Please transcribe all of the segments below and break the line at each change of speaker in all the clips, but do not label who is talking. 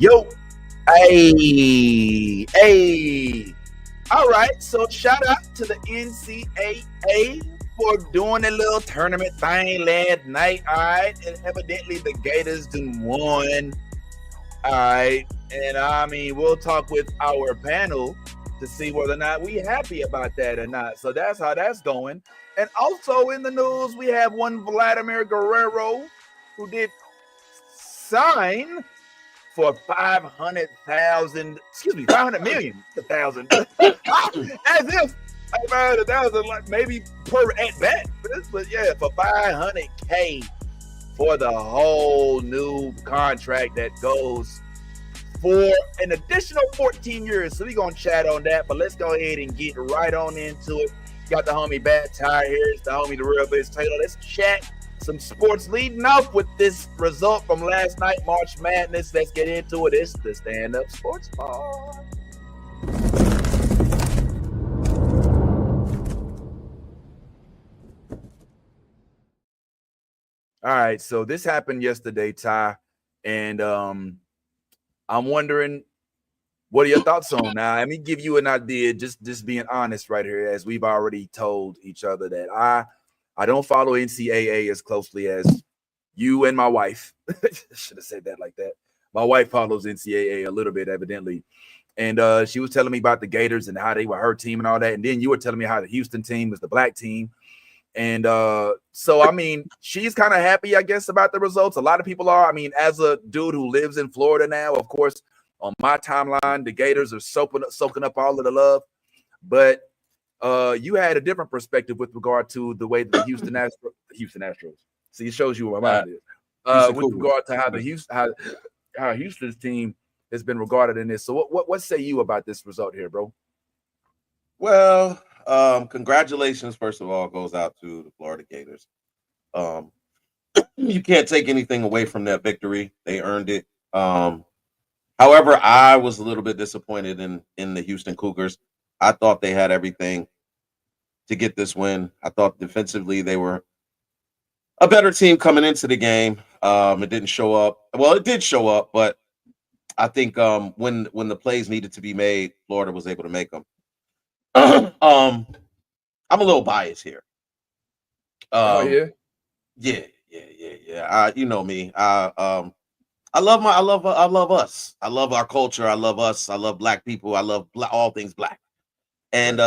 Yo, hey. All right, so shout out to the NCAA for doing a little tournament thing last night. All right, and evidently the Gators done won. All right, and I mean we'll talk with our panel to see whether or not we happy about that or not. So that's how that's going. And also in the news, we have one Vladimir Guerrero who did sign for 500,000, excuse me, 500 million, thousand, as if a thousand, like maybe per at bat, but yeah, for 500K for the whole new contract that goes for an additional 14 years. So we're gonna chat on that, but let's go ahead and get right on into it. Got the homie Bad Tire here. It's the homie the real Biz Taylor. Let's chat some sports leading up with this result from last night, March Madness. Let's get into it. It's the Stand Up Sports Bar. All right, so this happened yesterday, Ty, and I'm wondering, what are your thoughts on now? Let me give you an idea, just being honest right here, as we've already told each other that I don't follow NCAA as closely as you and my wife. Should have said that like that. My wife follows NCAA a little bit, evidently. And she was telling me about the Gators and how they were her team and all that. And then you were telling me how the Houston team was the black team. And so, I mean, she's kind of happy, I guess, about the results. A lot of people are. I mean, as a dude who lives in Florida now, of course, on my timeline, the Gators are soaking up all of the love. But you had a different perspective with regard to the way that the Houston Astros. See, it shows you where my mind is. With regard to how Houston's team has been regarded in this. So what say you about this result here, bro?
Well, congratulations, first of all, goes out to the Florida Gators. You can't take anything away from that victory. They earned it. However, I was a little bit disappointed in the Houston Cougars. I thought they had everything to get this win. I thought defensively they were a better team coming into the game. It didn't show up. Well, it did show up, but I think when the plays needed to be made, Florida was able to make them. I'm a little biased here.
Yeah.
You know me. I love us. I love our culture. I love us. I love black people. I love all things black. And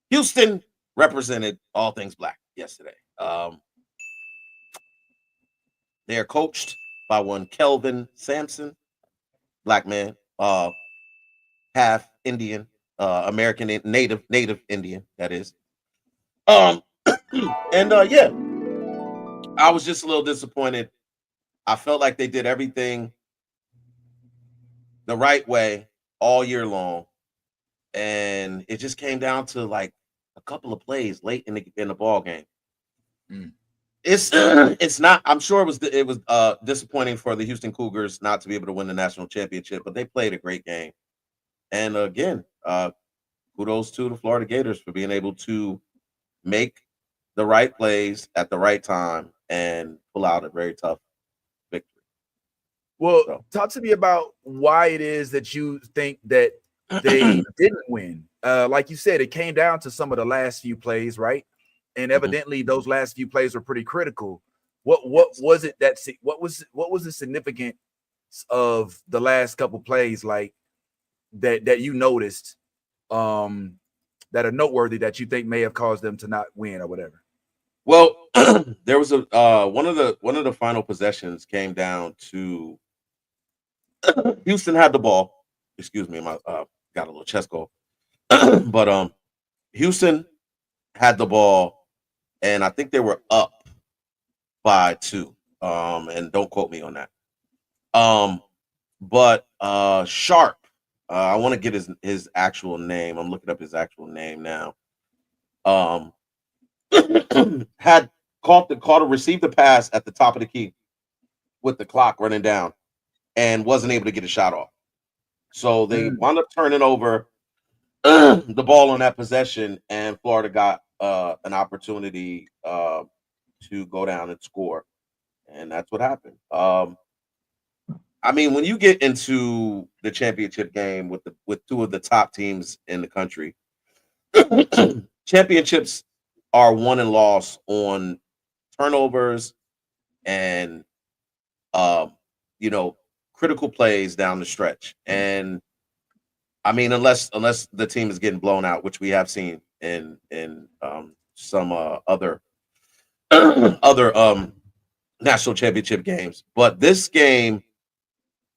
Houston represented all things black yesterday. They are coached by one Kelvin Sampson, black man, half Indian, American native Indian, that is. And yeah, I was just a little disappointed. I felt like they did everything the right way all year long, and it just came down to like a couple of plays late in the ball game. It's not. I'm sure it was disappointing for the Houston Cougars not to be able to win the national championship, but they played a great game. And again, kudos to the Florida Gators for being able to make the right plays at the right time and pull out a very tough victory.
Well, talk to me about why it is that you think that they didn't win. Like you said, it came down to some of the last few plays, right? And evidently, those last few plays were pretty critical. What was it what was the significance of the last couple plays, like that you noticed, that are noteworthy that you think may have caused them to not win or whatever?
Well, there was a one of the final possessions came down to Houston had the ball. Excuse me, my got a little chest cold. But Houston had the ball, and I think they were up by 2. And don't quote me on that. But Sharp, I want to get his actual name. I'm looking up his actual name now. Had received the pass at the top of the key with the clock running down and wasn't able to get a shot off. So they wound up turning over the ball on that possession, and Florida got an opportunity to go down and score. And that's what happened. I mean, when you get into the championship game with two of the top teams in the country, championships are won and lost on turnovers and um, you know, critical plays down the stretch. And I mean, unless the team is getting blown out, which we have seen in some other other national championship games. But this game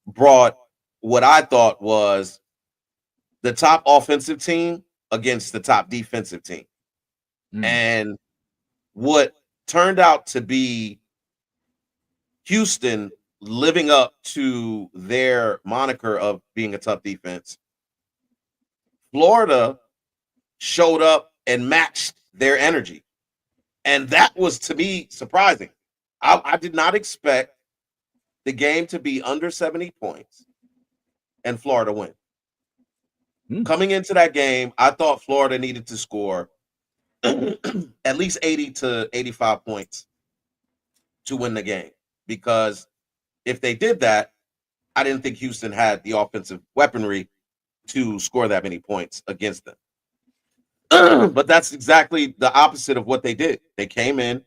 brought what I thought was the top offensive team against the top defensive team. And what turned out to be Houston living up to their moniker of being a tough defense, Florida showed up and matched their energy. And that was, to me, surprising. I did not expect the game to be under 70 points and Florida win. Coming into that game, I thought Florida needed to score at least 80 to 85 points to win the game. Because if they did that, I didn't think Houston had the offensive weaponry to score that many points against them. But that's exactly the opposite of what they did. They came in,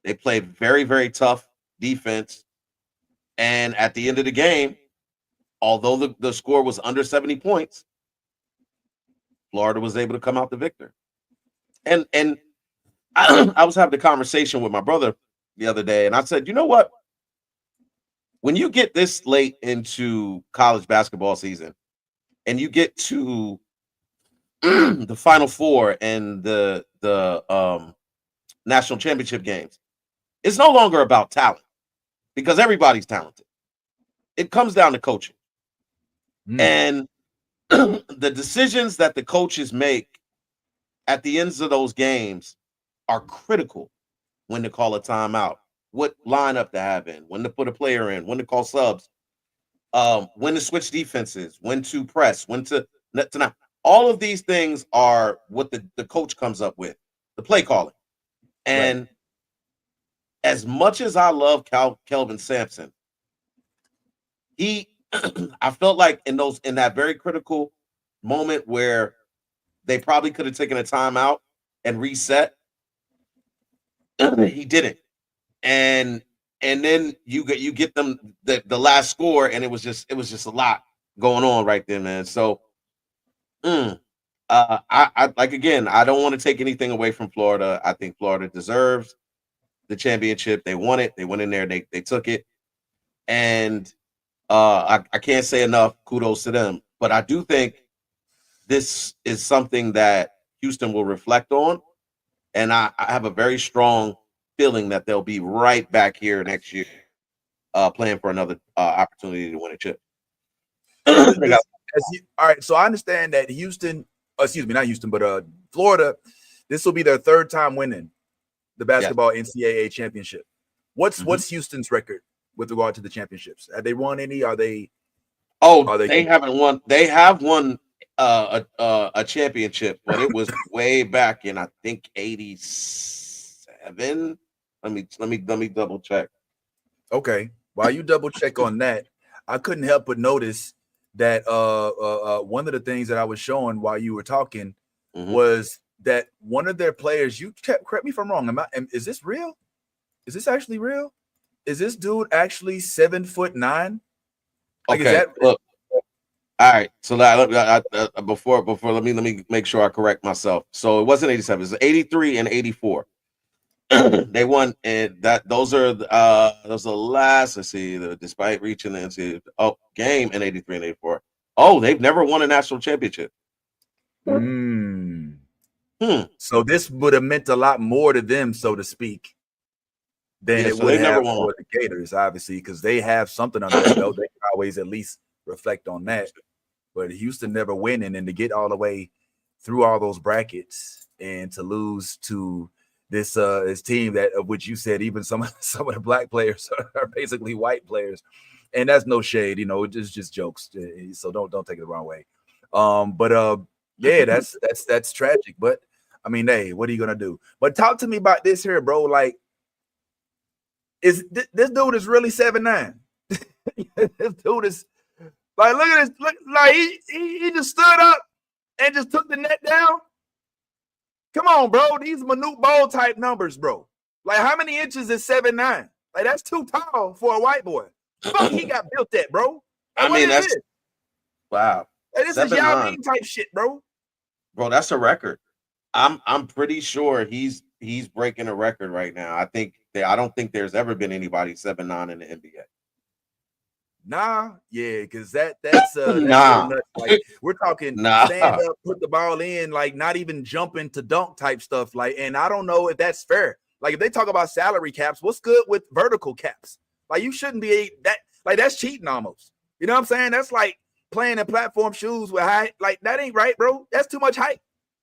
they played very, very tough defense. And at the end of the game, although the score was under 70 points, Florida was able to come out the victor. And I was having a conversation with my brother the other day, and I said, you know what? When you get this late into college basketball season and you get to the Final Four and the national championship games, it's no longer about talent because everybody's talented. It comes down to coaching. And the decisions that the coaches make at the ends of those games are critical. When to call a timeout, what lineup to have in, when to put a player in, when to call subs, when to switch defenses, when to press, when to not. All of these things are what the coach comes up with, the play calling. And as much as I love Kelvin Sampson, I felt like in that very critical moment where they probably could have taken a timeout and reset, he didn't. And then you get them the last score, and it was just a lot going on right there, man. So I like, again, I don't want to take anything away from Florida. I think Florida deserves the championship. They won it. They went in there, they took it. And I can't say enough kudos to them. But I do think this is something that Houston will reflect on. And I have a very strong feeling that they'll be right back here next year playing for another opportunity to win a chip.
All right, so I understand that Houston, not Houston, but Florida, this will be their third time winning the basketball NCAA championship. What's Houston's record with regard to the championships? Have they won any? They haven't won. They have won a championship, but it was way back in, I think, 87. Let me double check.
Okay, while you double check on that, I couldn't help but notice that one of the things that I was showing while you were talking was that one of their players, correct me if I'm wrong, is this real? Is this actually real? Is this dude actually 7'9"?
Like, okay, look. All right, so before let me make sure I correct myself. So it wasn't 87, it was 83 and 84. They won, and those are the last. Let's see, despite reaching the NCAA game in 83 and 84. Oh, they've never won a national championship.
So this would have meant a lot more to them, so to speak, than it would have for the Gators, obviously, because they have something under their belt. They can always at least reflect on that. But Houston never winning, and to get all the way through all those brackets and to lose to this team that of which you said even some of the black players are basically white players, and that's no shade, it's just jokes. So don't take it the wrong way. Yeah, that's tragic. But I mean, hey, what are you gonna do? But talk to me about this here, bro. Like, is this dude is really 7'9"? This dude is like, look at this. Look, like he just stood up and just took the net down. Come on, bro. These Manute Bol type numbers, bro. Like, how many inches is 7'9"? Like, that's too tall for a white boy. Fuck, he got built that, bro. Like,
I mean, that's
this?
Wow.
Like, this is Yao Ming type shit, bro.
Bro, that's a record. I'm pretty sure he's breaking a record right now. I don't think there's ever been anybody 7'9" in the NBA.
Nah, yeah, because that's
nah.
Like, we're talking stand up, put the ball in, like not even jumping to dunk type stuff. Like, and I don't know if that's fair. Like, if they talk about salary caps, what's good with vertical caps? Like, you shouldn't be that. Like, that's cheating almost. You know what I'm saying? That's like playing in platform shoes with height. Like, that ain't right, bro. That's too much height.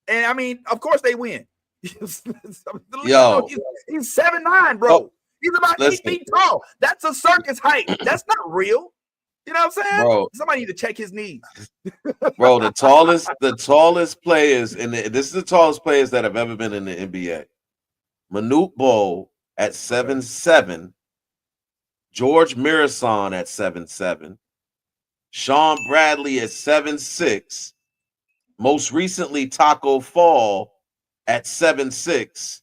And I mean, of course they win.
Yo,
he's 7'9", bro. Oh, he's about 8 feet tall. That's a circus height. That's not real. You know what I'm saying? Bro, somebody need to check his knees.
Bro, the tallest players this is the tallest players that have ever been in the NBA. Manute Bol at 7'7", George Mirasan at 7'7", Sean Bradley at 7'6", most recently Taco Fall at 7'6".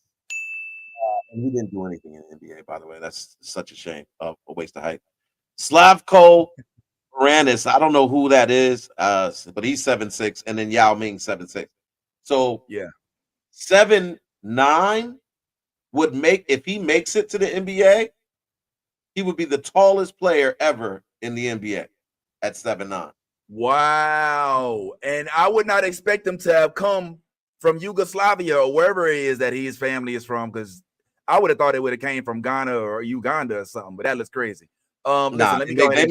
And he didn't do anything in the NBA, by the way. That's such a shame, a waste of height. Slavko Paranis, I don't know who that is, but he's 7'6", and then Yao Ming 7'6". So
yeah,
7'9" would make, if he makes it to the NBA, he would be the tallest player ever in the NBA at 7'9".
Wow. And I would not expect him to have come from Yugoslavia or wherever it is that his family is from, because I would have thought it would have came from Ghana or Uganda or something, but that looks crazy. Listen, let me go ahead.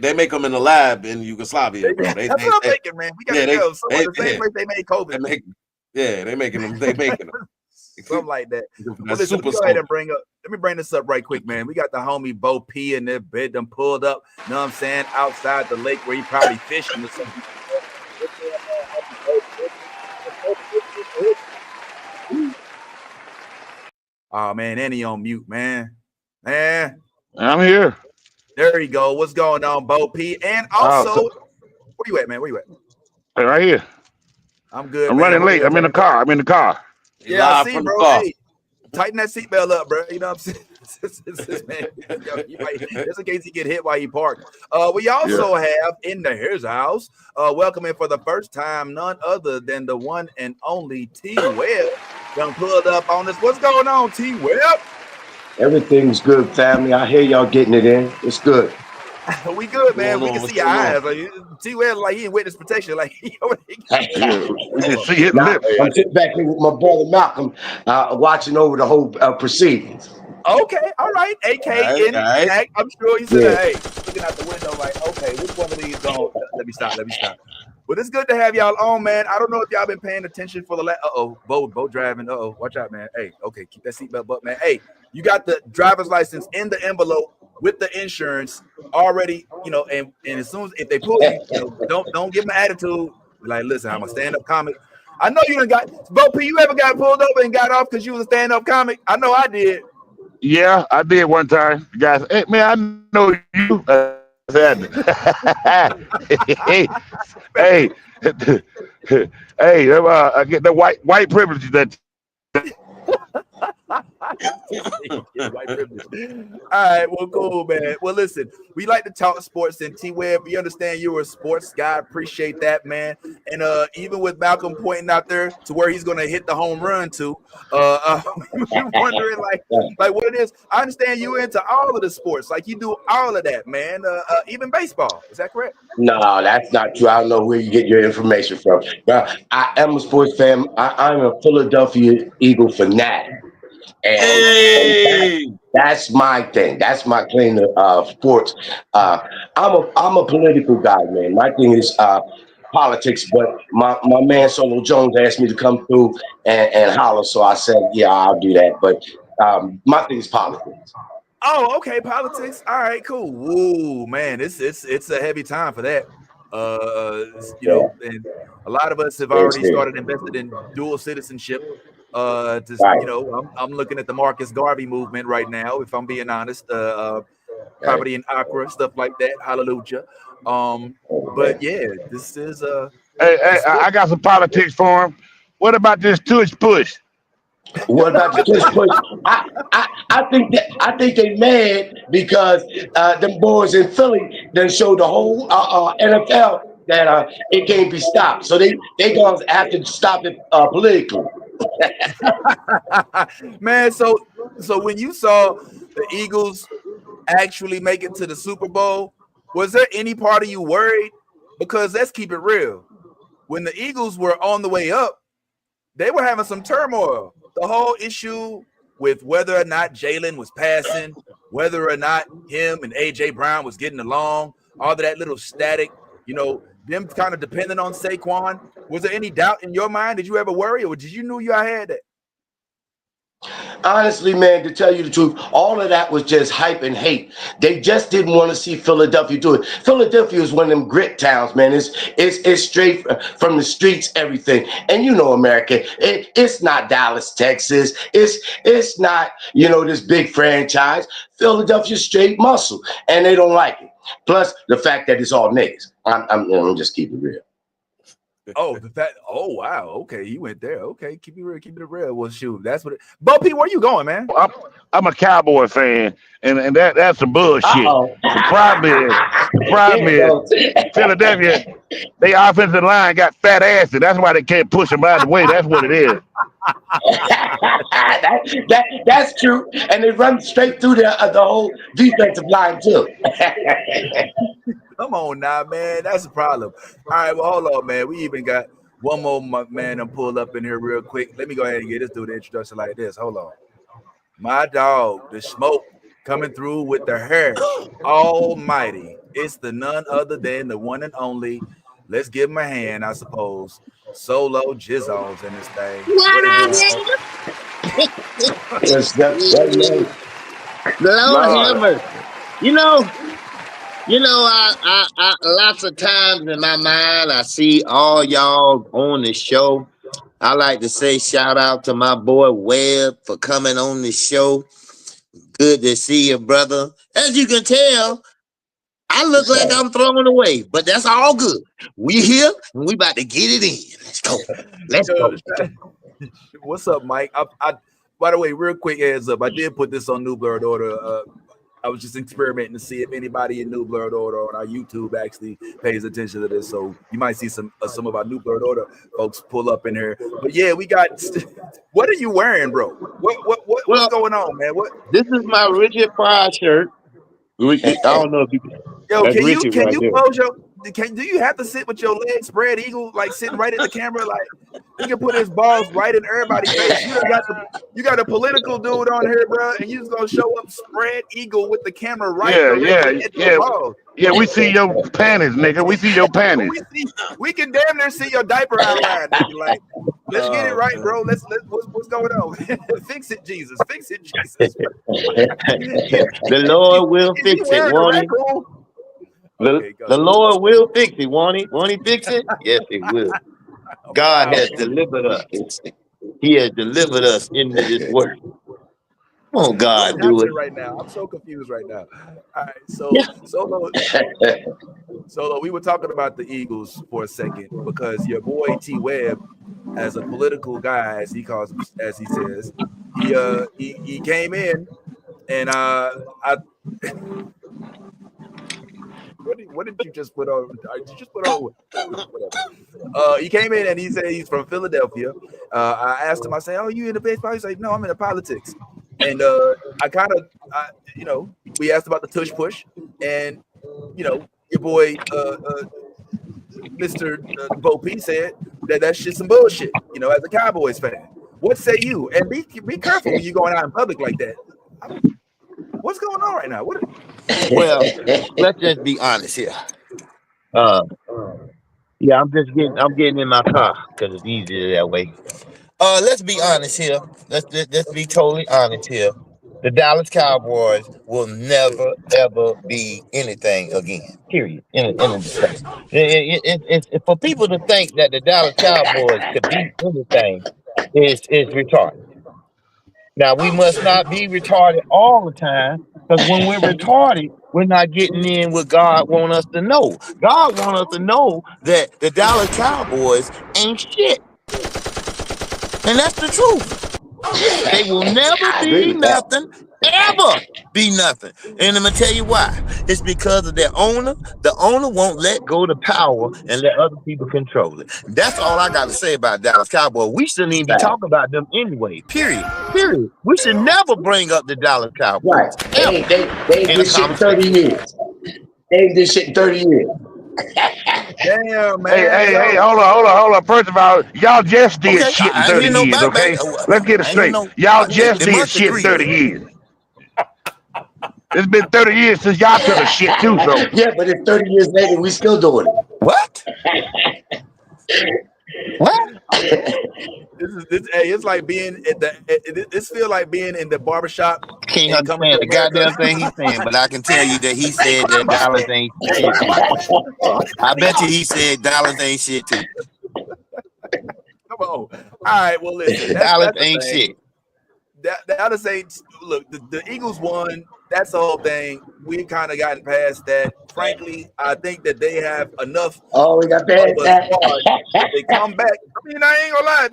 They make them in the lab in Yugoslavia, bro.
That's what I'm thinking, man. We gotta go. Somewhere the same place they made COVID.
They making them.
Something like that. Well, listen, let me go ahead and bring this up right quick, man. We got the homie Bo P in their bed, them pulled up, you know what I'm saying, outside the lake where he probably fishing or something. Oh man, and he on mute, man.
I'm here.
There you go. What's going on, Bo P? And also, where you at, man? Where you at?
Right here.
I'm good.
I'm running late. I'm in the car.
Yeah, I see, bro. Hey, tighten that seatbelt up, bro. You know what I'm saying? Man, just in case he get hit while he parked. We also have in his house, welcoming for the first time, none other than the one and only T Webb. Done pulled up on us. What's going on, T Webb?
Everything's good, family. I hear y'all getting it in. It's good.
We good, man. We can see your eyes. Like, T Webb, like he in witness protection. Like
we can see his lips.
I'm sitting back here with my brother Malcolm, watching over the whole proceedings.
Okay, all right. AK in back. I'm sure he's looking out the window like, okay, which one of these going? Let me stop. Well, it's good to have y'all on, man. I don't know if y'all been paying attention for the Bo driving. Watch out, man. Hey, okay, keep that seatbelt up, man. Hey, you got the driver's license in the envelope with the insurance already, you know, and as soon as if they pull you, don't give them an attitude. Like, listen, I'm a stand-up comic. I know you done got Bo P, you ever got pulled over and got off because you was a stand-up comic? I know I did.
Yeah, I did one time. Guys, hey man, I know you. Hey, I get the white privilege that.
All right, well, cool, man. Well, listen, we like to talk sports, and T-Webb, we understand you're a sports guy. Appreciate that, man. And even with Malcolm pointing out there to where he's going to hit the home run to, we're wondering like what it is. I understand you into all of the sports, like you do all of that, man. Even baseball. Is that correct?
No, that's not true. I don't know where you get your information from. I am a sports fan. I'm a Philadelphia Eagle fanatic. And that's my thing. That's my claim to sports. I'm a political guy, man. My thing is politics, but my man Solo Jones asked me to come through and holler, so I said, yeah, I'll do that. But my thing is politics.
Oh, okay, politics. All right, cool. Whoa, man, it's a heavy time for that. And a lot of us have already started invested in dual citizenship. I'm looking at the Marcus Garvey movement right now, if I'm being honest. Comedy in Accra, stuff like that. Hallelujah. But yeah, this is
Hey, I got some politics for him. What about this tush push?
What about the tush push? I think they mad because them boys in Philly then showed the whole NFL that it can't be stopped. So they gonna have to stop it politically.
man. So when you saw the Eagles actually make it to the Super Bowl, was there any part of you worried? Because let's keep it real. When the Eagles were on the way up, they were having some turmoil. The whole issue with whether or not Jalen was passing, whether or not him and AJ Brown was getting along, all of that little static, them kind of depending on Saquon. Was there any doubt in your mind? Did you ever worry, or did you know you had that?
Honestly, man, to tell you the truth, all of that was just hype and hate. They just didn't want to see Philadelphia do it. Philadelphia is one of them grit towns, man. It's straight from the streets, everything. And America, it's not Dallas, Texas. It's not, this big franchise. Philadelphia's straight muscle, and they don't like it. Plus, the fact that it's all niggas. I'm just keeping it real.
Oh, oh wow, okay, you went there. Okay, keep it real. Well, shoot, that's what it. Bo P, where you going, man?
I'm a Cowboy fan, and that's some bullshit. The problem is Philadelphia, they offensive line got fat asses. That's why they can't push them out of the way. That's what it is.
That's true, and they run straight through the whole defensive line too.
Come on now, man. That's a problem. All right, well, hold on, man. We even got one more man to pull up in here real quick. Let me go ahead and get this dude the introduction like this. Hold on. My dog, the smoke coming through with the hair. Almighty. It's the none other than the one and only. Let's give him a hand, I suppose. Solo Jizzles in this thing.
Lord have mercy. I lots of times in my mind, I see all y'all on the show. I like to say shout out to my boy Webb for coming on the show. Good to see you, brother. As you can tell, I look like I'm throwing away, but that's all good. We here and we about to get it in. Let's go.
What's up, Mike? I by the way, real quick heads up. I did put this on New Blood Order. I was just experimenting to see if anybody in New Blood Order on our YouTube actually pays attention to this. So you might see some of our New Blood Order folks pull up in here. But yeah, we got. What are you wearing, bro? What's going on, man?
This is my Richard Pryor shirt. I don't know if you can.
Yo, can you close your? Do you have to sit with your legs spread eagle, like sitting right at the camera? Like he can put his balls right in everybody's face. You got a political dude on here, bro, and you just gonna show up spread eagle with the camera right.
Yeah. We see your panties, nigga. We see your panties.
We can damn near see your diaper outline, nigga. Like, let's get it right, bro. What's going on? Fix it, Jesus. Fix it, Jesus.
The Lord will fix it, won't he? The Lord will fix it, won't he? Won't he fix it? Yes, he will. God has delivered us. He has delivered us into this work. Oh, God, do it
right now. I'm so confused right now. All right, Solo, we were talking about the Eagles for a second because your boy T Webb, as a political guy, as he calls, as he says, he came in and What did you just put on? Did you just put on whatever? He came in and he said he's from Philadelphia. I asked him, I said, "Oh, you in the baseball?" He's like, "No, I'm in the politics." And we asked about the tush push, and your boy, Mr. Bo P said that's just some bullshit. As a Cowboys fan, what say you? And be careful when you going out in public like that. What's going on right now?
Well, let's just be honest here. Yeah, I'm getting in my car because it's easier that way. Let's be honest here. Let's be totally honest here. The Dallas Cowboys will never ever be anything again. Period. It's for people to think that the Dallas Cowboys could be anything is retarded. Now we must not be retarded all the time, because when we're retarded, we're not getting in what God wants us to know. God wants us to know that the Dallas Cowboys ain't shit. And that's the truth. They will never
I agree
be
with that.
nothing, ever be nothing. And I'm going to tell you why. It's because of their owner. The owner won't let go the power and let other people control it. That's all I got to say about Dallas Cowboys. We shouldn't even be talking about them anyway. Period. We should never bring up the Dallas Cowboys.
Right. They ain't this shit in 30 years. They ain't this shit in 30 years.
Damn, man.
Hey, hold on. First of all, y'all just did shit in 30 years, okay? Let's get it straight. Y'all just did shit in 30 years. It's been 30 years since y'all took a shit too, so.
Yeah, but it's 30 years later, we still doing it.
What?
It's like being at this feel like being in the barbershop.
Can't understand the goddamn thing he's saying, but I can tell you that he said that Dallas ain't shit too. I bet you he said Dallas ain't shit too.
Come on. All right, well, listen.
Dallas ain't shit.
Dallas ain't. Look, the Eagles won. That's the whole thing. We've kind of gotten past that. Frankly, I think that they have enough.
Oh, we got past that.
They come back. I mean, I ain't gonna lie.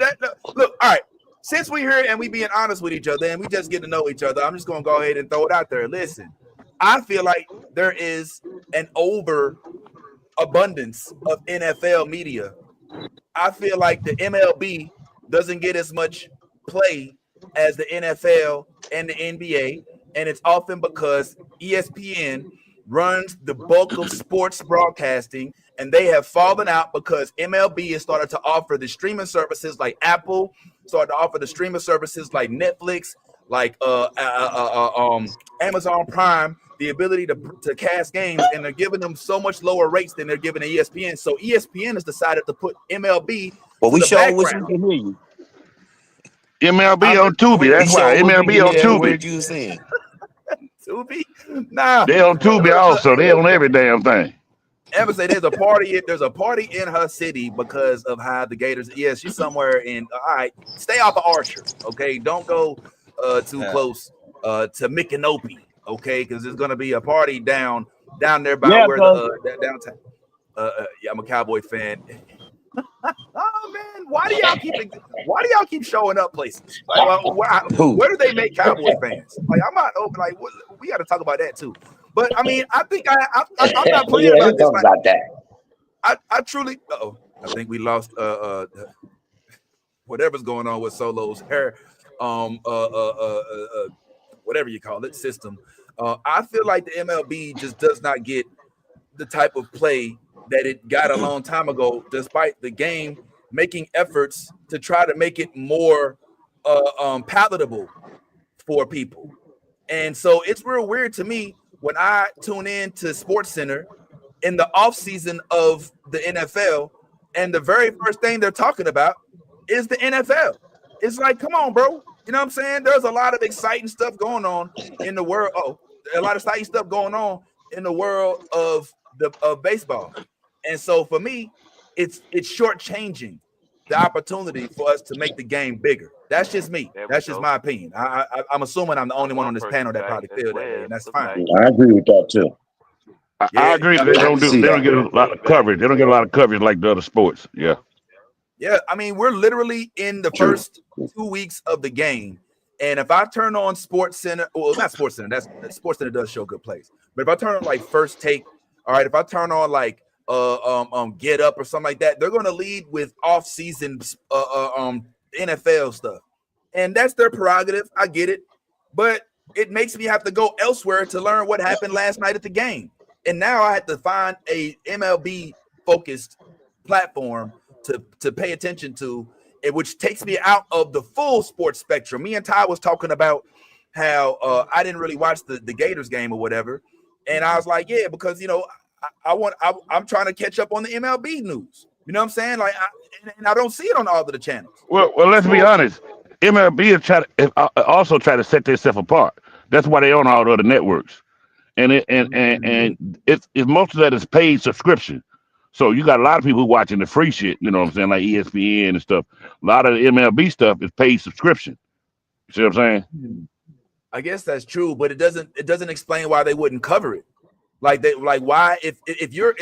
Look, all right. Since we here and we being honest with each other and we just get to know each other, I'm just gonna go ahead and throw it out there. Listen, I feel like there is an overabundance of NFL media. I feel like the MLB doesn't get as much play as the NFL and the NBA, and it's often because ESPN runs the bulk of sports broadcasting, and they have fallen out because MLB has started to offer the streaming services like Apple, started to offer the streaming services like Netflix, like Amazon Prime, the ability to cast games, and they're giving them so much lower rates than they're giving ESPN. So ESPN has decided to put MLB.
Well, we sure wish we can hear you.
MLB on Tubi. That's why MLB on Tubi.
What you saying?
Tubi? Nah.
They on Tubi also. They on every damn thing.
Emma say there's a party in her city because of how the Gators. Yeah, she's somewhere in. All right, stay off of Archer. Okay, don't go too close to Micanopy. Okay, because there's gonna be a party down there by where the downtown. Yeah, I'm a Cowboy fan. Oh man, why do y'all keep showing up places? Like, where do they make Cowboy fans? Like, I'm not open. Like, we got to talk about that too. But I mean, I think I'm not playing about this.
Like, about that.
I truly. I think we lost whatever's going on with Solo's hair. Whatever you call it, system. I feel like the MLB just does not get the type of play that it got a long time ago, despite the game making efforts to try to make it more palatable for people. And so it's real weird to me when I tune in to SportsCenter in the offseason of the NFL, and the very first thing they're talking about is the NFL. It's like, come on, bro. You know what I'm saying? There's a lot of exciting stuff going on in the world. A lot of exciting stuff going on in the world of baseball. And so for me, it's shortchanging the opportunity for us to make the game bigger. That's just me. That's just my opinion. I'm assuming I'm the only one on this panel that probably feel that way, and that's fine.
I agree with that too.
I agree. They don't get a lot of coverage. They don't get a lot of coverage like the other sports. Yeah.
Yeah, I mean, we're literally in the first 2 weeks of the game. And if I turn on SportsCenter, well, not SportsCenter, that's SportsCenter does show good plays. But if I turn on like First Take, all right, if I turn on like Get Up or something like that, they're going to lead with off-season NFL stuff. And that's their prerogative. I get it. But it makes me have to go elsewhere to learn what happened last night at the game. And now I have to find a MLB-focused platform to pay attention to, which takes me out of the full sports spectrum. Me and Ty was talking about how I didn't really watch the Gators game or whatever. And I was like, yeah, because, you know, I'm trying to catch up on the MLB news. You know what I'm saying? Like, I don't see it on all of the channels.
Well, let's be honest. MLB is also try to set themselves apart. That's why they own all the other networks. And it's most of that is paid subscription. So you got a lot of people watching the free shit, you know what I'm saying, like ESPN and stuff. A lot of the MLB stuff is paid subscription. You see what I'm saying?
I guess that's true, but it doesn't explain why they wouldn't cover it.
Like why if your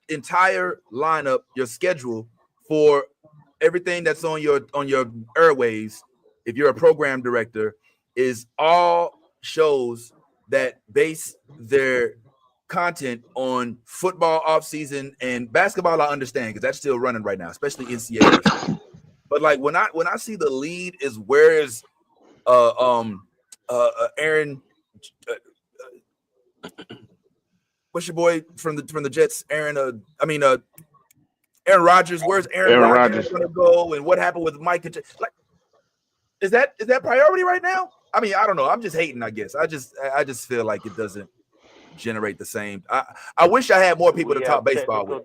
entire lineup, your schedule for everything that's on your airwaves, if you're a program director, is all shows that base their content on football off season and basketball, I understand because that's still running right now, especially NCAA. But like when I see the lead is where is Aaron what's your boy from the Jets? Aaron Rodgers. Where's Aaron Rodgers going to go? And what happened with Mike? Like, is that priority right now? I mean, I don't know. I'm just hating. I guess I just feel like it doesn't generate the same. I wish I had more people to talk baseball with.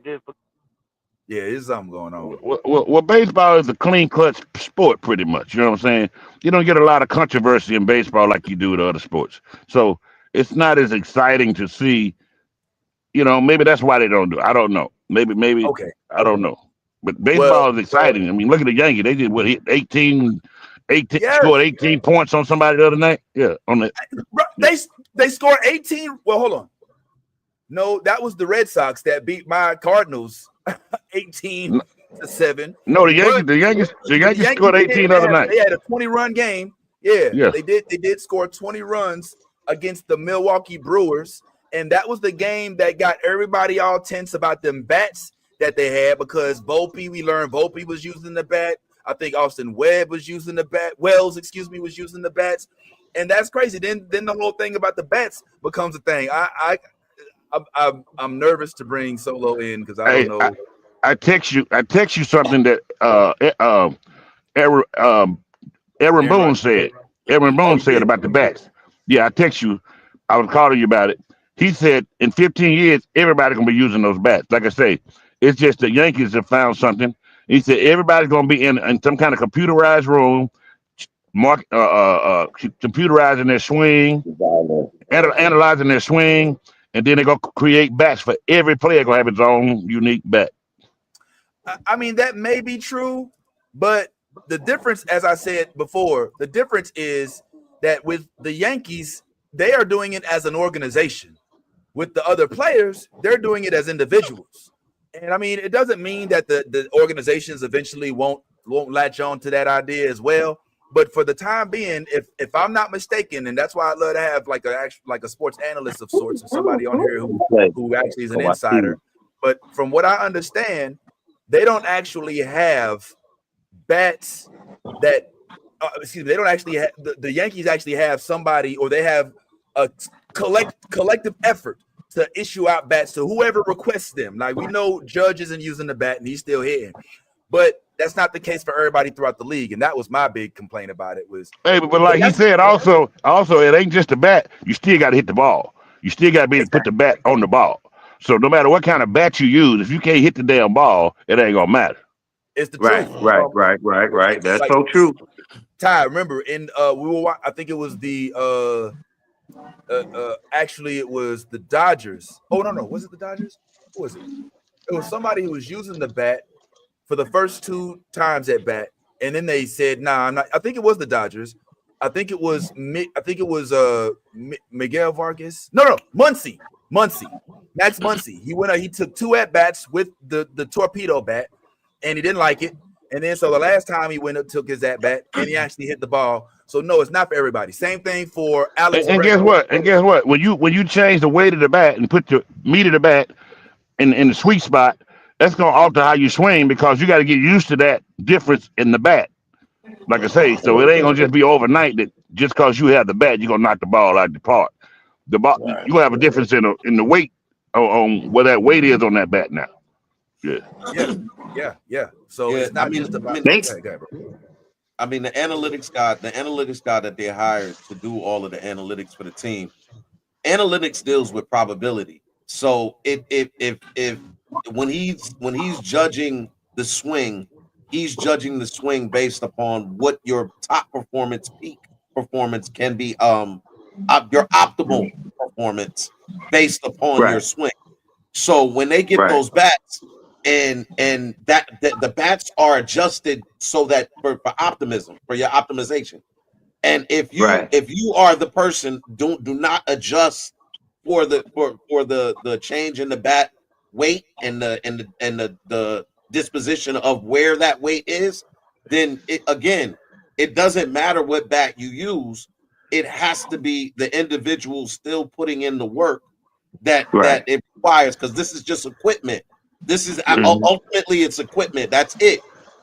Yeah, there's something going on.
Well, baseball is a clean-cut sport, pretty much. You know what I'm saying? You don't get a lot of controversy in baseball like you do with other sports. So it's not as exciting to see. You know, maybe that's why they don't do it. I don't know. Maybe. Okay. I don't know. But baseball is exciting. I mean, look at the Yankees. They did what, 18 scored 18 points on somebody the other night. Yeah, on the
they scored 18. Well, hold on. No, that was the Red Sox that beat my Cardinals 18-7.
No, the Yankees scored 18 the other night.
They had a 20-run game. Yeah. They did score 20 runs against the Milwaukee Brewers. And that was the game that got everybody all tense about them bats that they had because we learned Volpe was using the bat. I think Austin Webb was using the bat. Wells, was using the bats. And that's crazy. Then the whole thing about the bats becomes a thing. I'm nervous to bring Solo in because I don't know.
I text you something that Aaron Boone said. Aaron Boone said about the bats. Yeah, I text you. I was calling you about it. He said in 15 years, everybody's going to be using those bats. Like I say, it's just the Yankees have found something. He said everybody's going to be in some kind of computerized room, computerizing their swing, analyzing their swing, and then they're going to create bats for every player going to have its own unique bat.
I mean, that may be true, but the difference, as I said before, the difference is that with the Yankees, they are doing it as an organization. With the other players, they're doing it as individuals. And I mean, it doesn't mean that the organizations eventually won't latch on to that idea as well. But for the time being, if I'm not mistaken, and that's why I love to have like a sports analyst of sorts, or somebody on here who actually is an insider. But from what I understand, they don't actually have bats that they don't actually have the Yankees actually have somebody, or they have a collective effort to issue out bats to whoever requests them. Like we know Judge isn't using the bat and he's still hitting, but that's not the case for everybody throughout the league. And that was my big complaint about it was.
Hey, but like he said, also it ain't just the bat. You still got to hit the ball. You still got to be able to put the bat on the ball. So no matter what kind of bat you use, if you can't hit the damn ball, it ain't gonna matter.
It's the truth.
Right. That's so true.
Ty, remember I think it was the actually it was the Dodgers. Oh no, was it the Dodgers? Who was it? It was somebody who was using the bat for the first 2 times at bat, and then they said, "Nah, I'm not." I think it was the Dodgers. I think it was Miguel Vargas. No, Muncy, Max Muncy. He took 2 at bats with the torpedo bat, and he didn't like it. And then so the last time he went up, took his at bat, and he actually hit the ball. So no, it's not for everybody. Same thing for Alex.
And guess what? When you change the weight of the bat and put the meat of the bat in the sweet spot, that's gonna alter how you swing because you got to get used to that difference in the bat. Like I say, so it ain't gonna just be overnight that just because you have the bat, you're gonna knock the ball out the park. The ball, you have a difference in the weight on where that weight is on that bat now.
Yeah. So it's not just about.
I mean, the analytics guy that they hired to do all of the analytics for the team, analytics deals with probability. So if when he's judging the swing, he's judging the swing based upon what your top performance, peak performance can be, your optimal performance based upon your swing. So when they get those bats, and that the bats are adjusted so that for optimism, for your optimization. And if you are the person, do not adjust for the change in the bat weight and the disposition of where that weight is, then it doesn't matter what bat you use. It has to be the individual still putting in the work that it requires, because this is just equipment. This is ultimately it's equipment. That's it.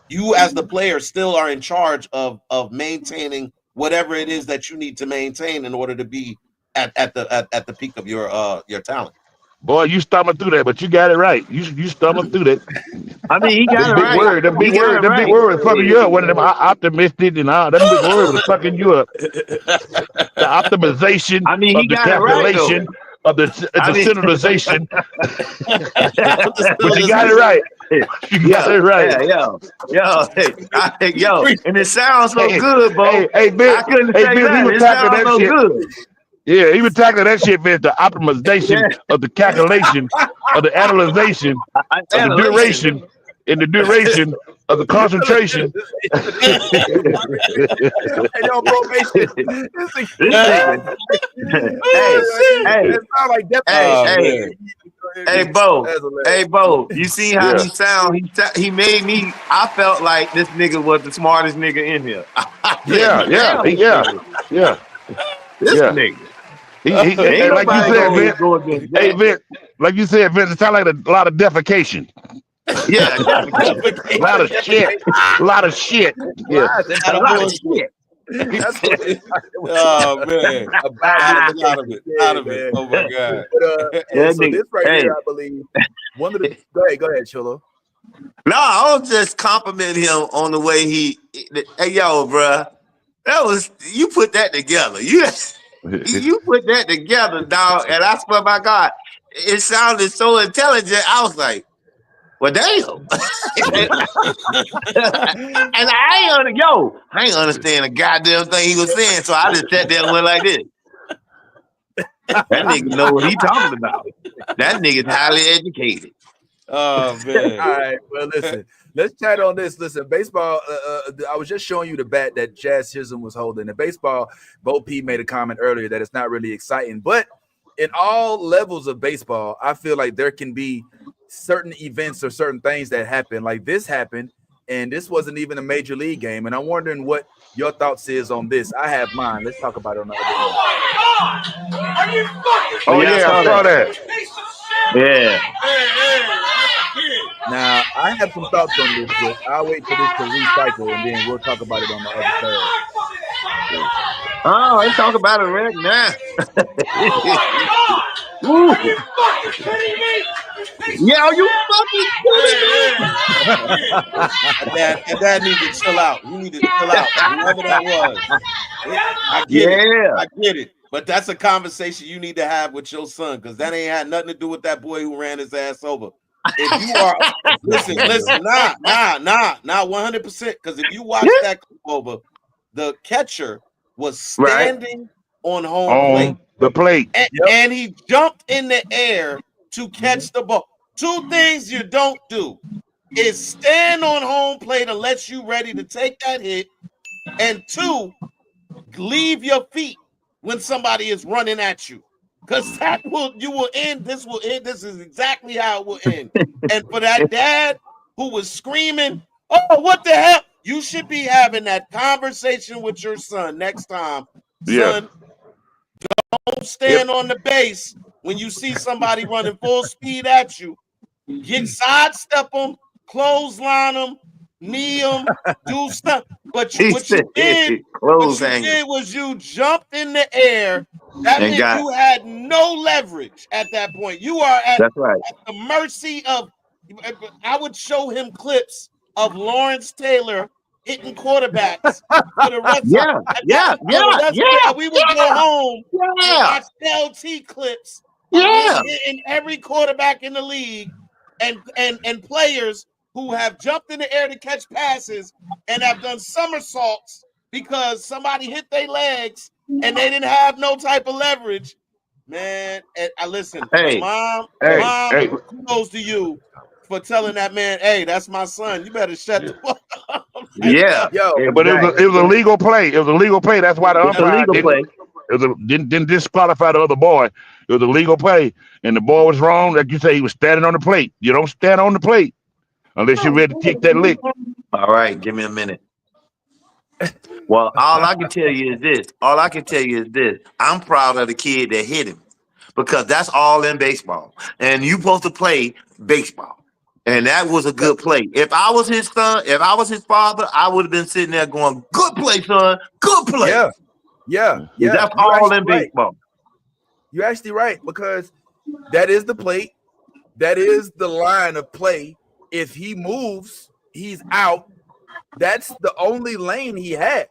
You as the player still are in charge of maintaining whatever it is that you need to maintain in order to be at the peak of your talent.
Boy, you stumbled through that, but you got it right. You stumbled through that.
I mean, he got it right.
The big word was fucking you up. One of them optimistic and all. That big word was fucking you up. The optimization of the calculation of the centralization. But you got it right. You got it right.
Yo, and it sounds so good, bro.
Hey, Bill, it sounds so good. Yeah, he was tackling that shit, man. The optimization of the calculation of the analyzation of the duration and the duration of the concentration.
Hey, Bo, you see how he sound? He made me. I felt like this nigga was the smartest nigga in here.
Yeah.
This nigga.
Like you said, Vince. Hey, Vince. Like you said, Vince. It sounds like a lot of defecation.
Yeah,
a lot of shit. A lot of shit. Yeah,
a lot of shit.
Oh man, out of it. Oh my god.
But, so this right here, I believe, one of the. Go ahead, Cholo.
No, I was just complimenting him on the way he. Hey, yo, bruh, you put that together. You put that together, dog. And I swear by God, it sounded so intelligent. I was like, well, damn. And I ain't understand a goddamn thing he was saying, so I just sat there and went like this. That nigga know what he talking about. That nigga's highly educated.
Oh, man.
All right, well, listen. Let's chat on this. Listen, baseball, I was just showing you the bat that Jazz Chisholm was holding. In baseball, Bo P made a comment earlier that it's not really exciting. But in all levels of baseball, I feel like there can be certain events or certain things that happen. Like this happened, and this wasn't even a major league game. And I'm wondering what your thoughts is on this. I have mine. Let's talk about it on the other end.
Oh, my God! Are you fucking
Oh, yeah, I saw that.
Yeah.
Now, I have some thoughts on this, but I'll wait for this to recycle, and then we'll talk about it on the other side.
Oh, let's talk about it right now.
Are you fucking kidding me?
Yeah, are you fucking kidding me?
And Dad need to chill out. You need to chill out. Whoever that was. I get it. But that's a conversation you need to have with your son, because that ain't had nothing to do with that boy who ran his ass over. If you are listen, not 100%. Because if you watch that clip over, the catcher was standing on home plate.
The plate.
And he jumped in the air to catch the ball. Two things you don't do is stand on home plate unless you're ready to take that hit. And two, leave your feet when somebody is running at you. Because this will end. This is exactly how it will end. And for that dad who was screaming, oh, what the hell? You should be having that conversation with your son next time. Son, don't stand on the base when you see somebody running full speed at you. Sidestep them, clothesline them, knee them, do stuff. But what you did was you jumped in the air. That meant you had no leverage at that point. You are at the mercy of. I would show him clips of Lawrence Taylor hitting quarterbacks for the rest. We would go home and watch LT clips. Hitting every quarterback in the league and players who have jumped in the air to catch passes and have done somersaults because somebody hit their legs and they didn't have no type of leverage. Man, and I listen. Mom, kudos to you for telling that man, hey, that's my son. You better shut the fuck up.
But it was a legal play. It was a legal play. That's why the umpire didn't disqualify the other boy. It was a legal play, and the boy was wrong. Like you say, he was standing on the plate. You don't stand on the plate unless you're ready to take that lick.
All right, give me a minute. Well, all I can tell you is this. I'm proud of the kid that hit him because that's all in baseball. And you're supposed to play baseball. And that was a good play. If I was his son, if I was his father, I would have been sitting there going, good play, son. Good play.
Yeah.
That's all in baseball.
You're actually right, because that is the plate. That is the line of play. If he moves, he's out. That's the only lane he has.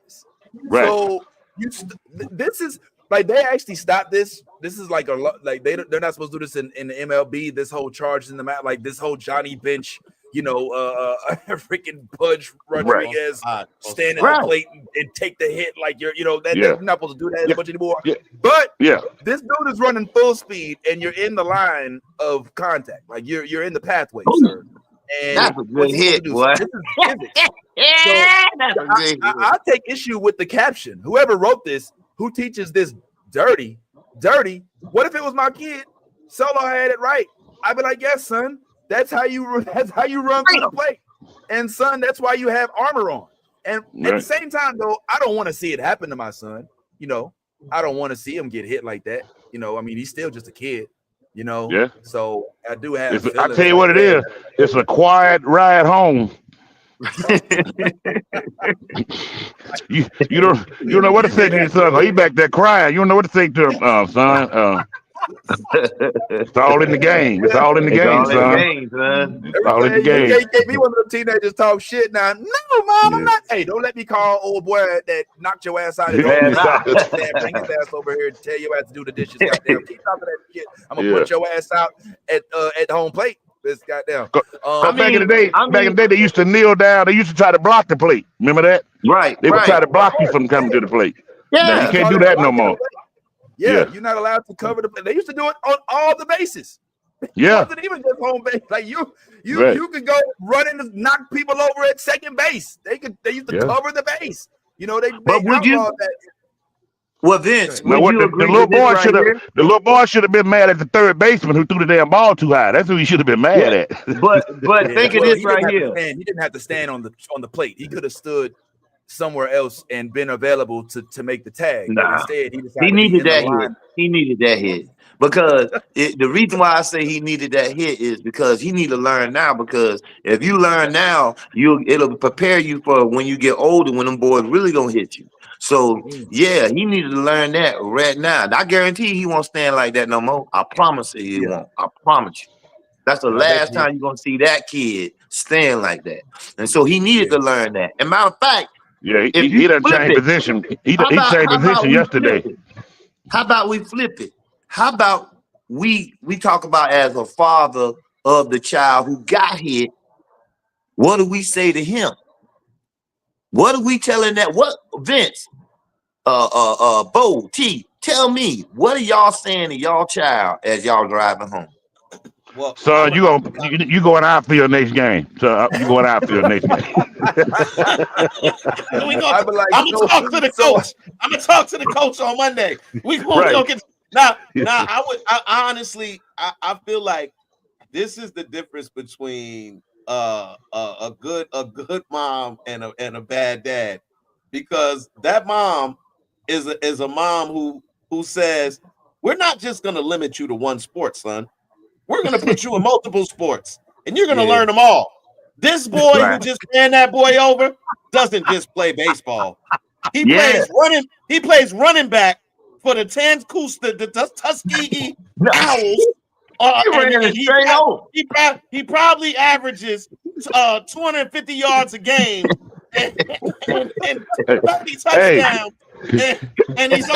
Right.
So this is like they actually stopped this. This is like they're not supposed to do this in the MLB. This whole charge in the map, like this whole Johnny Bench, freaking Pudge Rodriguez stand at the plate and take the hit like you're not supposed to do that as much anymore.
Yeah.
But this dude is running full speed and you're in the line of contact, like you're in the pathway, sir. And
that's a good hit, boy.
This is physics. I take issue with the caption. Whoever wrote this, who teaches this dirty. What if it was my kid? Solo had it right. I'd be like, yes, son. That's how you run through the plate. And son, that's why you have armor on. And at the same time, though, I don't want to see it happen to my son. I don't want to see him get hit like that. I mean, he's still just a kid.
Yeah.
So I do have.
I tell you what it is. It's a quiet ride home. you don't know what to say to your son. He back there crying. You don't know what to say to him, son. It's all in the game. It's all in the game, son. It's all in the game.
You can't be one of the teenagers talk shit now. No, mom, I'm not. Hey, don't let me call old boy that knocked your ass out. Bring his ass over here and tell your ass to do the dishes. Goddamn, keep talking that shit. I'm gonna put your ass out at the home plate. This goddamn.
Back in the day, they used to kneel down. They used to try to block the plate. Remember that?
Right.
They would try to block you from coming to the plate.
Yeah.
Now, you can't do that no more.
Yeah, you're not allowed to cover the plate. They used to do it on all the bases.
Yeah.
It wasn't even just home base. Like you could go running and knock people over at second base. They used to cover the base. They outlawed that.
Well, Vince,
the little boy should have been mad at the third baseman who threw the damn ball too high. That's who he should have been mad at.
But think of this right here.
He didn't have to stand on the plate. He could have stood somewhere else and been available to make the tag.
Nah.
Instead,
he needed that hit. He needed that hit because the reason why I say he needed that hit is because he need to learn now. Because if you learn now, it'll prepare you for when you get older, when them boys really gonna hit you. So he needed to learn that right now. I guarantee he won't stand like that no more. I promise you he won't. I promise you. That's the last time you're gonna see that kid stand like that. And so he needed to learn that. And matter of fact,
he done changed position. He changed position yesterday.
How about we flip it? How about we talk about as a father of the child who got hit? What do we say to him? What are we telling that? What Vince, Bo, T, tell me, what are y'all saying to y'all child as y'all driving home?
Well,
son, you going out for your next game. So you going out for your next game.
I'm gonna talk to the coach. I'm gonna talk to the coach on Monday. We gonna get now. I honestly feel like this is the difference between a good mom and a bad dad, because that mom is a mom who says, we're not just gonna limit you to one sport, son. We're going to put you in multiple sports, and you're going to learn them all. This boy who just ran that boy over doesn't just play baseball. He plays running back for the Tuskegee Owls. He probably averages 250 yards a game and 30 touchdowns, and he's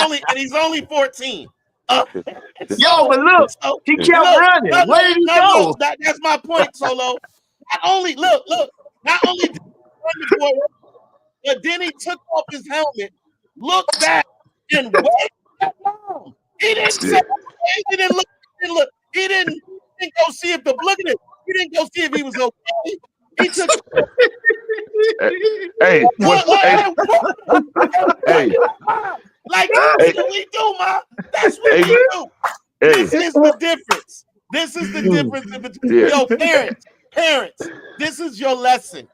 only 14.
But look, he kept running. Where did he go?
That's my point, Solo. Not only did he run the boy, but then he took off his helmet, looked back, and waved at mom. He didn't say, he didn't look. He didn't go see if look at it. He didn't go see if he was okay. He took.
Hey.
Like
Hey,
what we do, ma. That's what
hey,
we do.
hey,
This is the difference. This is the difference.
yeah,
Yo, parents, this is your lesson.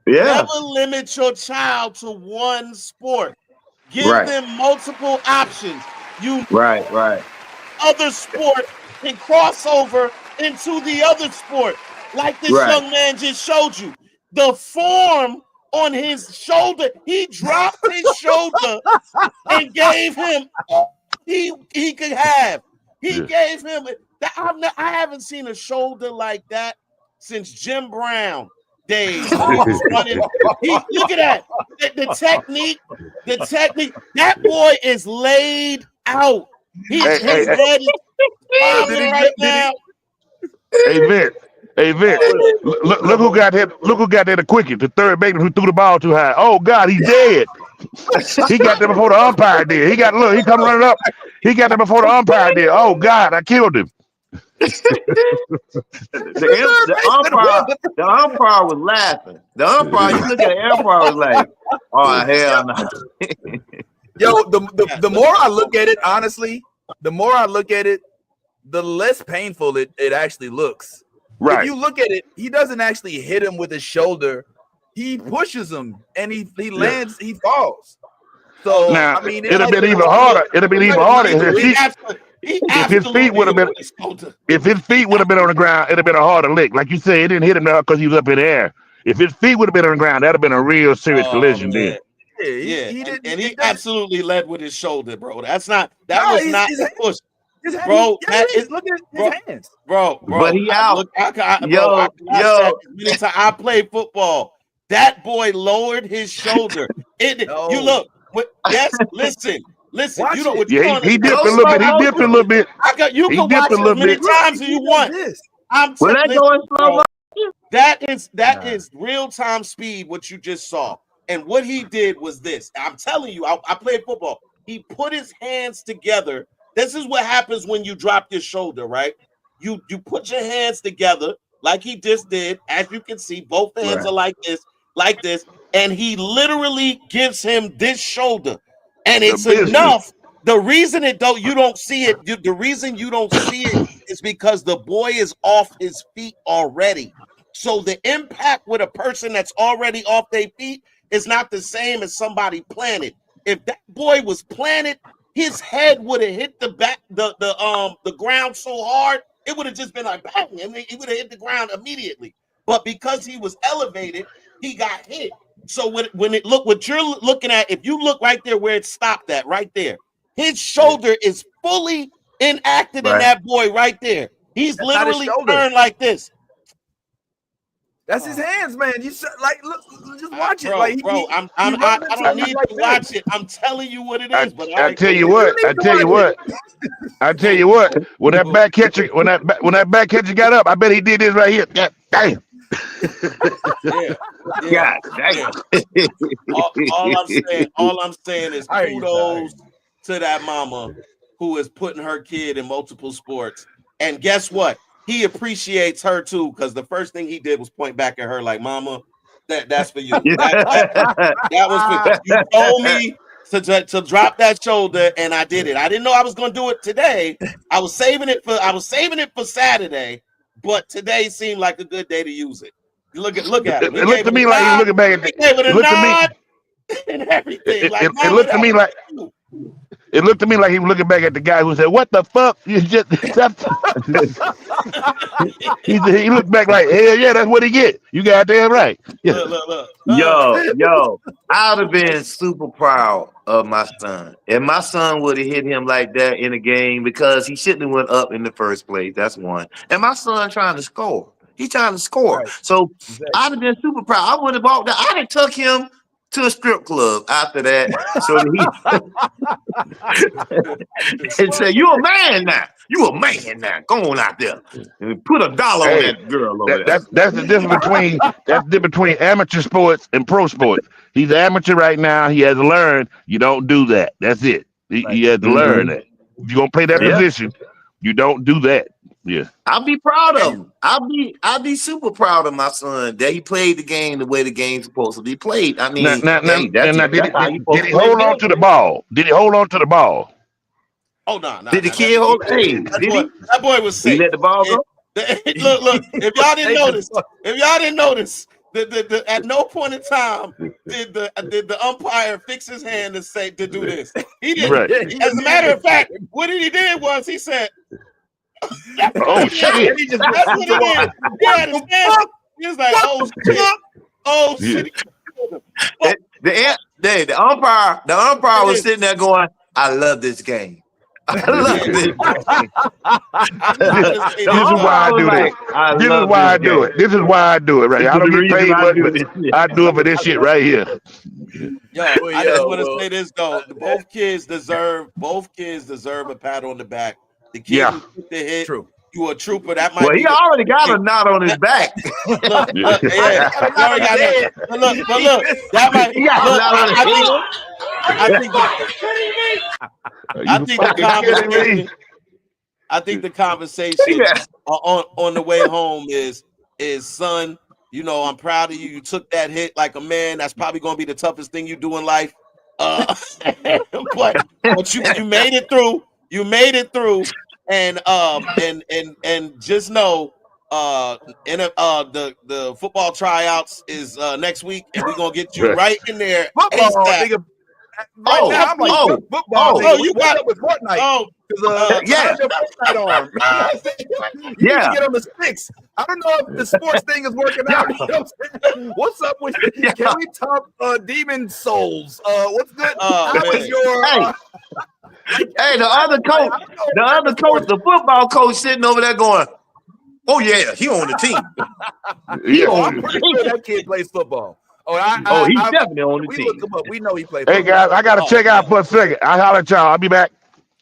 Yeah.
Never limit your child to one sport. Give
Right.
them multiple options. You
Right.
other sport can cross over into the other sport. Like this
Right.
young man just showed you. The form on his shoulder, he dropped his shoulder and gave him all he could have. He
Yeah.
gave him that. I haven't seen a shoulder like that since Jim Brown days. When he was running. Look at that. The technique. That boy is laid out. His head is bobbing right now.
Hey Vince, look who got hit. Look who got there the quickest. The third baseman who threw the ball too high. Oh God, he's dead. He got there before the umpire did. He come running up. He got there before the umpire did. Oh God, I killed him.
The umpire was laughing. The umpire, you look at the umpire, was like, "Oh hell no!"
Yo, the more I look at it, honestly, the less painful it actually looks.
Right.
If you look at it, he doesn't actually hit him with his shoulder. He pushes him and he lands, he falls. So
Now,
I mean,
it'd have been even harder. It'd have been even harder if his feet would have been on the ground. It'd have been a harder lick. Like you said, it didn't hit him because he was up in the air. If his feet would have been on the ground, that'd have been a real serious collision. Then.
He absolutely led with his shoulder, bro. That was not a push. Bro, look at his hands, bro.
But he out.
I played football. That boy lowered his shoulder. You look. Yes, listen.
Watch he dipped a little bit. He dipped a little bit.
You can watch it as many times as you want. That is real time speed. What you just saw, and what he did was this. I'm telling you, I played football. He put his hands together. This is what happens when you drop your shoulder, right? You put your hands together like he just did. As you can see, both hands are like this, and he literally gives him this shoulder, and it's enough. The reason you don't see it is because the boy is off his feet already. So the impact with a person that's already off their feet is not the same as somebody planted. If that boy was planted, his head would have hit the ground so hard, it would have just been like bang, and he would have hit the ground immediately. But because he was elevated, he got hit. So what you're looking at, if you look right there where it stopped at, right there, his shoulder is fully enacted in that boy right there. He's literally turned like this.
That's his hands, man. You look, just watch it,
bro. I don't need to watch it. I'm telling you what it is.
I tell you what. When that back catcher got up, I bet he did this right here. God damn.
Yeah. All I'm saying is kudos to that mama who is putting her kid in multiple sports. And guess what? He appreciates her too, because the first thing he did was point back at her like, "Mama, that's for you. That was for you. You told me to drop that shoulder, and I did it. I didn't know I was going to do it today. I was saving it for Saturday, but today seemed like a good day to use it. Look at him.
It looked to me like he was looking back at
the nod and everything.
It looked to me like. It looked to me like he was looking back at the guy who said, "What the fuck?" You just he looked back like, "Hell yeah, that's what he get." You goddamn right. Yeah.
Look.
Yo, I would have been super proud of my son. If my son would have hit him like that in a game, because he shouldn't have went up in the first place. That's one. And my son trying to score. He's trying to score. Right. So I'd have been super proud. I would have walked down. I'd have took him to a strip club after that, so that he and say, "You a man now. You a man now. Go on out there and put $1 on that girl over there."
That's the difference between amateur sports and pro sports. He's an amateur right now. He has to learn you don't do that. That's it. He has to learn that. If you're gonna play that position, you don't do that. Yeah.
I'll be proud of him. I'll be super proud of my son that he played the game the way the game's supposed to be played. I mean,
Now,
that's how you supposed
did
to
he
play
hold
the
on
game.
to the ball? Did he hold on to the ball?
Oh no.
Did the kid hold? Hey, did he?
That boy was
He
safe.
let the ball go.
Look. If y'all didn't notice, at no point in time did the umpire fix his hand to do this. He didn't.
Right.
As a matter of fact, what he did was he said,
Oh shit!
That's what he did. He had his hand. He was like, oh shit. Oh shit.
The umpire was sitting there going, I love this game. I love this game.
This is why I do this. This is why I do it. This is why I do it, right? I don't get paid much, but I do it for this shit right here.
Yo, I just want to say this though. Both kids deserve a pat on the back. The kid who took the hit, you a trooper. That might
he already got a knot on his back.
Look, that might. I think the conversation on the way home is son, you know, I'm proud of you. You took that hit like a man. That's probably going to be the toughest thing you do in life. But you made it through. You made it through. And just know the football tryouts is next week, and we're gonna get you right in there.
Football, nigga. You got it with Fortnite.
Yeah.
You get on the sticks. I don't know if the sports thing is working out. You know what I'm saying? What's up with can we talk Demon Souls? What's good? How was your
Hey, the other coach, the football coach sitting over there going, oh yeah, he on the team.
I'm pretty sure that kid plays football.
He's definitely on the team.
Look him up. We know he plays
football. Hey guys, I gotta check out for a second. I'll holler at y'all. I'll be back.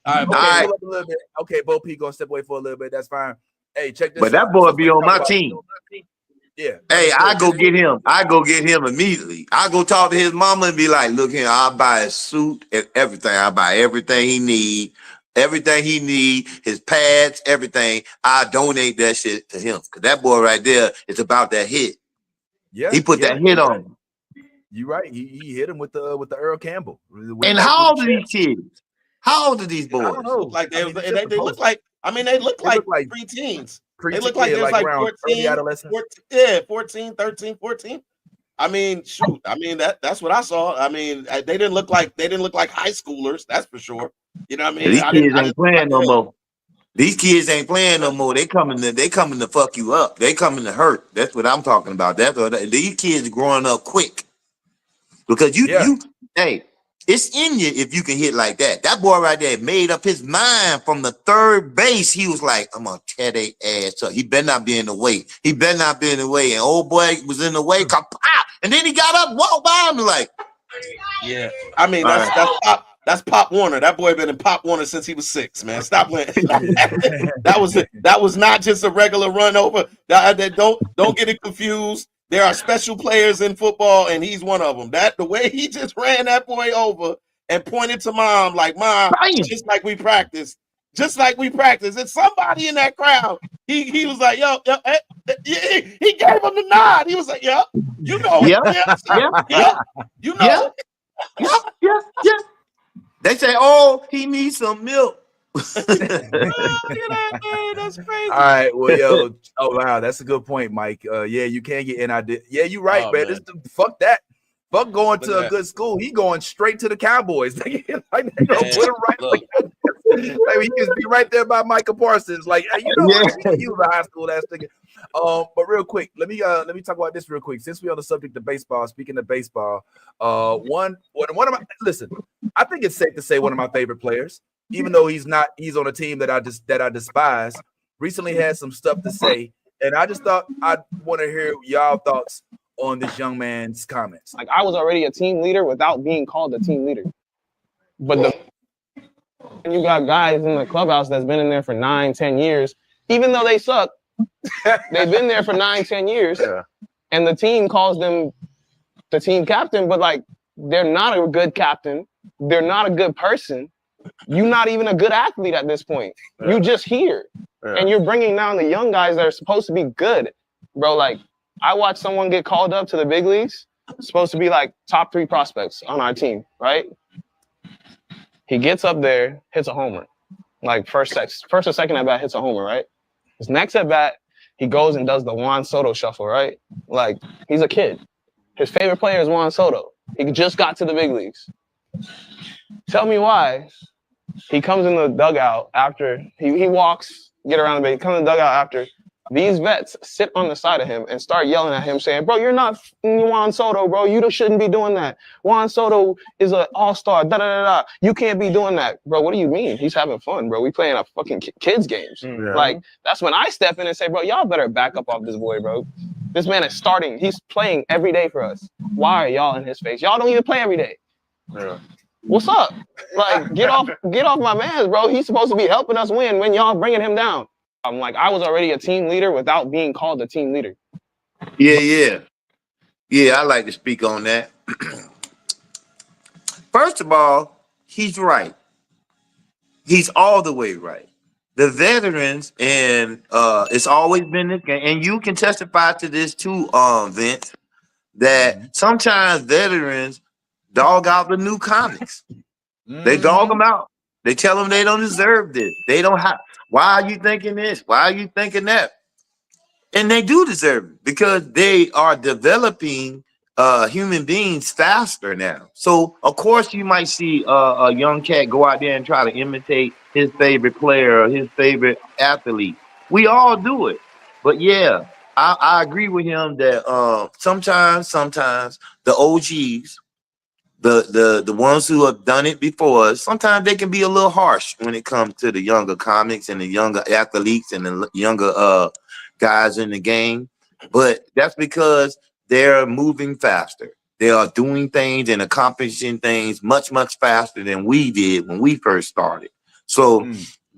All right, a little bit. Okay, Bo P gonna step away for a little bit. That's fine. Hey, check this out.
But that boy be on my team.
Yeah.
Hey, I go get him. I go get him immediately. I go talk to his mama and be like, look here, I'll buy his suit and everything. I'll buy everything he need. Everything he need, his pads, everything. I donate that shit to him. Because that boy right there is about that hit.
Yeah.
He put that hit on him.
You're right. He hit him with the Earl Campbell.
And how old are these kids? How old are these boys?
I don't know. Like they look like preteens. They look like there's like 14, 13, 14. I mean, shoot. I mean that's what I saw. I mean, they didn't look like high schoolers. That's for sure. You know what I mean?
These kids ain't playing no more. These kids ain't playing no more. They coming to fuck you up. They coming to hurt. That's what I'm talking about. These kids are growing up quick because hey. It's in you if you can hit like that. That boy right there made up his mind from the third base. He was like, I'm going to tear their ass up. He better not be in the way. And old boy was in the way. And then he got up, walked by him like.
Yeah. I mean, that's Pop Warner. That boy been in Pop Warner since he was 6, man. Stop playing. That was not just a regular run over. Don't get it confused. There are special players in football, and he's one of them. The way he just ran that boy over and pointed to Mom, like, Mom, just like we practiced. And somebody in that crowd, he was like, yo, he gave him the nod. He was like, yo, you know it. You know it.
Yeah. They say, oh, he needs some milk.
That's crazy.
All right, well, yo, wow, that's a good point, Mike. Yeah, you can get NIL. Yeah, you're right, man. Fuck that. Fuck going to a good school. He going straight to the Cowboys. They gonna put him right. Like, he just be right there by Micah Parsons. Like, hey, you know what? He was a high school ass nigga. But real quick, let me talk about this real quick. Since we're on the subject of baseball, speaking of baseball, one of my I think it's safe to say one of my favorite players, even though he's on a team that I despise, recently had some stuff to say, and I just thought I'd want to hear y'all thoughts on this young man's comments.
Like, I was already a team leader without being called a team leader. But you got guys in the clubhouse that's been in there for 9-10 years, even though they suck, they've been there for 9-10 years, and the team calls them the team captain, but like, they're not a good captain. They're not a good person. You're not even a good athlete at this point. You just here. And you're bringing down the young guys that are supposed to be good, bro. Like, I watched someone get called up to the big leagues, supposed to be like top 3 prospects on our team, right? He gets up there, hits a homer. Like first or second at bat, hits a homer, right? His next at bat, he goes and does the Juan Soto shuffle, right? Like, he's a kid. His favorite player is Juan Soto. He just got to the big leagues. Tell me why he comes in the dugout after he walks, get around the base, comes in the dugout after these vets sit on the side of him and start yelling at him saying, bro, you're not Juan Soto, bro. You shouldn't be doing that. Juan Soto is an all-star, da-da-da-da. You can't be doing that. Bro, what do you mean? He's having fun, bro. We playing a fucking kids games.
Yeah.
Like, that's when I step in and say, bro, y'all better back up off this boy, bro. This man is starting. He's playing every day for us. Why are y'all in his face? Y'all don't even play every day.
Yeah.
What's up? Like, get off my man, bro. He's supposed to be helping us win when y'all bringing him down. I'm like, I was already a team leader without being called a team leader.
Yeah. I like to speak on that. First of all, he's right. He's all the way right. The veterans, and it's always been this game, and you can testify to this too, Vince, that sometimes veterans dog out the new comics. They dog them out. They tell them they don't deserve this. They don't have. Why are you thinking this? Why are you thinking that? And they do deserve it because they are developing human beings faster now. So, of course, you might see a young cat go out there and try to imitate his favorite player or his favorite athlete. We all do it. But, yeah, I agree with him that sometimes the OGs, the ones who have done it before us, sometimes they can be a little harsh when it comes to the younger comics and the younger athletes and the younger guys in the game. But that's because they're moving faster. They are doing things and accomplishing things much, much faster than we did when we first started. So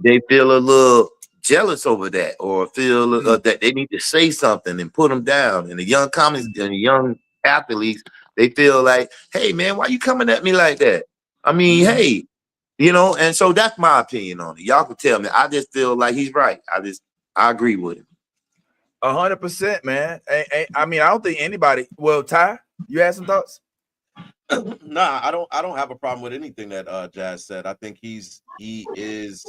they feel a little jealous over that, or feel that they need to say something and put them down. And the young comics and the young athletes, they feel like, hey, man, why you coming at me like that? I mean, hey, and so that's my opinion on it. Y'all can tell me. I just feel like he's right. I agree with him.
100%, man. I mean, I don't think anybody. Well, Ty, you had some thoughts?
Nah, I don't have a problem with anything that Jazz said. I think he is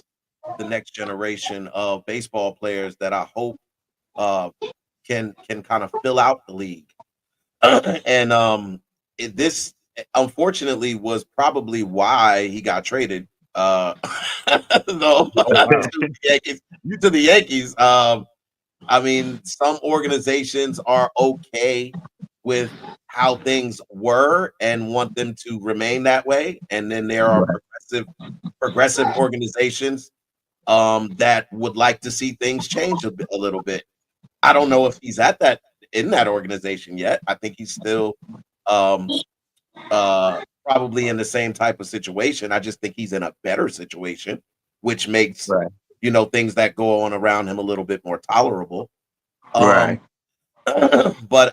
the next generation of baseball players that I hope can kind of fill out the league. And this unfortunately was probably why he got traded. To the Yankees. I mean, some organizations are okay with how things were and want them to remain that way, and then there are progressive organizations that would like to see things change a little bit. I don't know if he's in that organization yet. I think he's still probably in the same type of situation. I just think he's in a better situation, which makes things that go on around him a little bit more tolerable. But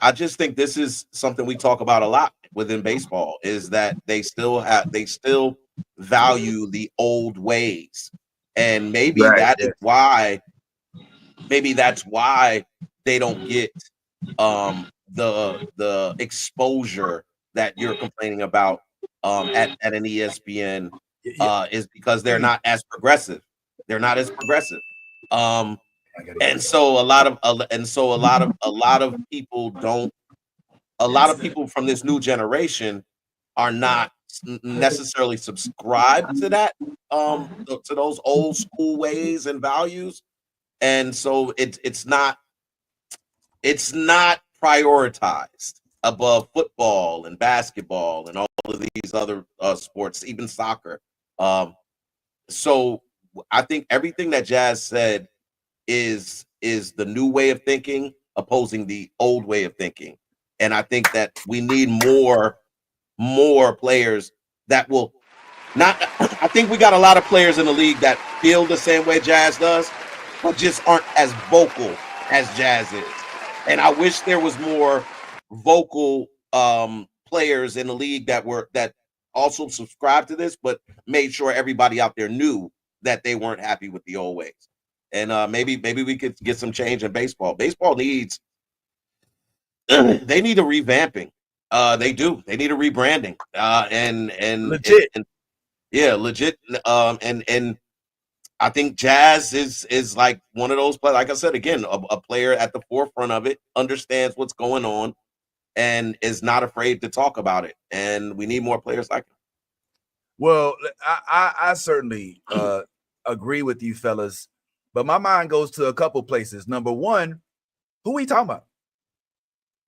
I just think this is something we talk about a lot within baseball, is that they still value the old ways, and maybe that's why they don't get the exposure that you're complaining about at an ESPN is because they're not as progressive. They're not as progressive. And so a lot of people from this new generation are not necessarily subscribed to that, to those old school ways and values. And so it's not prioritized above football and basketball and all of these other sports, even soccer. So I think everything that Jazz said is the new way of thinking, opposing the old way of thinking. And I think that we need more players that will not. I think we got a lot of players in the league that feel the same way Jazz does, but just aren't as vocal as Jazz is. And I wish there was more vocal players in the league that also subscribed to this, but made sure everybody out there knew that they weren't happy with the old ways. And maybe we could get some change in baseball. Baseball needs they need a revamping. They do. They need a rebranding. And
legit.
Yeah, legit. And I think Jazz is like one of those players. Like I said again, a player at the forefront of it, understands what's going on, and is not afraid to talk about it. And we need more players like him.
Well, I certainly agree with you, fellas, but my mind goes to a couple places. Number one, who we talking about?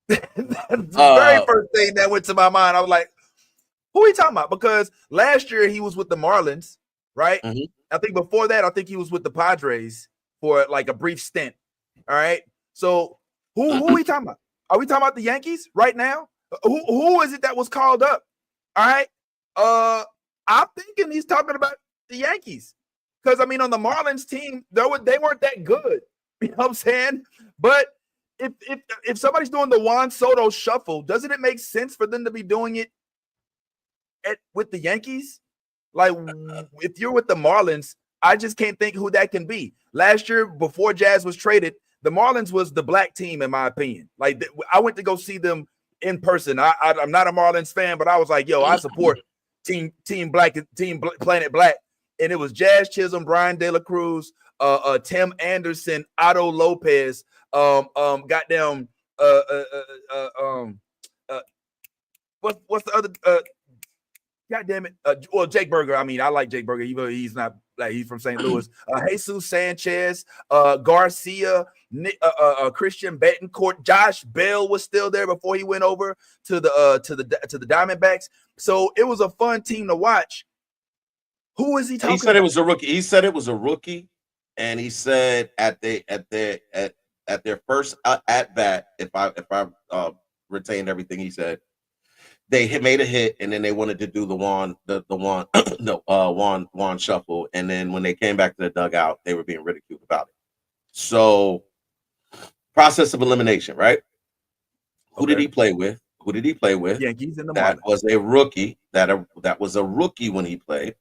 The very first thing that went to my mind, I was like, who we talking about? Because last year he was with the Marlins, right?
Mm-hmm.
I think before that, I think he was with the Padres for like a brief stint. All right. So who are we talking about? Are we talking about the Yankees right now? Who is it that was called up? All right. I'm thinking he's talking about the Yankees. Because I mean, on the Marlins team, they weren't that good. You know what I'm saying? But if somebody's doing the Juan Soto shuffle, doesn't it make sense for them to be doing it with the Yankees? Like, if you're with the Marlins, I just can't think who that can be. Last year, before Jazz was traded, the Marlins was the black team, in my opinion. Like, I went to go see them in person. I'm not a Marlins fan, but I was like, yo, I support Team Black, Planet Black. And it was Jazz Chisholm, Brian De La Cruz, Tim Anderson, Otto Lopez, goddamn, what's the other? God damn it. Well, Jake Berger. I mean, I like Jake Berger, even though he's not like he's from St. Louis. Jesus Sanchez, Garcia, Christian Betancourt, Josh Bell was still there before he went over to the Diamondbacks. So it was a fun team to watch. Who is he talking
about?
It
was a rookie. He said it was a rookie, and he said at their first at bat, if I retained everything he said, they had made a hit, and then they wanted to do the Juan shuffle, and then when they came back to the dugout, they were being ridiculed about it. So, process of elimination, right? Who did he play with?
Yankees and the
That
Marlins.
was a rookie. That was a rookie when he played,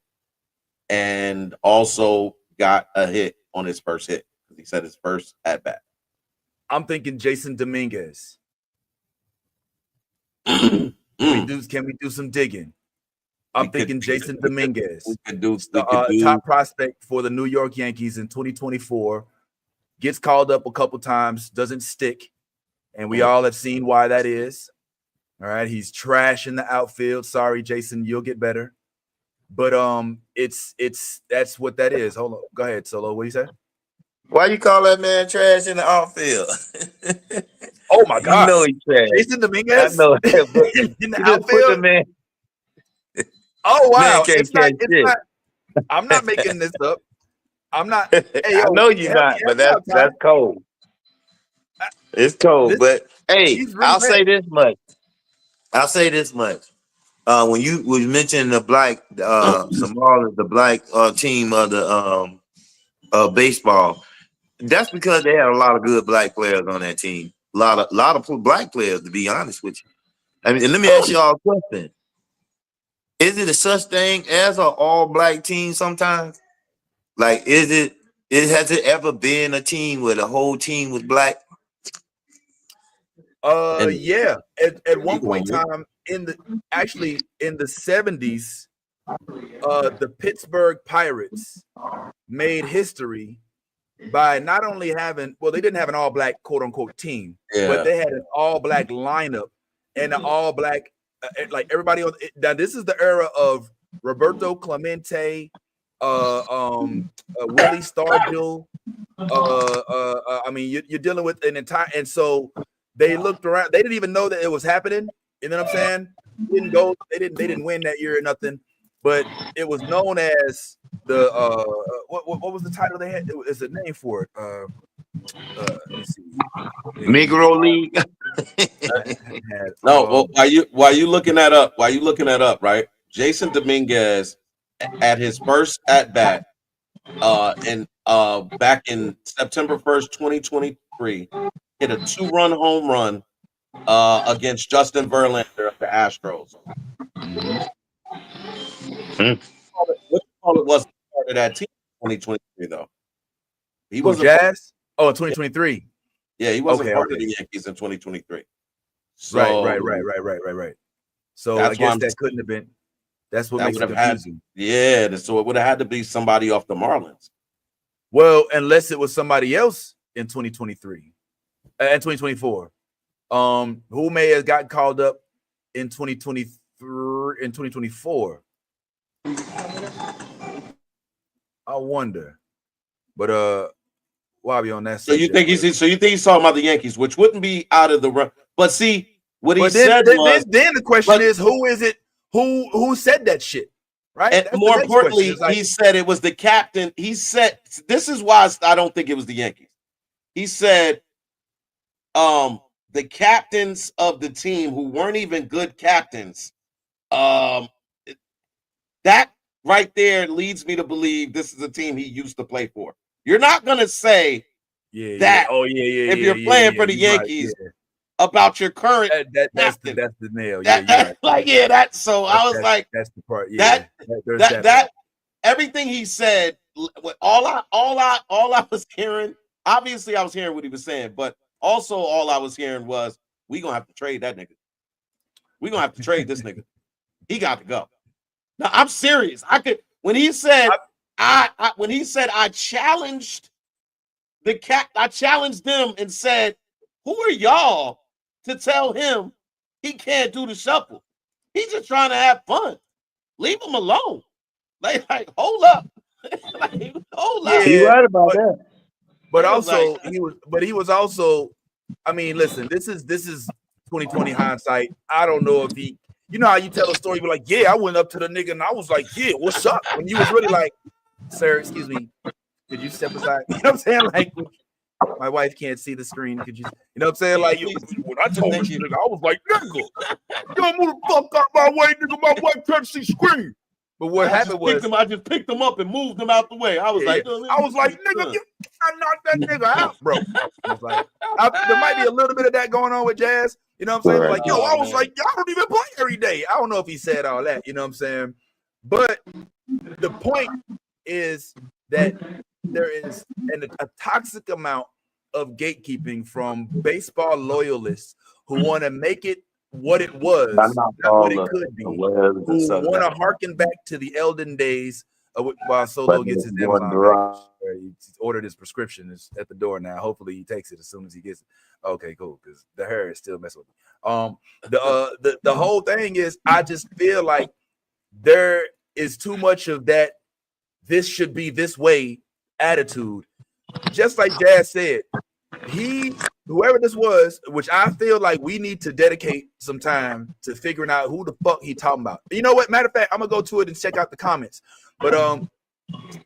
and also got a hit on his first hit because he said his first at bat.
I'm thinking Jason Dominguez. Can we do some digging? I'm thinking Jason Dominguez. Top prospect for the New York Yankees in 2024. Gets called up a couple times, doesn't stick, and we all have seen why that is. All right, he's trash in the outfield. Sorry, Jason, you'll get better. But that's what that is. Hold on, go ahead, Solo. What do you say?
Why you call that man trash in the outfield?
Oh my God!
You know he's trash.
Jason Dominguez.
I know.
In the outfield,
man.
Oh wow!
Man
It's not. I'm not making this up. I'm not. Hey, yo,
I know you're not, but that's cold. It's cold, but hey, I'll say this much. When you was mentioning the black, Somalia, the black team of the baseball, that's because they had a lot of good black players on that team. A lot of black players, to be honest with you. I mean, and let me ask y'all a question: is it a such thing as an all-black team? Sometimes, like, has it ever been a team where the whole team was black?
Yeah. At one point in time, in the 70s, the Pittsburgh Pirates made history by not only having, well, they didn't have an all-black quote-unquote team, but they had an all-black lineup and an all-black, like everybody on. Now, this is the era of Roberto Clemente, Willie Stargell. I mean, you're dealing with an entire, and so they looked around. They didn't even know that it was happening. You know what I'm saying? They didn't win that year or nothing. But it was known as the what was the title they had? It's a name for it. Let's see.
Negro League.
No, well, while you looking that up, right? Jason Dominguez at his first at bat, back in September 1st, 2023, hit a 2-run home run against Justin Verlander of the Astros. What you call it was part of that team in 2023 though? He wasn't
Jazz. Oh, 2023.
Yeah, he wasn't part of the Yankees in 2023.
So, right. So I guess that couldn't have been. That's what makes it confusing.
So it would have had to be somebody off the Marlins.
Well, unless it was somebody else in 2023 and 2024, who may have gotten called up in 2023 in 2024. I wonder, but while we on that,
so you think he's talking about the Yankees, which wouldn't be out of the run. But see, what he said was.
Then the question is, who is it? Who said that shit? Right.
And more importantly, he said it was the captain. He said this is why I don't think it was the Yankees. He said, the captains of the team who weren't even good captains. That right there leads me to believe this is a team he used to play for. You're not gonna say that.
Oh yeah.
If you're playing for the Yankees about your current
that's the nail.
So I was like,
that's the part. Yeah,
that everything he said. All I was hearing. Obviously, I was hearing what he was saying, but also all I was hearing was, we gonna have to trade that nigga. We gonna have to trade this nigga. He got to go. Now I'm serious. When he said I challenged I challenged them and said, who are y'all to tell him he can't do the shuffle? He's just trying to have fun. Leave him alone. Like hold up. Hold up.
You're right about that.
But also he was also, I mean, listen, this is 2020 hindsight. I don't know if he, you know how you tell a story, you're like, yeah, I went up to the nigga and I was like, yeah, what's up? When you was really like, sir, excuse me, could you step aside? You know what I'm saying? Like, my wife can't see the screen. Could you know what I'm saying? Like, when I told this nigga, I was like, nigga, yo, move the fuck out my way, nigga. My wife can't see screen. But what happened was
I just picked him up and moved him out the way. I was like,
nigga, I knocked that nigga out, bro. I was like, there might be a little bit of that going on with Jazz. You know what I'm saying? Like, yo, I was like, I don't even play every day. I don't know if he said all that. You know what I'm saying? But the point is that there is a toxic amount of gatekeeping from baseball loyalists who want to make it what it was, not what it could be, who want to harken back to the elden days while Solo gets his Amazon package. He's ordered his prescription. It's at the door now. Hopefully he takes it as soon as he gets it. Okay, cool, because the hair is still messing with me. The whole thing is, I just feel like there is too much of that this should be this way attitude. Just like Jazz said, whoever this was, which I feel like we need to dedicate some time to figuring out who the fuck he talking about. You know what? Matter of fact, I'm gonna go to it and check out the comments. But I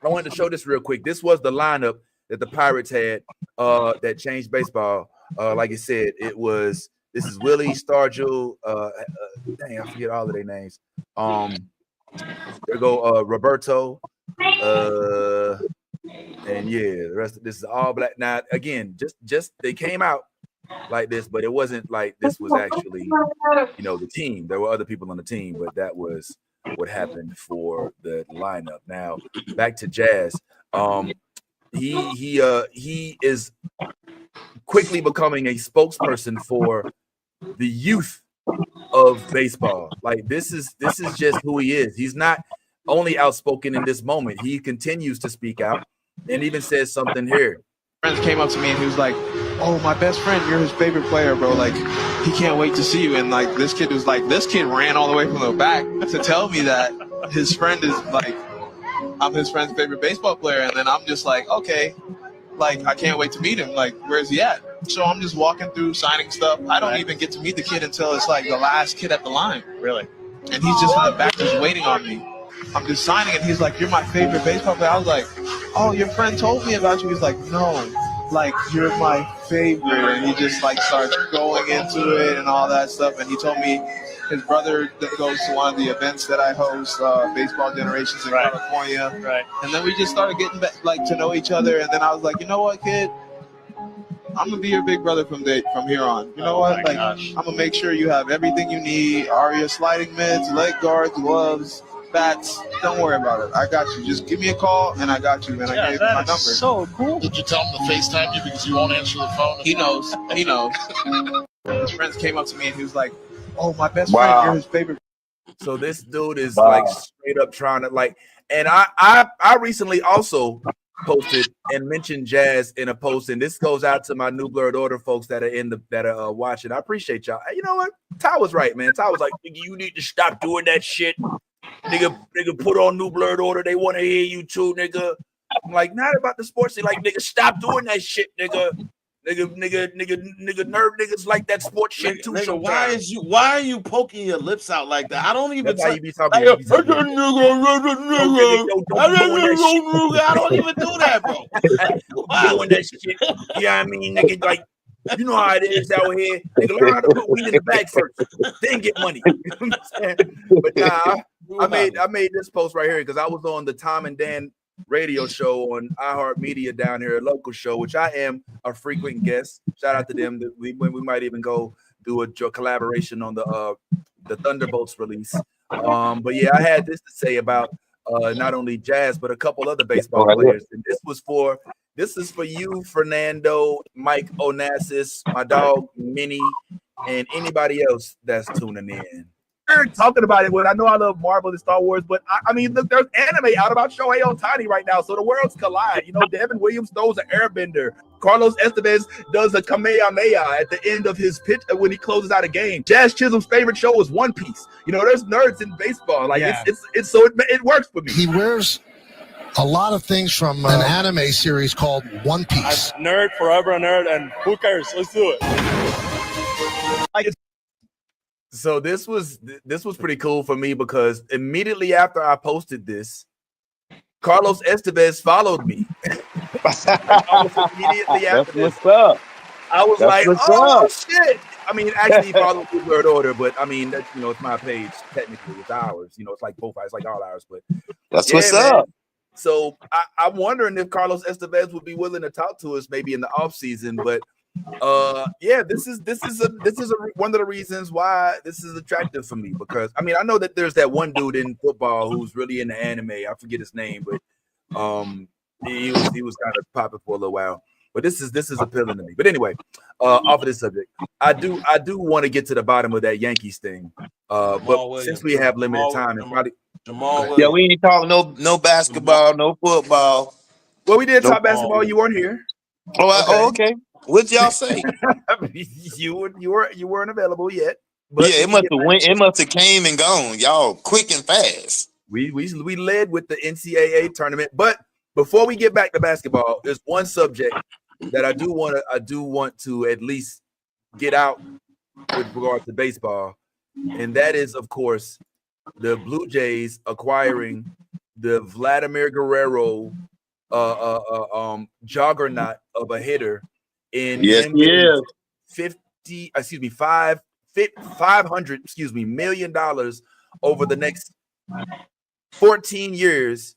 wanted to show this real quick. This was the lineup that the Pirates had that changed baseball. Like I said, this is Willie, Stargell, dang, I forget all of their names. There go Roberto, and yeah, the rest of this is all black. Now, again, just they came out like this, but it wasn't like this was actually, the team. There were other people on the team, but that was what happened for the lineup. Now, back to Jazz. He is quickly becoming a spokesperson for the youth of baseball. Like this is just who he is. He's not only outspoken in this moment. He continues to speak out and even says something here.
Friends came up to me and he was like, "Oh, my best friend, you're his favorite player, bro. Like, he can't wait to see you." And like, this kid ran all the way from the back to tell me that his friend is like, I'm his friend's favorite baseball player. And then I'm just like, okay, like, I can't wait to meet him. Like, where's he at? So I'm just walking through signing stuff. I don't even get to meet the kid until it's like the last kid at the line. Really? And he's just in the back just waiting on me. I'm just signing and he's like, "You're my favorite baseball player." I was like, "Oh, your friend told me about you." He's like, "No, like, you're my favorite." And he just like starts going into it and all that stuff. And he told me his brother goes to one of the events that I host, Baseball Generations in California. Right. And then we just started getting back, like, to know each other. And then I was like, "You know what, kid? I'm gonna be your big brother from here on. You know what? Like, I'm gonna make sure you have everything you need. Aria sliding mitts, leg guards, gloves,
Bats, don't worry about it. I got you. Just give me a call, and I got you, man. I gave you my number.
So cool.
Did you tell him to FaceTime you because you won't answer the phone?
He knows. He knows. His friends came up to me, and he was like, "Oh, my best friend, you're his favorite."
So this dude is like straight up trying to like, and I recently also posted and mentioned Jazz in a post, and this goes out to my New Blurred Order folks that are watching. I appreciate y'all. You know what? Ty was right, man. Ty was like, you need to stop doing that shit. Nigga, put on New Blurred Order. They want to hear you too, nigga. I'm like, not about the sports thing. Like, nigga, stop doing that shit, nigga. Nigga, nerd niggas like that sports shit too.
Nigga, why are you poking your lips out like that? I don't even.
That's how you be talking.
I don't even do that, bro.
Doing that shit. You know what I mean, nigga? Like, you know how it is out here. Nigga, learn how to put weed in the bag first, then get money. You know what I'm saying? But nah, I made this post right here because I was on the Tom and Dan radio show on iHeartMedia down here, a local show, which I am a frequent guest. Shout out to them. We might even go do a collaboration on the Thunderbolts release. But yeah, I had this to say about not only Jazz but a couple other baseball players. And this is for you, Fernando, Mike Onassis, my dog Minnie, and anybody else that's tuning in. Talking about it when I know I love Marvel and Star Wars, but I mean, look, there's anime out about Shohei Ohtani right now, so the worlds collide. You know, Devin Williams throws an airbender. Carlos Estevez does a Kamehameha at the end of his pitch when he closes out a game. Jazz Chisholm's favorite show is One Piece. You know, there's nerds in baseball. Like it's so it works for me.
He wears a lot of things from an anime series called One Piece.
Nerd, forever a nerd, and who cares? Let's do it.
So this was pretty cool for me because immediately after I posted this, Carlos Estevez followed me. Immediately after this.
What's up?
I was like, oh shit. I mean, actually, he followed the third order, but I mean, that's, you know, it's my page. Technically, it's ours. You know, it's like both. It's like all ours. But
that's what's up.
So I'm wondering if Carlos Estevez would be willing to talk to us maybe in the off season, but. This is one of the reasons why this is attractive for me, because I mean I know that there's that one dude in football who's really into anime. I forget his name, but he was kind of popping for a little while. But this is appealing to me. But anyway, off of this subject, I do want to get to the bottom of that Yankees thing. But since we have limited time, and probably
we ain't talking no basketball, no football.
Well, we did talk basketball. You weren't here.
Okay. What'd y'all say?
you weren't available yet.
But yeah, it must have came and gone. Y'all quick and fast.
We led with the NCAA tournament, but before we get back to basketball, there's one subject that I do want to at least get out with regard to baseball, and that is, of course, the Blue Jays acquiring the Vladimir Guerrero juggernaut of a hitter. $500 million over the next 14 years,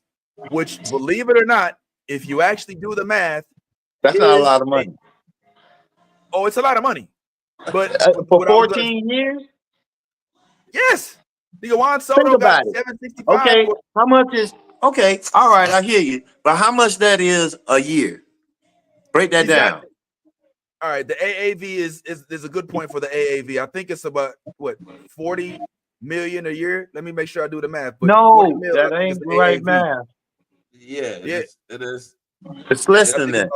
which, believe it or not, if you actually do the math,
that's not a lot of money.
It's a lot of money, but
for 14 years,
yes. The Juan Soto got $765.
Okay, how much is? Okay, all right, I hear you, but how much that is a year? Break that down.
All right, the AAV is a good point for the AAV. I think it's about what, 40 million a year. Let me make sure I do the math. But
no, that ain't the right math.
Yeah, it is.
It's less than that.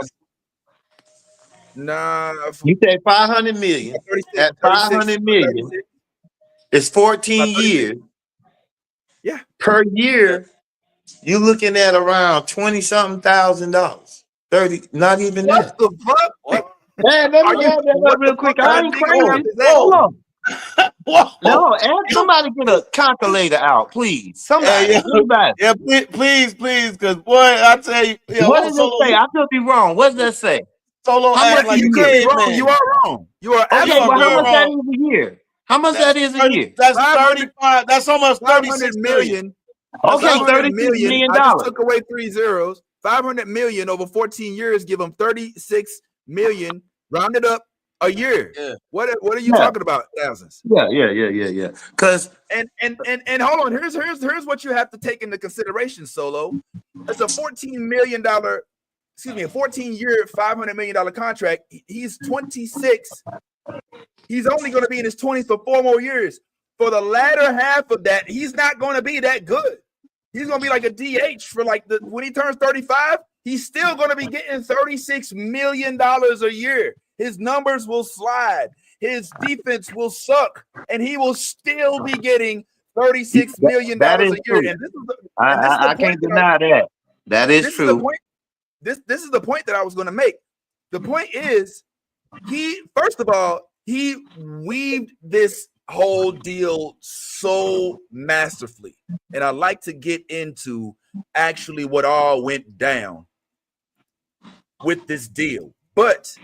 Nah,
you say 500 million. At 500 million, it's 14 years.
Yeah,
per year, you're looking at around $20,000. 30, not even that.
What the fuck? What?
Man, let me add that up real quick. I ain't crazy. Hold on. No, somebody get a calculator out, please. Somebody.
Yeah, please, because boy, I tell you.
What does it say? I could be wrong. What does that say?
Solo act like
you could be wrong. You are wrong. You are
okay. Well, how much that is a year? How much that is a year?
That's 35. That's almost 36
million.
Okay, $36 million.
I just took away 3 zeros. 500 million over 14 years give them 36 million. Rounded up A year.
Yeah.
What are you talking about? Thousands.
Yeah. Because
and hold on. Here's what you have to take into consideration, Solo. It's a $14 million, a 14-year, $500 million contract. He's 26. He's only going to be in his 20s for 4 more years. For the latter half of that, he's not going to be that good. He's going to be like a DH for when he turns 35. He's still going to be getting $36 million a year. His numbers will slide. His defense will suck, and he will still be getting $36 million a year.
True.
And
I can't deny that. That is true.
This is the point that I was going to make. The point is, first of all, he weaved this whole deal so masterfully. And I'd like to get into actually what all went down with this deal. But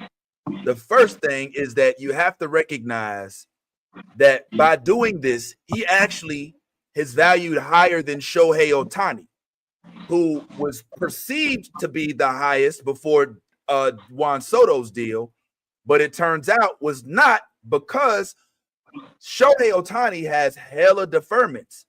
the first thing is that you have to recognize that by doing this, he actually is valued higher than Shohei Ohtani, who was perceived to be the highest before Juan Soto's deal, but it turns out was not, because Shohei Ohtani has hella deferments.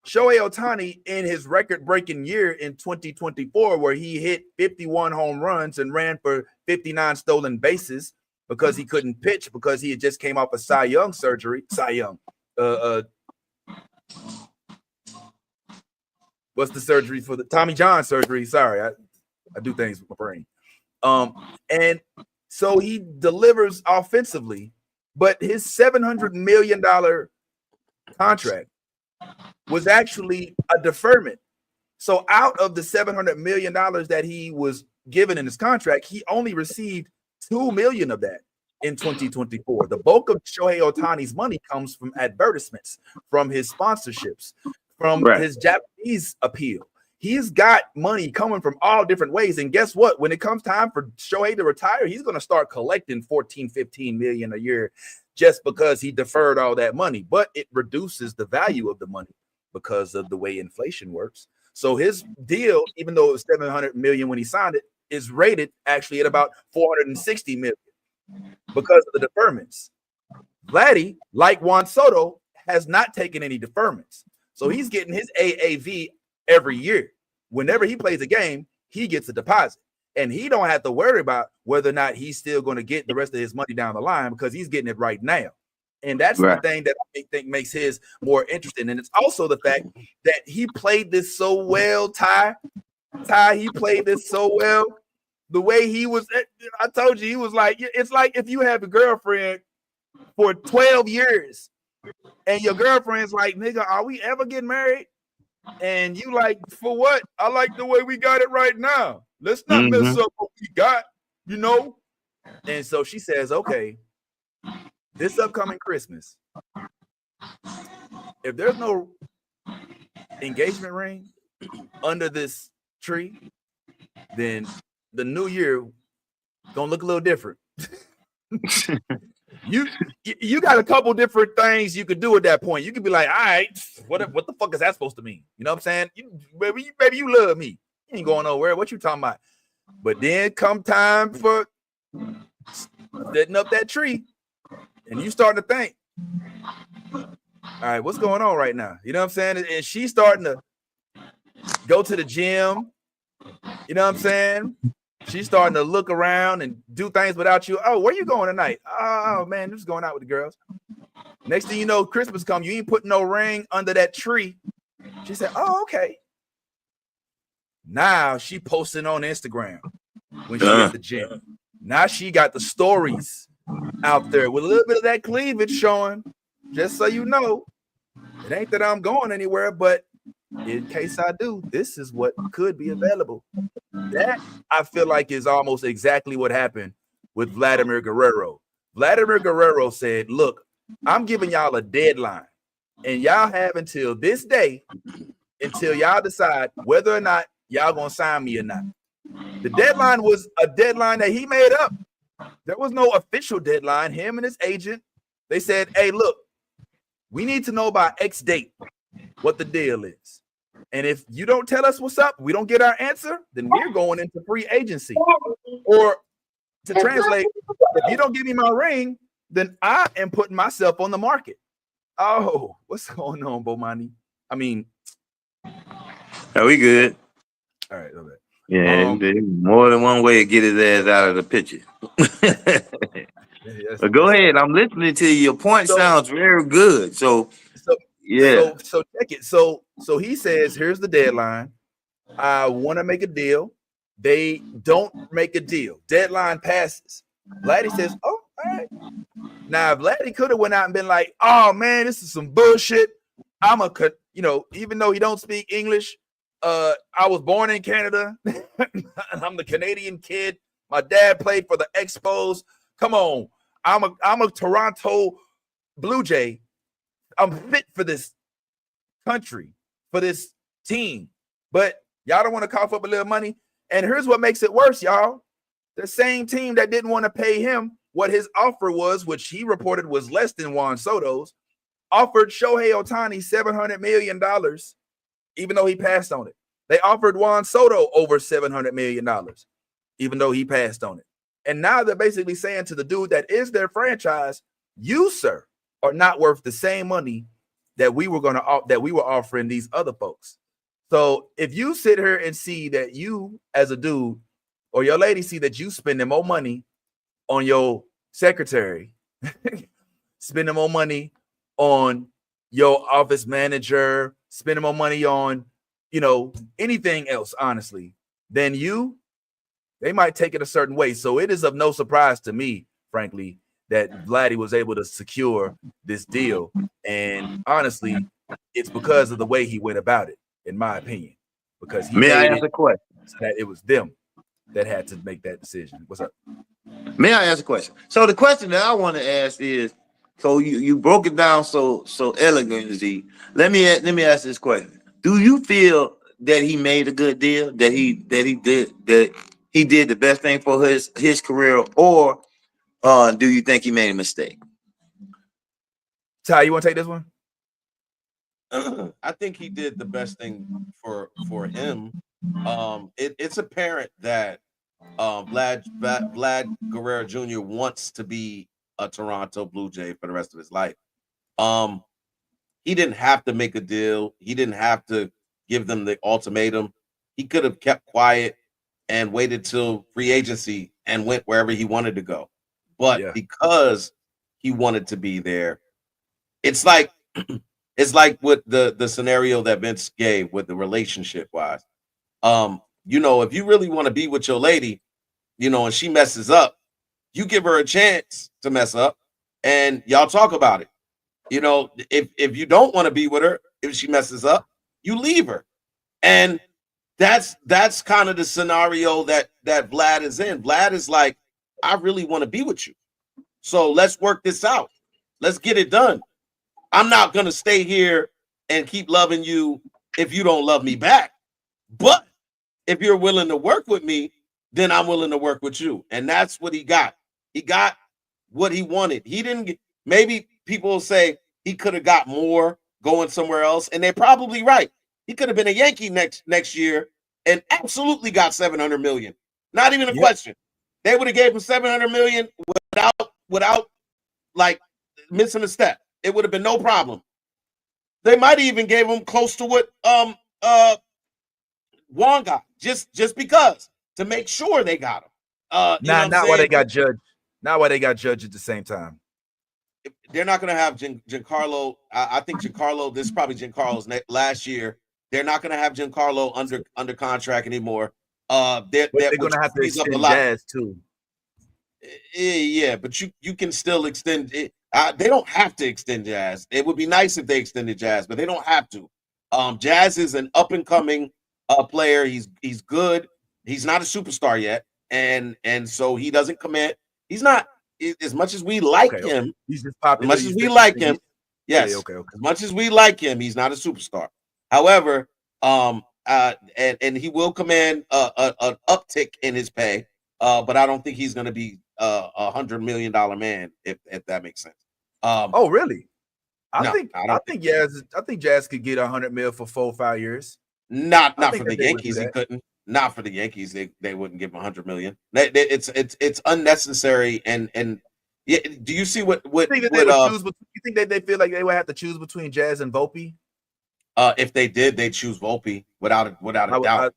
Shohei Ohtani, in his record-breaking year in 2024, where he hit 51 home runs and ran for 59 stolen bases because he couldn't pitch because he had just came off a Cy Young surgery. What's the surgery for the Tommy John surgery? Sorry, I do things with my brain. And so he delivers offensively, but his $700 million contract was actually a deferment. So out of the $700 million that he was given in his contract, he only received $2 million of that in 2024. The bulk of Shohei Ohtani's money comes from advertisements, from his sponsorships, from his Japanese appeal. He's got money coming from all different ways. And guess what? When it comes time for Shohei to retire, he's going to start collecting 14, 15 million a year just because he deferred all that money. But it reduces the value of the money because of the way inflation works. So his deal, even though it was 700 million when he signed it, is rated actually at about 460 million because of the deferments. Vladdy, like Juan Soto, has not taken any deferments. So he's getting his AAV every year. Whenever he plays a game, he gets a deposit. And he don't have to worry about whether or not he's still going to get the rest of his money down the line because he's getting it right now. And that's the thing that I think makes his more interesting. And it's also the fact that he played this so well, Ty, he played this so well. The way he was, I told you, he was like, it's like if you have a girlfriend for 12 years and your girlfriend's like, nigga, are we ever getting married? And you like, for what? I like the way we got it right now. Let's not mess up what we got, you know? And so she says, okay, this upcoming Christmas, if there's no engagement ring under this tree, then the new year gonna look a little different. You got a couple different things you could do at that point. You could be like, all right, what the fuck is that supposed to mean? You know what I'm saying? Baby, you love me. You ain't going nowhere. What you talking about? But then come time for setting up that tree, and you starting to think, all right, what's going on right now? You know what I'm saying? And she's starting to go to the gym. You know what I'm saying? She's starting to look around and do things without you. Oh, where you going tonight? Oh, man, just going out with the girls. Next thing you know, Christmas comes. You ain't putting no ring under that tree. She said, oh, okay. Now she posting on Instagram when she at the gym. Now she got the stories out there with a little bit of that cleavage showing. Just so you know, it ain't that I'm going anywhere, but in case I do, this is what could be available. That I feel like is almost exactly what happened with Vladimir Guerrero. Vladimir Guerrero said, look, I'm giving y'all a deadline, and y'all have until this day until y'all decide whether or not y'all gonna sign me or not. The deadline was a deadline that he made up. There was no official deadline. Him and his agent, they said, hey, look, we need to know by X date what the deal is. And if you don't tell us what's up, we don't get our answer, then we're going into free agency. Or to translate, if you don't give me my ring, then I am putting myself on the market. Oh, what's going on, Bomani? I mean,
are we good?
All right, okay.
Yeah, there's more than one way to get his ass out of the picture. But go ahead. I'm listening to you. Your point sounds very good. So yeah.
So check it. So he says, here's the deadline. I want to make a deal. They don't make a deal. Deadline passes. Vladdy says, oh, all right. Now, Vladdy could have went out and been like, oh, man, this is some bullshit. Even though he don't speak English, I was born in Canada. I'm the Canadian kid. My dad played for the Expos. Come on. I'm a Toronto Blue Jay. I'm fit for this country, for this team. But y'all don't want to cough up a little money. And here's what makes it worse, y'all. The same team that didn't want to pay him what his offer was, which he reported was less than Juan Soto's, offered Shohei Ohtani $700 million, even though he passed on it. They offered Juan Soto over $700 million, even though he passed on it. And now they're basically saying to the dude that is their franchise, you, sir, are not worth the same money that we were offering these other folks. So if you sit here and see that you as a dude or your lady see that you spending more money on your secretary, spending more money on your office manager, spending more money on, anything else, honestly, than you, they might take it a certain way. So it is of no surprise to me, frankly, that Vladdy was able to secure this deal. And honestly, it's because of the way he went about it, in my opinion, because he
May I ask a question?
So that it was them that had to make that decision. What's up?
May I ask a question? So the question that I want to ask is, so you broke it down so elegantly. Let me ask this question: do you feel that he made a good deal? That he did the best thing for his career, or do you think he made a mistake?
Ty, you want to take this one?
I think he did the best thing for him. It's apparent that Vlad Guerrero Jr. wants to be a Toronto Blue Jay for the rest of his life. He didn't have to make a deal. He didn't have to give them the ultimatum. He could have kept quiet and waited till free agency and went wherever he wanted to go. But because he wanted to be there, it's like with the scenario that Vince gave with the relationship wise. If you really want to be with your lady, and she messes up, you give her a chance to mess up and y'all talk about it. If you don't want to be with her, if she messes up, you leave her. And that's kind of the scenario that Vlad is in. Vlad is like, I really want to be with you. So let's work this out. Let's get it done. I'm not going to stay here and keep loving you if you don't love me back. But if you're willing to work with me, then I'm willing to work with you. And that's what he got. He got what he wanted. He didn't get, maybe people will say he could have got more going somewhere else. And they're probably right. He could have been a Yankee next year and absolutely got $700 million. Not even a question. They would have gave him $700 million without like missing a step. It would have been no problem. They might have even gave him close to what Juan got, just because, to make sure they got him.
Not why they got judged. Not why they got judged at the same time.
They're not going to have Giancarlo. I think Giancarlo. This is probably Giancarlo's last year. They're not going to have Giancarlo under contract anymore. They're
going to have to extend Jazz too.
Yeah, but you can still extend it. They don't have to extend Jazz. It would be nice if they extended Jazz, but they don't have to. Jazz is an up and coming player. He's good. He's not a superstar yet, and so he doesn't commit. He's not, as much as we like him.
He's just popular.
As much as we like him, yes.
Okay.
As much as we like him, he's not a superstar. However, and he will command an uptick in his pay. But I don't think he's going to be $100 million man, if that makes sense.
Oh, really? I think Jazz could get $100 million for 4 or 5 years.
Not for the Yankees. He couldn't. not for the Yankees. They wouldn't give him $100 million. It's unnecessary. And yeah, do you see what
you think that they would choose? You think that they feel like they would have to choose between Jazz and Volpe?
If they did, they'd choose Volpe without a doubt.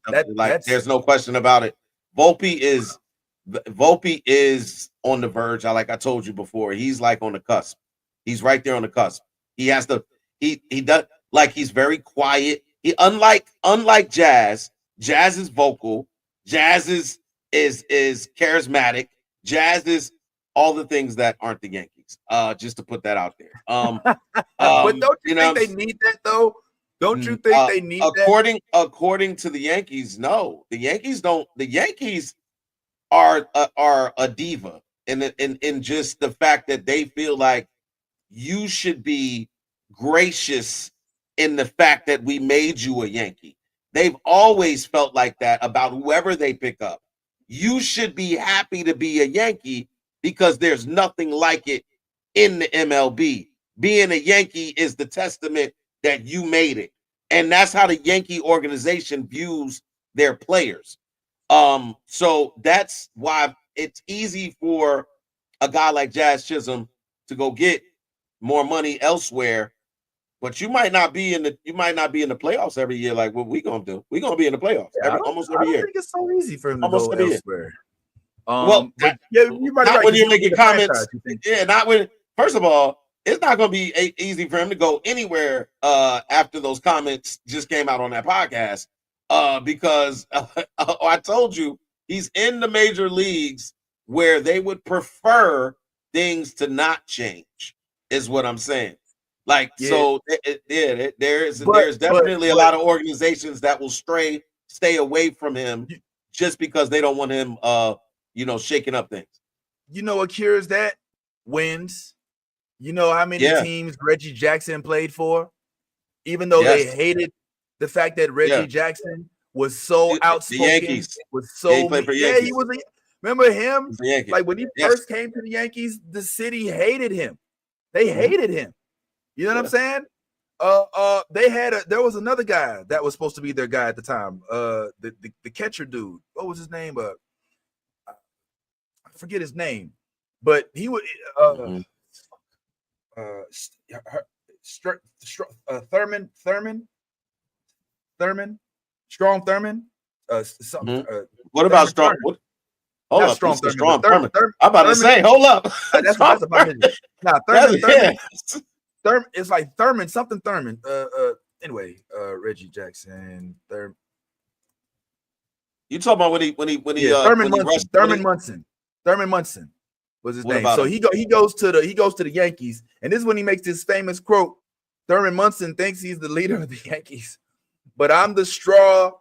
There's no question about it. Volpe is on the verge. Like I told you before, he's like on the cusp. He's right there on the cusp. He has to. He does like he's very quiet. He unlike Jazz. Jazz is vocal. Jazz is charismatic. Jazz is all the things that aren't the Yankees. Just to put that out there.
But don't you think they need that though? Don't you think they need that?
According to the Yankees, no. The Yankees don't. The Yankees are a diva in just the fact that they feel like you should be gracious in the fact that we made you a Yankee. They've always felt like that about whoever they pick up. You should be happy to be a Yankee because there's nothing like it in the MLB. Being a Yankee is the testament that you made it. And that's how the Yankee organization views their players. So that's why it's easy for a guy like Jazz Chisholm to go get more money elsewhere, but you might not be in the playoffs every year. Like what we gonna do? We're gonna be in the playoffs almost every year.
I think it's so easy for him to go elsewhere.
You're right. When you're making comments, not when. First of all, it's not going to be easy for him to go anywhere after those comments just came out on that podcast because I told you he's in the major leagues where they would prefer things to not change, is what I'm saying. Like, so there's definitely a lot of organizations that will stay away from him just because they don't want him, shaking up things.
You know what cures that? Wins. You know how many teams Reggie Jackson played for? Even though they hated the fact that Reggie Jackson was so outspoken. The Yankees. Was so he played for Yankees. He was remember him? Like when he first came to the Yankees, the city hated him. They hated him. You know what I'm saying? There was another guy that was supposed to be their guy at the time. The catcher dude. What was his name? I forget his name, but he was Thurman, Strong Thurman.
What about Strong? Hold up, Strong Thurman. I'm about to say, hold up.
That's about his name. Nah, Thurman. Thurman. It's like Thurman, something Thurman. Anyway, Reggie Jackson.
You talking about when he
Thurman Munson was his name. So he goes to the Yankees, and this is when he makes this famous quote. Thurman Munson thinks he's the leader of the Yankees, but I'm the straw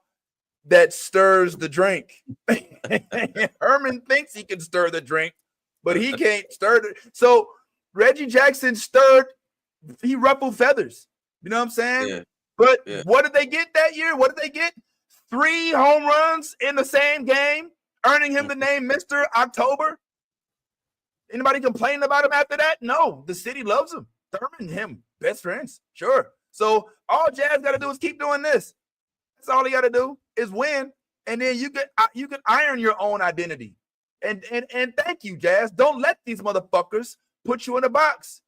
that stirs the drink. Herman thinks he can stir the drink, but he can't stir it. So Reggie Jackson he ruffled feathers. You know what I'm saying? Yeah. But what did they get that year? What did they get? 3 home runs in the same game, earning him the name Mr. October. Anybody complaining about him after that? No, the city loves him. Thurman and him, best friends. Sure. So all Jazz got to do is keep doing this. That's all he got to do is win, and then you can iron your own identity. And thank you, Jazz. Don't let these motherfuckers put you in a box.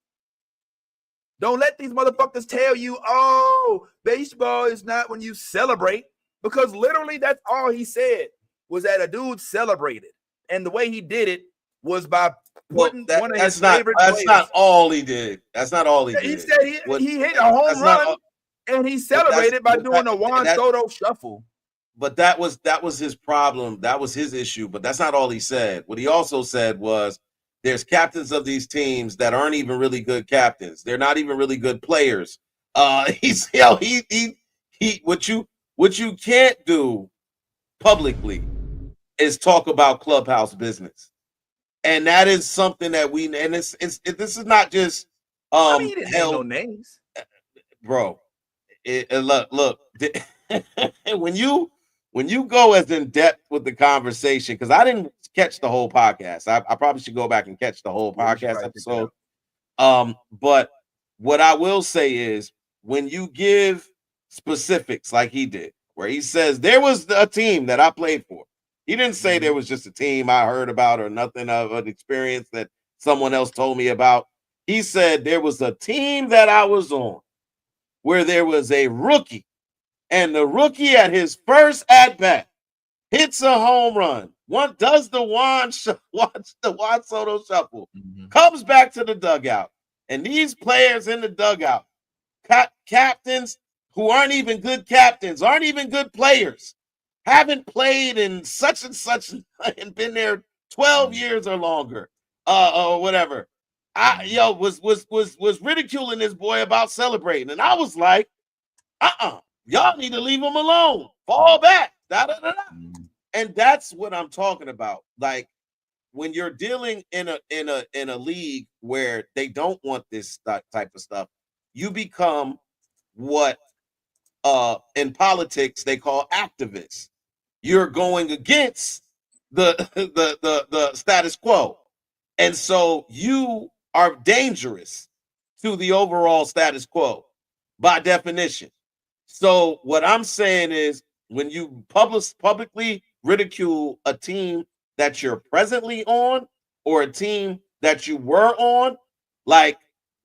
Don't let these motherfuckers tell you, oh, baseball is not when you celebrate, because literally that's all he said was that a dude celebrated, and the way he did it was by putting one of his favorite players.
That's not all he did. That's not all he did.
He said he hit a home run, and he celebrated by doing a Juan Soto shuffle.
But that was his problem. That was his issue. But that's not all he said. What he also said was, there's captains of these teams that aren't even really good captains. They're not even really good players. What you can't do publicly is talk about clubhouse business. And that is something that this is not just
he didn't have no names.
Bro. Look, when you go as in depth with the conversation, because I didn't catch the whole podcast. I probably should go back and catch the whole podcast episode. But what I will say is, when you give specifics like he did, where he says there was a team that I played for. He didn't say there was just a team I heard about or nothing of an experience that someone else told me about. He said there was a team that I was on where there was a rookie, and the rookie at his first at bat hits a home run. One does the Juan Soto shuffle, comes back to the dugout, and these players in the dugout, captains who aren't even good captains, aren't even good players, haven't played in such and such and been there 12 years or longer, or whatever. Was ridiculing this boy about celebrating, and I was like, y'all need to leave him alone. Fall back. And that's what I'm talking about. Like when you're dealing in a league where they don't want this type of stuff, you become what in politics they call activists. You're going against the status quo, and so you are dangerous to the overall status quo by definition. So what I'm saying is, when you publicly ridicule a team that you're presently on or a team that you were on, like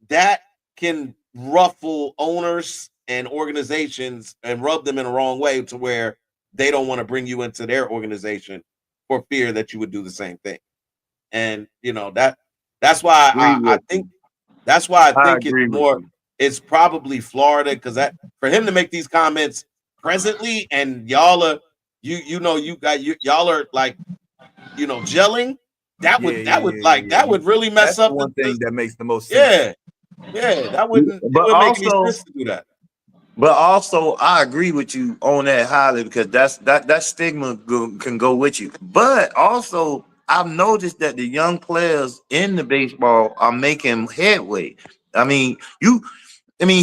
that can ruffle owners and organizations and rub them in the wrong way to where they don't want to bring you into their organization for fear that you would do the same thing. And that's why I think it's more. It's probably Florida, because that for him to make these comments presently, and y'all are y'all are like gelling. That would really mess up
one thing that makes the most sense.
Yeah, that wouldn't. But it wouldn't make any sense to do that.
But also, I agree with you on that highly, because that stigma can go with you. But also, I've noticed that the young players in the baseball are making headway. I mean,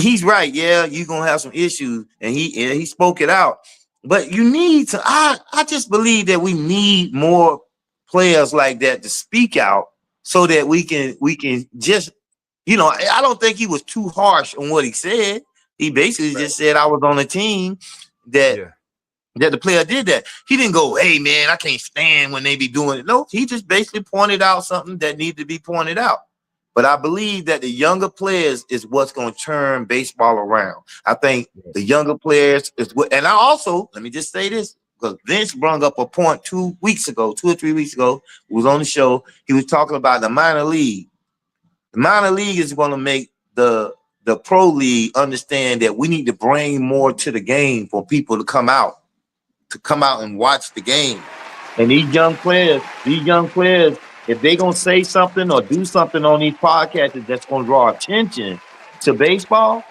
he's right. Yeah, you're gonna have some issues, and he spoke it out. But you need to. I just believe that we need more players like that to speak out, so that we can just, I don't think he was too harsh on what he said. He basically just said, I was on a team that the player did that. He didn't go, hey, man, I can't stand when they be doing it. No, he just basically pointed out something that needed to be pointed out. But I believe that the younger players is what's going to turn baseball around. I think the younger players is what, and I also, let me just say this, because Vince brought up a point 2 or 3 weeks ago, was on the show. He was talking about the minor league. The minor league is going to make the pro league understand that we need to bring more to the game for people to come out and watch the game. And these young players, if they're going to say something or do something on these podcasts that's going to draw attention to baseball,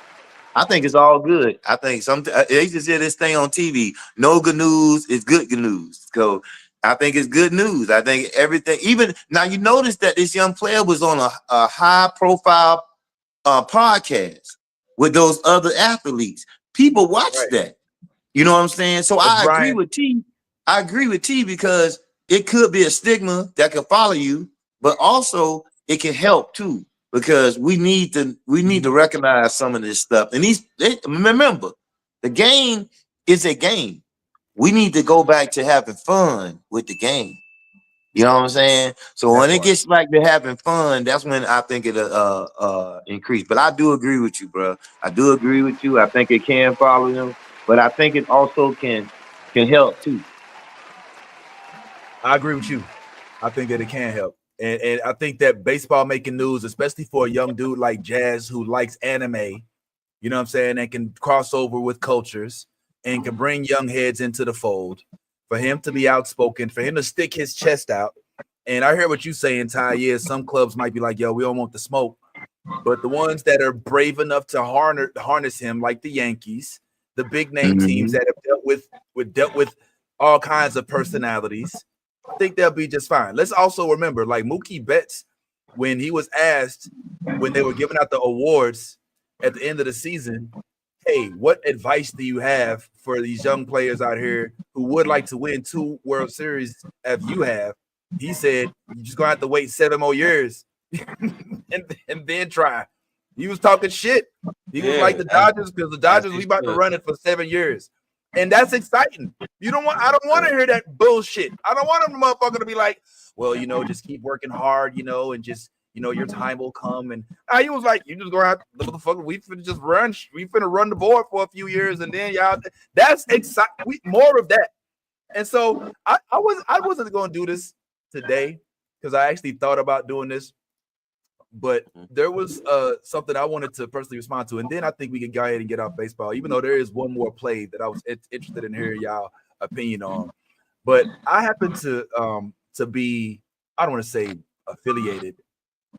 I think it's all good. I think they just hear this thing on TV. No good news is good news. So I think it's good news. I think everything, even now, you notice that this young player was on a high profile podcast with those other athletes. People watch that. You know what I'm saying? So I agree with T. I agree with T, because it could be a stigma that could follow you, but also it can help too, because we need to recognize some of this stuff. And remember, the game is a game. We need to go back to having fun with the game. You know what I'm saying? So when it gets like to having fun, that's when I think it'll increase. But I do agree with you, bro. I do agree with you. I think it can follow them, but I think it also can help too.
I agree with you. I think that it can help. And I think that baseball making news, especially for a young dude like Jazz who likes anime, you know what I'm saying, and can cross over with cultures and can bring young heads into the fold, for him to be outspoken, for him to stick his chest out. And I hear what you're saying, Ty. Yeah, some clubs might be like, yo, we don't want the smoke. But the ones that are brave enough to harness him, like the Yankees, the big name teams that have dealt with all kinds of personalities, I think they'll be just fine. Let's also remember, like Mookie Betts, when he was asked, when they were giving out the awards at the end of the season, hey, what advice do you have for these young players out here who would like to win 2 World Series as you have? He said, you're just going to have to wait 7 more years and then try. He was talking shit. He was like the Dodgers, because the Dodgers, we about to run it for 7 years. And that's exciting. I don't want to hear that bullshit. I don't want them motherfucker to be like, well, just keep working hard, and just, your time will come. And he was like, you just go out, motherfucker. We finna just run. We finna run the board for a few years, and then y'all. That's exciting. More of that. And so I wasn't going to do this today because I actually thought about doing this, but there was something I wanted to personally respond to, and then I think we can go ahead and get off baseball, even though there is one more play that I was interested in hearing y'all opinion on. But I happen to be, I don't want to say affiliated,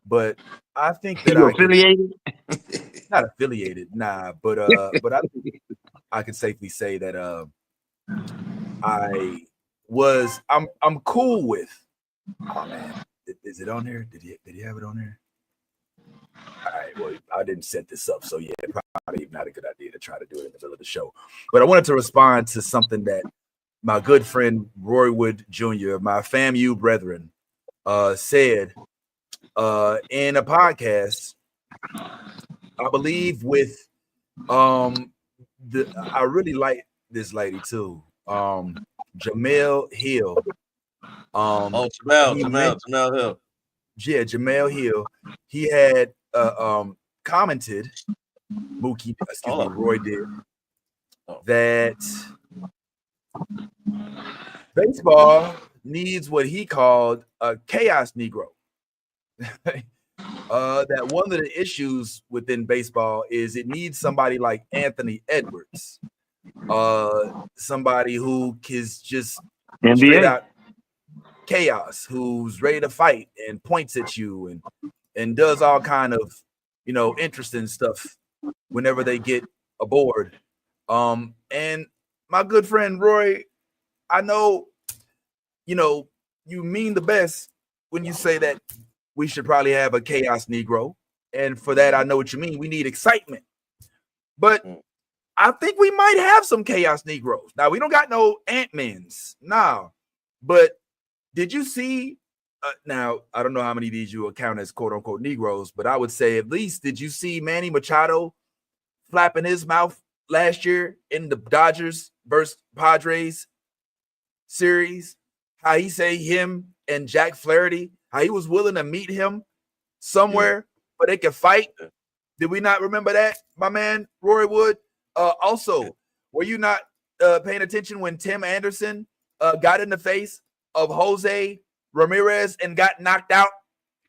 but I think that
affiliated,
not affiliated, nah, but I think I can safely say that I'm cool with. Oh man, is it on there? Did he have it on there? All right, well, I didn't set this up, so yeah, probably not a good idea to try to do it in the middle of the show. But I wanted to respond to something that my good friend Roy Wood Jr., my FAMU brethren, said in a podcast, I believe with I really like this lady too, Jamel Hill.
Jamel Hill.
Yeah, Jamel Hill. He had commented, Roy did, that baseball needs what he called a chaos Negro. That one of the issues within baseball is it needs somebody like Anthony Edwards, somebody who is just
NBA.
Straight out chaos, who's ready to fight and points at you and does all kind of interesting stuff whenever they get aboard. And my good friend Roy, I know you mean the best when you say that we should probably have a chaos Negro, and for that I know what you mean. We need excitement, but I think we might have some chaos Negroes. Now we don't got no Ant-Mans, but did you see? Now I don't know how many of these you will count as quote unquote Negroes, but I would say at least did you see Manny Machado flapping his mouth last year in the Dodgers versus Padres series? How he say him and Jack Flaherty, how he was willing to meet him somewhere where they could fight. Did we not remember that, my man Roy Wood? Also, were you not paying attention when Tim Anderson got in the face of Jose Ramirez and got knocked out,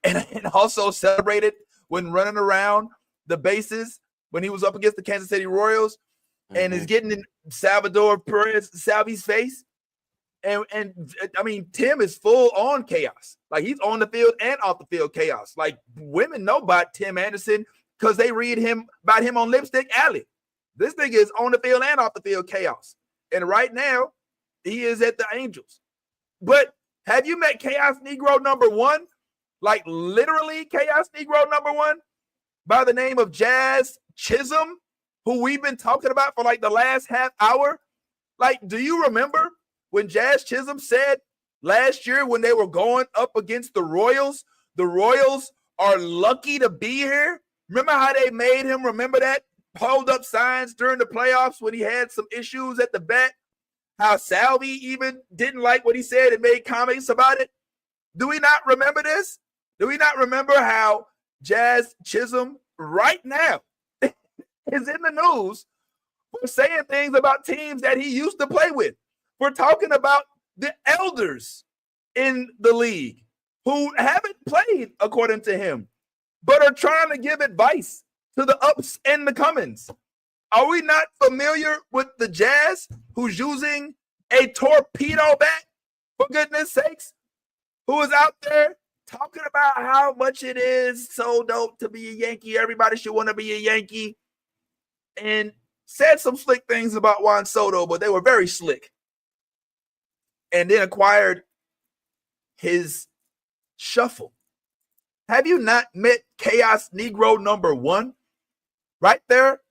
and also celebrated when running around the bases when he was up against the Kansas City Royals, and is getting in Salvador Perez Salvi's face? And I mean, Tim is full on chaos. Like, he's on the field and off the field chaos. Like, women know about Tim Anderson because they read about him on Lipstick Alley. This thing is on the field and off the field chaos. And right now, he is at the Angels. But have you met Chaos Negro number one? Like, literally Chaos Negro number one, by the name of Jazz Chisholm, who we've been talking about for like the last half hour? Like, do you remember when Jazz Chisholm said last year when they were going up against the Royals are lucky to be here? Remember how they made him remember that? Hold up signs during the playoffs when he had some issues at the bat. How Salvi even didn't like what he said and made comments about it. Do we not remember this? Do we not remember how Jazz Chisholm right now is in the news for saying things about teams that he used to play with? We're talking about the elders in the league who haven't played according to him, but are trying to give advice to the ups and the comings. Are we not familiar with the Jazz who's using a torpedo bat, for goodness sakes, who is out there talking about how much it is so dope to be a Yankee? Everybody should want to be a Yankee, and said some slick things about Juan Soto, but they were very slick. And then acquired his shuffle. Have you not met Chaos Negro number one? Right there,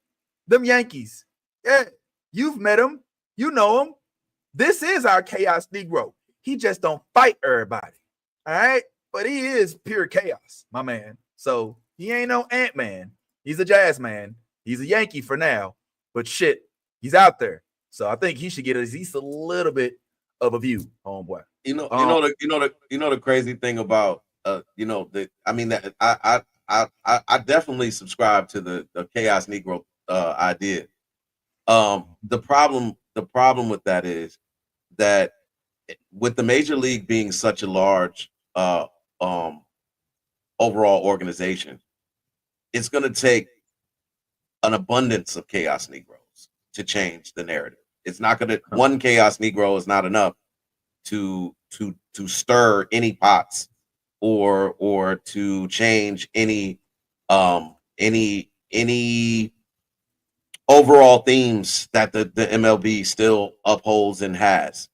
them Yankees. Yeah, you've met him. You know him. This is our Chaos Negro. He just don't fight everybody. All right? But he is pure chaos, my man. So he ain't no Ant-Man. He's a Jazz man. He's a Yankee for now. But shit, he's out there. So I think he should get at least a little bit of a view, homeboy.
The crazy thing about I definitely subscribe to the Chaos Negro idea. The problem with that is that with the Major League being such a large overall organization, it's going to take an abundance of Chaos Negroes to change the narrative. It's not going to one Chaos Negro is not enough to stir any pots or to change any overall themes that the MLB still upholds and has.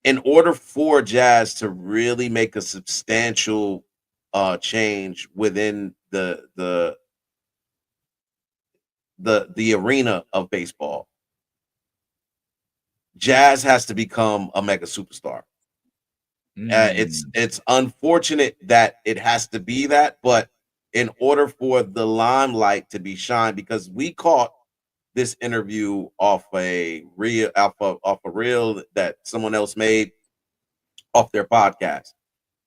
In order for Jazz to really make a substantial change within the arena of baseball, Jazz has to become a mega superstar. It's unfortunate that it has to be that, but in order for the limelight to be shined, because we caught this interview off a reel that someone else made off their podcast,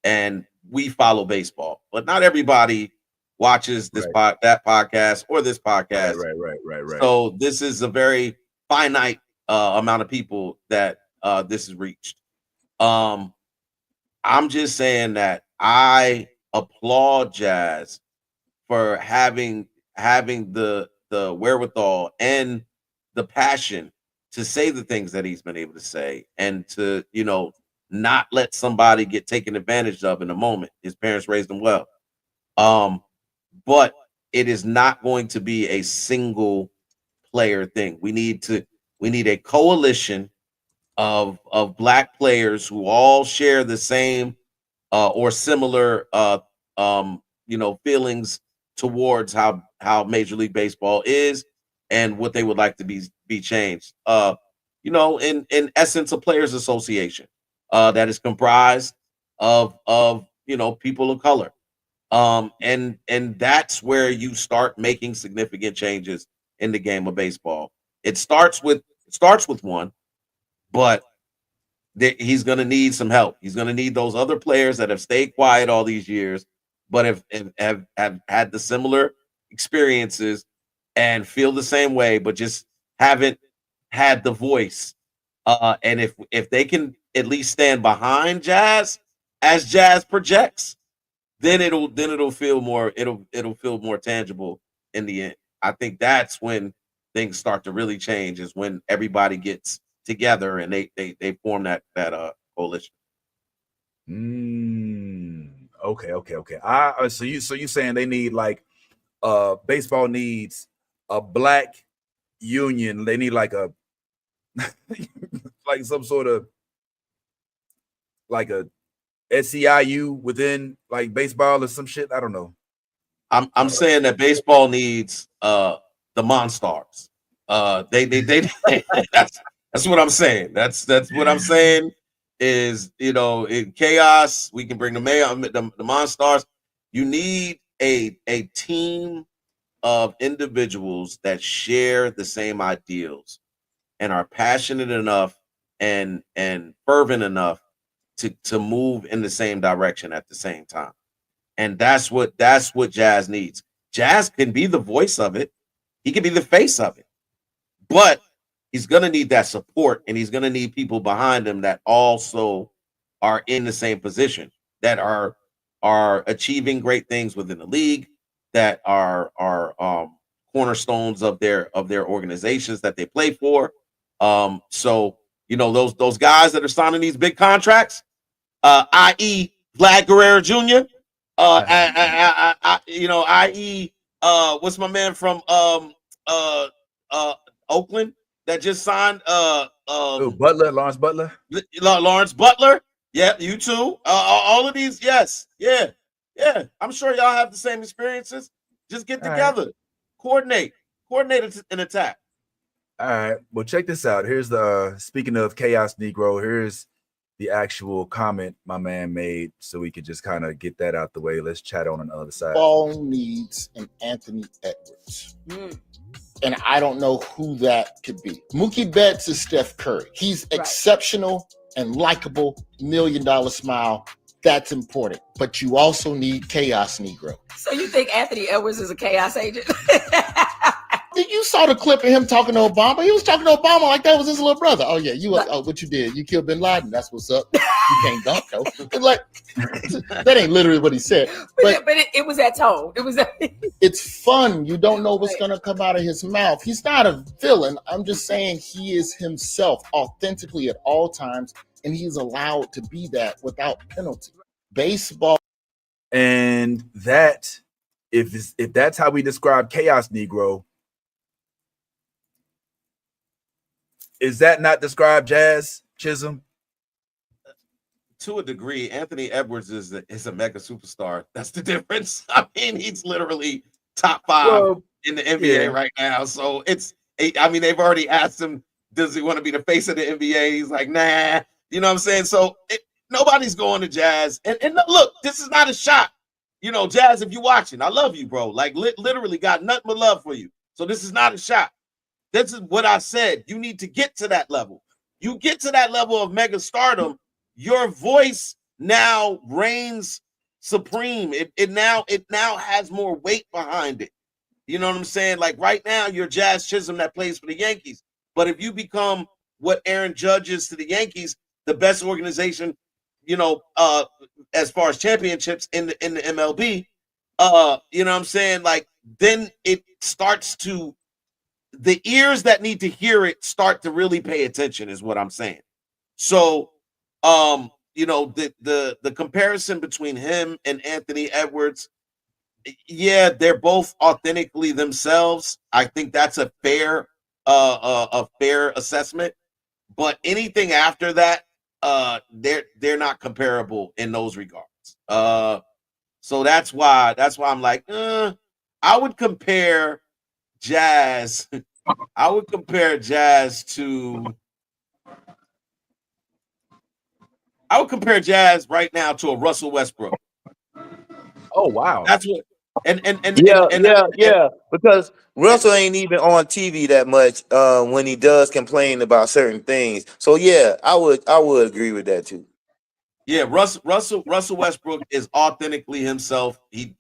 and we follow baseball, but not everybody watches this that podcast or this podcast.
Right.
So this is a very finite amount of people that this has reached. I'm just saying that I applaud Jazz for having the wherewithal and the passion to say the things that he's been able to say, and to not let somebody get taken advantage of in a moment. His parents raised him well, but it is not going to be a single player thing. We need a coalition of Black players who all share the same or similar feelings towards how Major League Baseball is and what they would like to be changed. In essence, a players association that is comprised of people of color. And that's where you start making significant changes in the game of baseball. It starts with one, but he's going to need some help. He's going to need those other players that have stayed quiet all these years, but have had the similar experiences and feel the same way, but just haven't had the voice. And if they can at least stand behind Jazz as Jazz projects, then it'll feel more tangible in the end. I think that's when things start to really change, is when everybody gets together and they form that coalition.
Okay. So you saying they need baseball needs a Black union. They need like a like some sort of like a SEIU within like baseball or some shit. I don't know.
I'm saying that baseball needs the Monstars. They that's what I'm saying. That's what I'm saying is, in chaos, we can bring the Monstars. You need a team of individuals that share the same ideals and are passionate enough and fervent enough to move in the same direction at the same time. And that's what Jazz needs. Jazz can be the voice of it. He can be the face of it. But he's going to need that support, and he's going to need people behind him that also are in the same position, that are achieving great things within the league, that are cornerstones of their organizations that they play for. So those guys that are signing these big contracts, i.e. Vlad Guerrero Jr., i.e. What's my man from Oakland that just signed
Lawrence Butler.
Lawrence Butler. Yeah, you too. All of these, yes. Yeah. I'm sure y'all have the same experiences. Just get together, coordinate an attack.
All right. Well, check this out. Here's speaking of Chaos Negro, here's the actual comment my man made, so we could just kind of get that out the way. Let's chat on the other side.
Ball needs an Anthony Edwards. and I don't know who that could be. Mookie Betts is Steph Curry. He's exceptional and likable, $1 million smile. That's important. But you also need Chaos Negro.
So you think Anthony Edwards is a chaos agent?
You saw the clip of him talking to Obama. He was talking to Obama like that was his little brother. Oh yeah, what you did? You killed Bin Laden. That's what's up. You can't dunk though. Like that ain't literally what he said. But
it was that tone. It was.
It's fun. You don't know what's gonna come out of his mouth. He's not a villain. I'm just saying he is himself authentically at all times, and he's allowed to be that without penalty. Baseball,
and that if that's how we describe Chaos Negro. Is that not described Jazz Chisholm?
To a degree, Anthony Edwards is a mega superstar. That's the difference. I mean, he's literally top 5 in the NBA right now. So they've already asked him, does he want to be the face of the NBA? He's like, nah. You know what I'm saying? So nobody's going to Jazz. And look, this is not a shot. You know, Jazz, if you're watching, I love you, bro. Like, literally got nothing but love for you. So this is not a shot. This is what I said. You need to get to that level. You get to that level of mega stardom, your voice now reigns supreme. It now has more weight behind it. You know what I'm saying? Like right now, you're Jazz Chisholm that plays for the Yankees. But if you become what Aaron Judge is to the Yankees, the best organization, you know, as far as championships in the MLB, you know what I'm saying? Like then it starts to. The ears that need to hear it start to really pay attention is what I'm saying. So, you know, the comparison between him and Anthony Edwards, yeah, they're both authentically themselves. I think that's a fair assessment. But anything after that, they're not comparable in those regards. So that's why I'm like, I would compare Jazz. I would compare Jazz right now to a Russell Westbrook.
Oh wow.
That's what
because Russell ain't even on TV that much when he does complain about certain things. So yeah, I would agree with that too.
Yeah, Russell Westbrook is authentically himself. He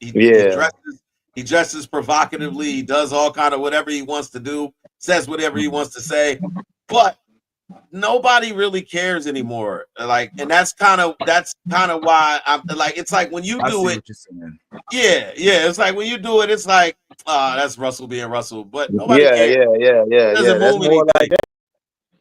dresses provocatively. He does all kind of whatever he wants to do, says whatever he wants to say, but nobody really cares anymore. Like, and that's kind of why I'm like, it's like when you do it. Yeah. It's like when you do it, it's like, that's Russell being Russell, but nobody cares.
It doesn't move anything. Like that.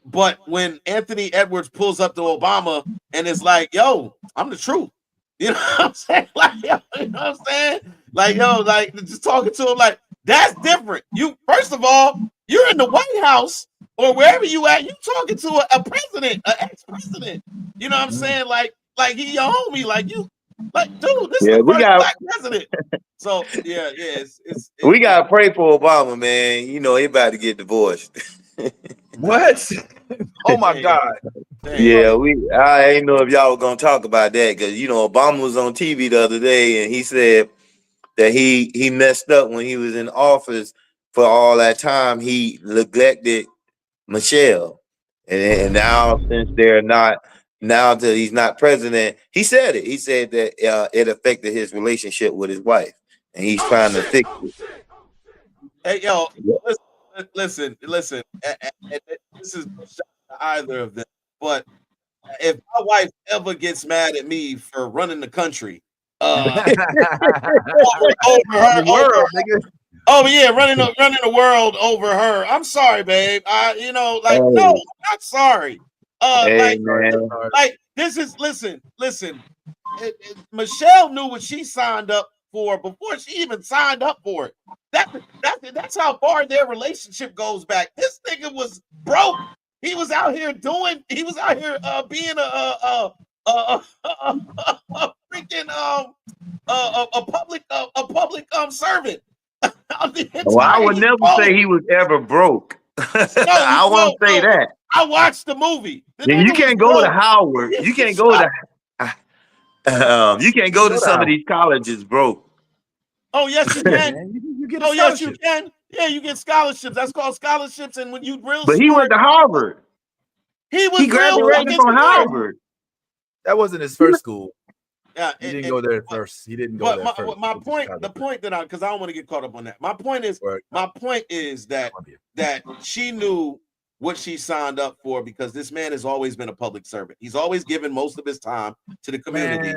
But when Anthony Edwards pulls up to Obama and it's like, yo, I'm the truth. You know what I'm saying? Like, yo, you know what I'm saying? Like, yo, like just talking to him, like, that's different. You, first of all, you're in the White House or wherever you at, you talking to a president, an ex-president. You know what I'm saying? Like he your homie, like you, like, dude, this is the first black president. So it's
we gotta pray for Obama, man. You know, he about to get divorced.
What? Oh my God.
Yeah, I ain't know if y'all were gonna talk about that because you know Obama was on TV the other day and he said that he messed up when he was in office for all that time. He neglected Michelle, and now since now that he's not president, he said it. He said that it affected his relationship with his wife, and he's trying to fix it.
Hey, yo, listen. This is no shot to either of them, but if my wife ever gets mad at me for running the country, running the world over her, I'm sorry, babe. No, I'm not sorry. This is listen. Michelle knew what she signed up for before she even signed up for it. That's how far their relationship goes back. This nigga was broke. He was out here being a freaking a public servant.
Well, I would never say he was ever broke. I won't say that.
I watched the movie.
You can't go to Howard. You can't go to. You can't go to some of these colleges broke.
Oh yes, you can.
You get
yes, you can. Yeah, you get scholarships. That's called scholarships. And when you real
But he went to Harvard.
he was
He
real.
graduated from Harvard.
That wasn't his first school.
Yeah,
he didn't go there first. He didn't go there first.
But my point, the point that because I don't want to get caught up on that. My point is that she knew what she signed up for because this man has always been a public servant. He's always given most of his time to the community,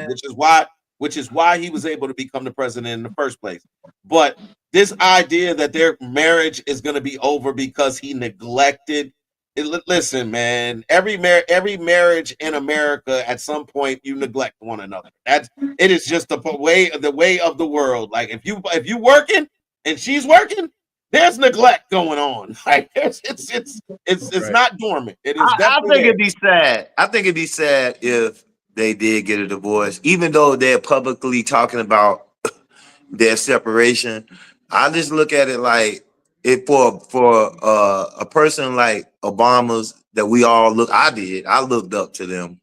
which is why he was able to become the president in the first place. But this idea that their marriage is going to be over because he neglected. Listen, man. Every marriage in America, at some point, you neglect one another. It is just the way of the world. Like if you working and she's working, there's neglect going on. Like it's right. Not dormant. It is.
I think it'd be sad. I think it'd be sad if they did get a divorce, even though they're publicly talking about their separation. I just look at it like for a person like Obama's that we all look. I looked up to them,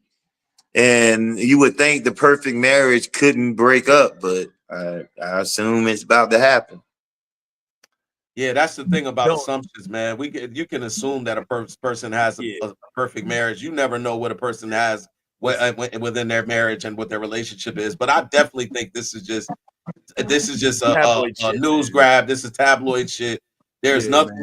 and you would think the perfect marriage couldn't break up, but I assume it's about to happen.
Yeah, that's the thing about assumptions, man. You can assume that a person has a perfect marriage. You never know what a person has within their marriage and what their relationship is. But I definitely think this is just a news grab. This is tabloid shit. There's nothing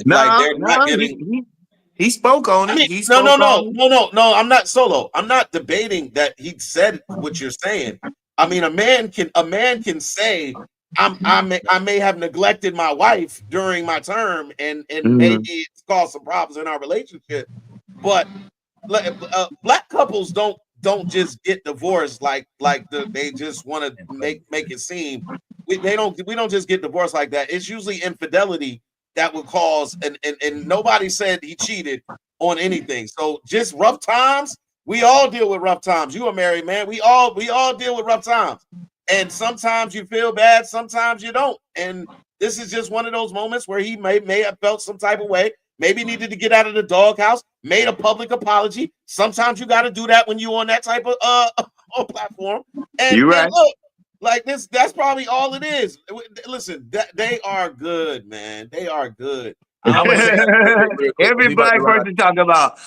He spoke on it.
No. I'm not solo. I'm not debating that he said what you're saying. I mean, a man can say, I may have neglected my wife during my term, and maybe it's caused some problems in our relationship. But black couples don't just get divorced like they just want to make it seem. We don't just get divorced like that. It's usually infidelity that would cause, and nobody said he cheated on anything. So just rough times. We all deal with rough times. You a married man. We all deal with rough times. And sometimes you feel bad, sometimes you don't. And this is just one of those moments where he may have felt some type of way, maybe needed to get out of the doghouse, made a public apology. Sometimes you got to do that when you're on that type of platform. And,
you're right.
And look, like this, that's probably all it is. Listen, they are good, man. They are good.
Every black person talking about,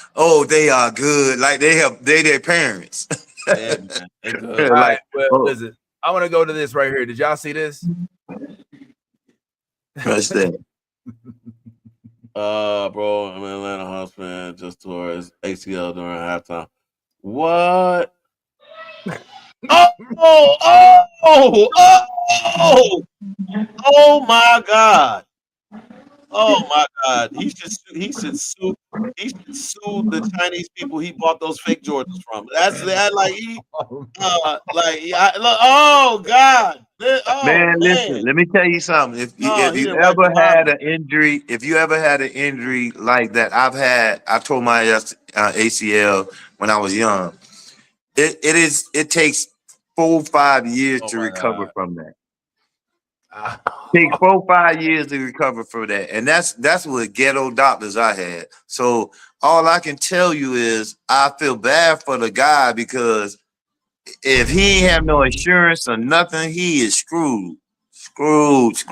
they are good, like they their parents.
Yeah, man, they good.
All right, well, listen. I want to go to this right here. Did y'all see this?
What's that?
Bro, I'm in Atlanta hospital just tore his ACL during halftime. What? Oh my God. Oh my God! He should sue the Chinese people he bought those fake Jordans from. That's that. Oh God!
Man, listen. Let me tell you something. If you ever had an injury like that, I tore my ACL when I was young. It takes 4 or 5 years to recover from that. Take 4 or 5 years to recover from that, and that's what ghetto doctors I had. So all I can tell you is I feel bad for the guy because if he ain't have no insurance or nothing, he is screwed. Because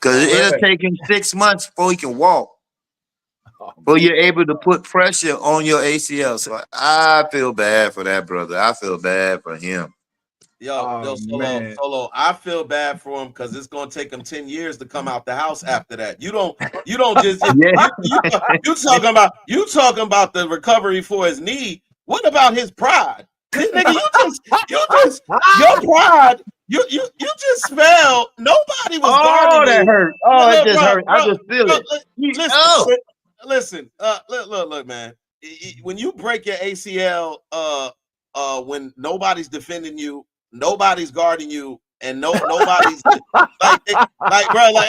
it'll take him 6 months before he can walk. But you're able to put pressure on your ACL. So I feel bad for that brother. I feel bad for him.
Solo. I feel bad for him because it's gonna take him 10 years to come out the house after that. You don't just you talking about the recovery for his knee. What about his pride? Nigga, your pride. You just fell. Nobody was guarding
that
you.
hurt. It just hurt. I just feel it.
Listen. Look, man. When you break your ACL, when nobody's defending you, nobody's guarding you, and nobody's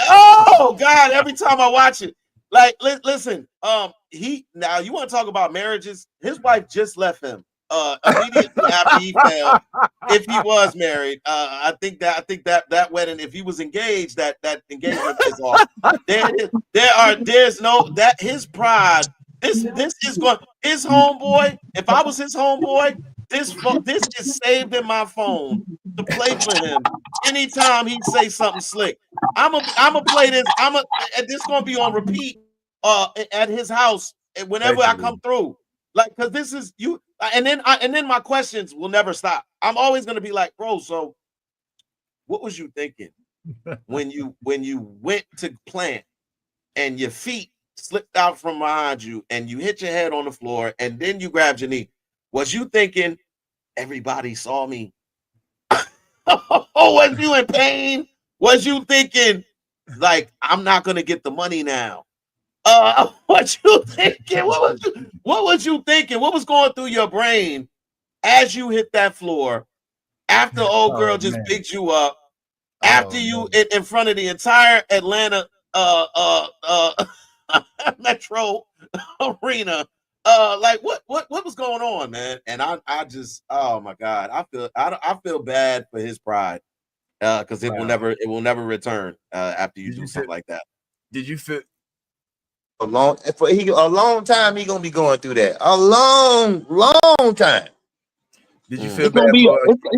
oh God! Every time I watch it, listen. Now you want to talk about marriages? His wife just left him immediately after he fell. If he was married, I think that wedding. If he was engaged, that engagement is off. There's no that his pride. This is going his homeboy. If I was his homeboy, This is saved in my phone to play for him anytime he say something slick. I'm a play this. This gonna be on repeat at his house whenever I come through. Like, because this is you, and then my questions will never stop. I'm always gonna be like, bro, so what was you thinking when you went to plant and your feet slipped out from behind you and you hit your head on the floor and then you grabbed your knee? Was you thinking everybody saw me? Was you in pain? Was you thinking like I'm not gonna get the money now? What you thinking? What was you thinking? What was going through your brain as you hit that floor after old girl just picked you up? After you in front of the entire Atlanta metro arena, like what was going on, man? And I just, oh my God, I feel bad for his pride, because it will never return after you do something like that.
Did you feel
a long time? He gonna be going through that a long time.
Did you feel
it's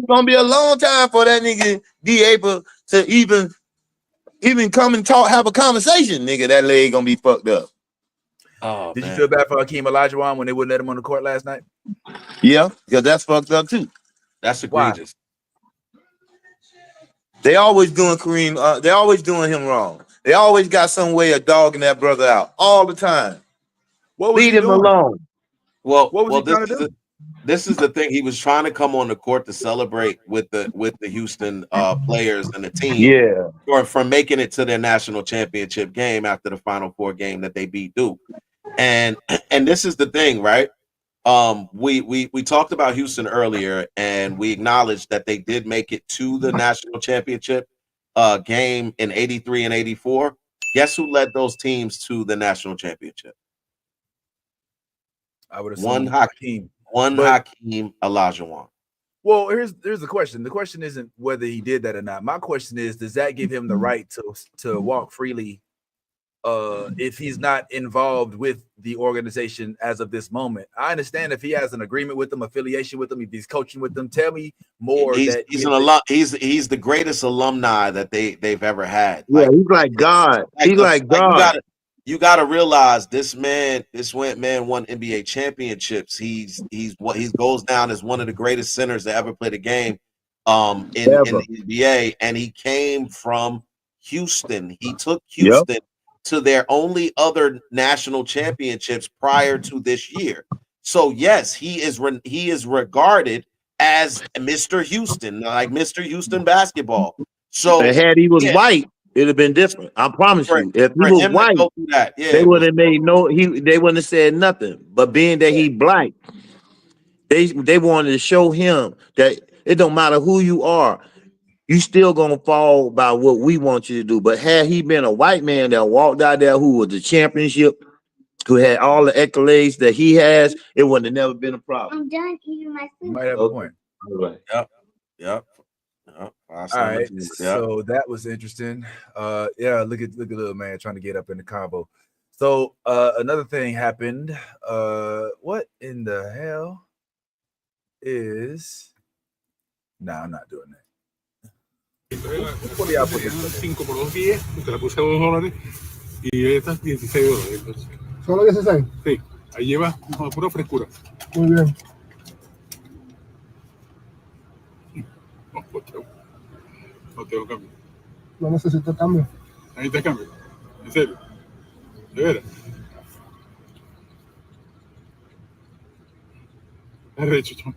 gonna be a long time for that nigga be able to even come and talk, have a conversation, nigga? That leg gonna be fucked up.
Oh,
did you feel bad for Hakeem Olajuwon when they wouldn't let him on the court last night?
Yeah, because that's fucked up too.
That's egregious.
They always doing Kareem. They always doing him wrong. They always got some way of dogging that brother out all the time. Leave him alone.
Well, this is the thing. He was trying to come on the court to celebrate with the Houston players and the team, for making it to their national championship game after the Final Four game that they beat Duke. And this is the thing, right? We talked about Houston earlier, and we acknowledged that they did make it to the national championship game in '83 and '84. Guess who led those teams to the national championship?
I would assume
Hakeem Olajuwon.
Well, here's the question. The question isn't whether he did that or not. My question is, does that give him the right to walk freely if he's not involved with the organization as of this moment? I understand if he has an agreement with them, affiliation with them, if he's coaching with them. Tell me more. He's
the greatest alumni that they've ever had.
Yeah, he's like God. He's like God.
You got to realize this man won NBA championships. He goes down as one of the greatest centers to ever play the game in the NBA, and he came from Houston. He took Houston to their only other national championships prior to this year. So yes, he is regarded as Mr. Houston, like Mr. Houston basketball. So
had he was white, it'd have been different. I promise you. If he was white, they would have made they wouldn't have said nothing. But being that he black, they wanted to show him that it don't matter who you are, you still gonna fall by what we want you to do. But had he been a white man that walked out there who was the championship, who had all the accolades that he has, it would have never been a problem.
I'm done eating my food.
You might have a point.
All right.
Yep.
All right. So that was interesting. Yeah, look at little man trying to get up in the combo. So another thing happened. What in the hell is? No, I'm not doing that.
5 por 2, 10, te la puse a $2 y estas $16. Entonces.
¿Solo 16?
Sí, ahí lleva pura frescura.
Muy bien.
No tengo cambio.
No necesito cambio.
Ahí te cambio. En serio. De veras. Derecho, chon.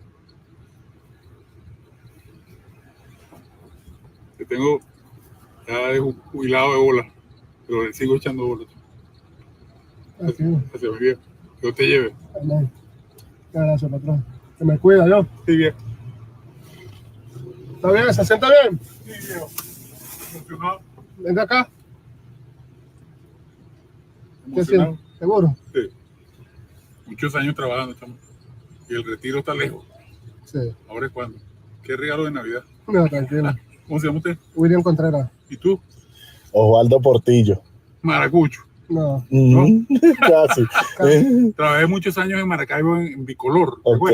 Que tengo ya jubilado de bola, pero le sigo echando bola.
Así.
Así es, bien. Que Dios te lleve.
Amén. Gracias, patrón. Que me cuida, yo.
Sí, bien.
¿Está bien? ¿Se sienta bien?
Sí, viejo. Emocionado.
Venga acá. ¿Qué
Emocionado.
sientes? ¿Seguro?
Sí. Muchos años trabajando, chamo. Y el retiro está lejos.
Sí.
¿Ahora es cuándo? ¿Qué regalo de Navidad?
No, tranquilo.
¿Cómo se llama usted?
William Contreras.
¿Y tú?
Osvaldo Portillo.
Maracucho.
No.
¿No?
Casi.
Trabajé muchos años en Maracaibo en bicolor.
Ok.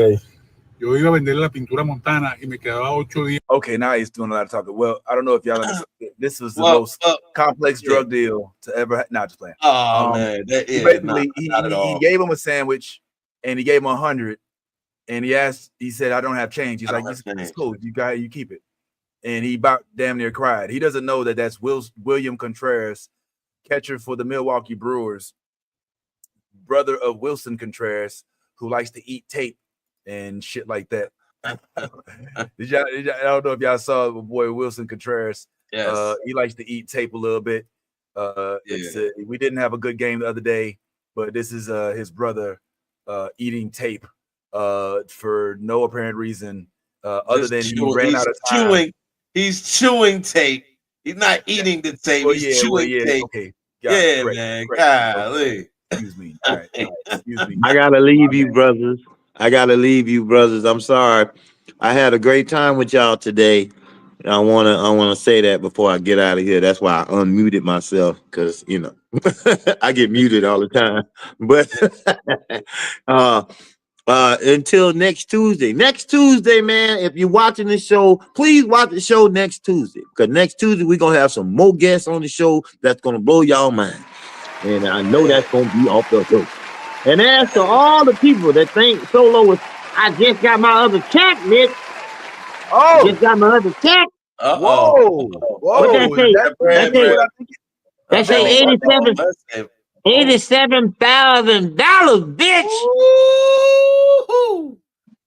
Yo iba a vender la pintura montana y me quedaba 8 días.
Okay, now he's doing a lot of talking. Well, I don't know if y'all understand. This was the most complex drug deal to ever. Not just playing.
Oh man,
basically he gave him a sandwich, and he gave him 100, and he said, "I don't have change." He's like, "It's cool. You keep it." And he about damn near cried. He doesn't know that that's William Contreras, catcher for the Milwaukee Brewers, brother of Wilson Contreras, who likes to eat tape and shit like that. I don't know if y'all saw my boy Wilson Contreras.
Yes.
He likes to eat tape a little bit. We didn't have a good game the other day, but this is his brother eating tape for no apparent reason other than he ran out of time.
He's chewing tape. He's not eating the tape. He's chewing tape.
Okay.
Correct. Golly.
Excuse me. All right. Excuse me.
I gotta leave you, brothers. I'm sorry. I had a great time with y'all today. I wanna say that before I get out of here. That's why I unmuted myself, because I get muted all the time. But until next Tuesday. Next Tuesday, man, if you're watching the show, please watch the show next Tuesday. Because next Tuesday, we're going to have some more guests on the show that's going to blow y'all mind. And I know that's going to be off the hook. And as to all the people that think Solo is, I just got my other check, Mitch.
Oh!
Just got my other check.
Whoa!
What that say? That say $87,000, bitch.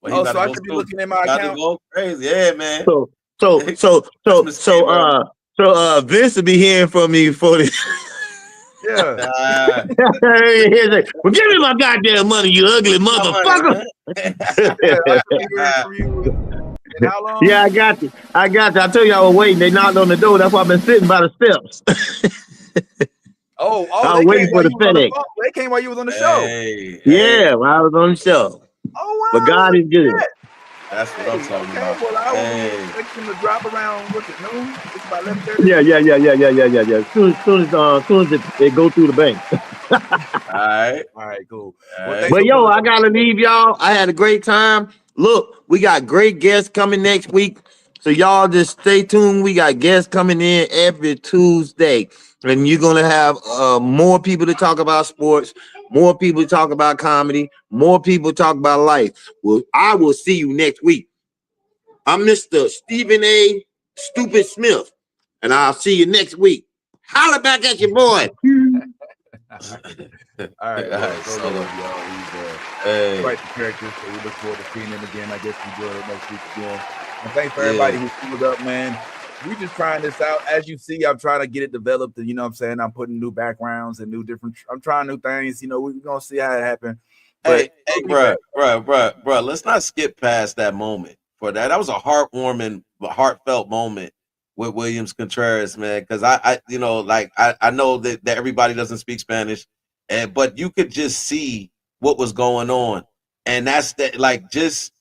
Well,
so I should be looking at my account.
Go crazy, yeah, man.
So Vince will be hearing from me for this.
Yeah.
Well, give me my goddamn money, you ugly motherfucker.
How long?
Yeah, I got you. I told you I was waiting. They knocked on the door. That's why I've been sitting by the steps. I was waiting for the FedEx.
They came while you was on the show.
Yeah, while I was on the show.
Oh, wow.
But God is good.
That's what I'm talking about.
Well, I was expecting to drop around, noon? It's about 11:30.
Yeah. As soon as it go through the bank.
All right,
cool.
But yo, I gotta leave y'all. I had a great time. Look, we got great guests coming next week. So y'all just stay tuned. We got guests coming in every Tuesday. And you're going to have more people to talk about sports, more people to talk about comedy, more people to talk about life. Well, I will see you next week. I'm Mr. Stephen A. Stupid Smith, and I'll see you next week. Holla back at your boy.
All right. Solo. He's quite the character, so we look forward to seeing him again. I guess we do it next week again. And thanks for everybody who pulled up, man. We just trying this out. As you see, I'm trying to get it developed, and you know what I'm saying? I'm putting new backgrounds and I'm trying new things. We're gonna see how it happens.
Hey, bro, let's not skip past that moment for that. That was a heartwarming, heartfelt moment with Williams Contreras, man. Because I know that everybody doesn't speak Spanish, but you could just see what was going on, and that's that. Like just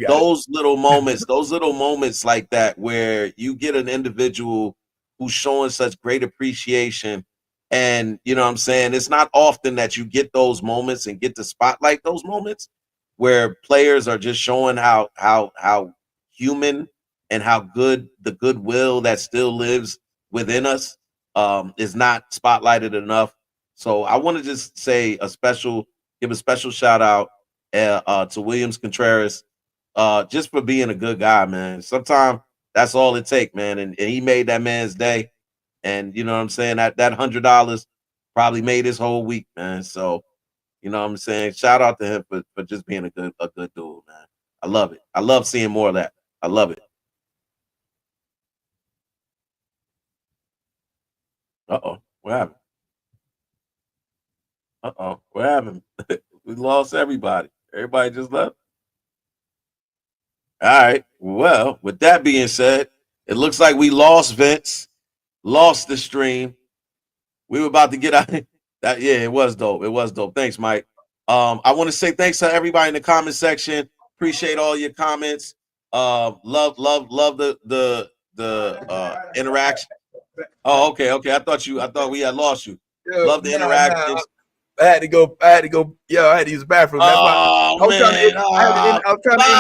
those little moments like that, where you get an individual who's showing such great appreciation. And you know what I'm saying? It's not often that you get those moments and get to spotlight those moments where players are just showing how human and how good the goodwill that still lives within us is not spotlighted enough. So I want to just give a special shout out to Williams Contreras just for being a good guy, man. Sometimes that's all it takes, man. And he made that man's day. And you know what I'm saying? That $100 probably made his whole week, man. So, you know what I'm saying? Shout out to him for just being a good dude, man. I love it. I love seeing more of that. I love it. Uh-oh. What happened? Uh-oh. What happened? We lost everybody. Everybody just left. All right. Well, with that being said, it looks like we lost Vince. Lost the stream. We were about to get out. That it was dope. It was dope. Thanks, Mike. I want to say thanks to everybody in the comment section. Appreciate all your comments. Love the interaction. Oh, okay. I thought we had lost you. Love the interactions.
I had to go. Yo, I had to use the bathroom. That's why.
Oh,
I was trying to end the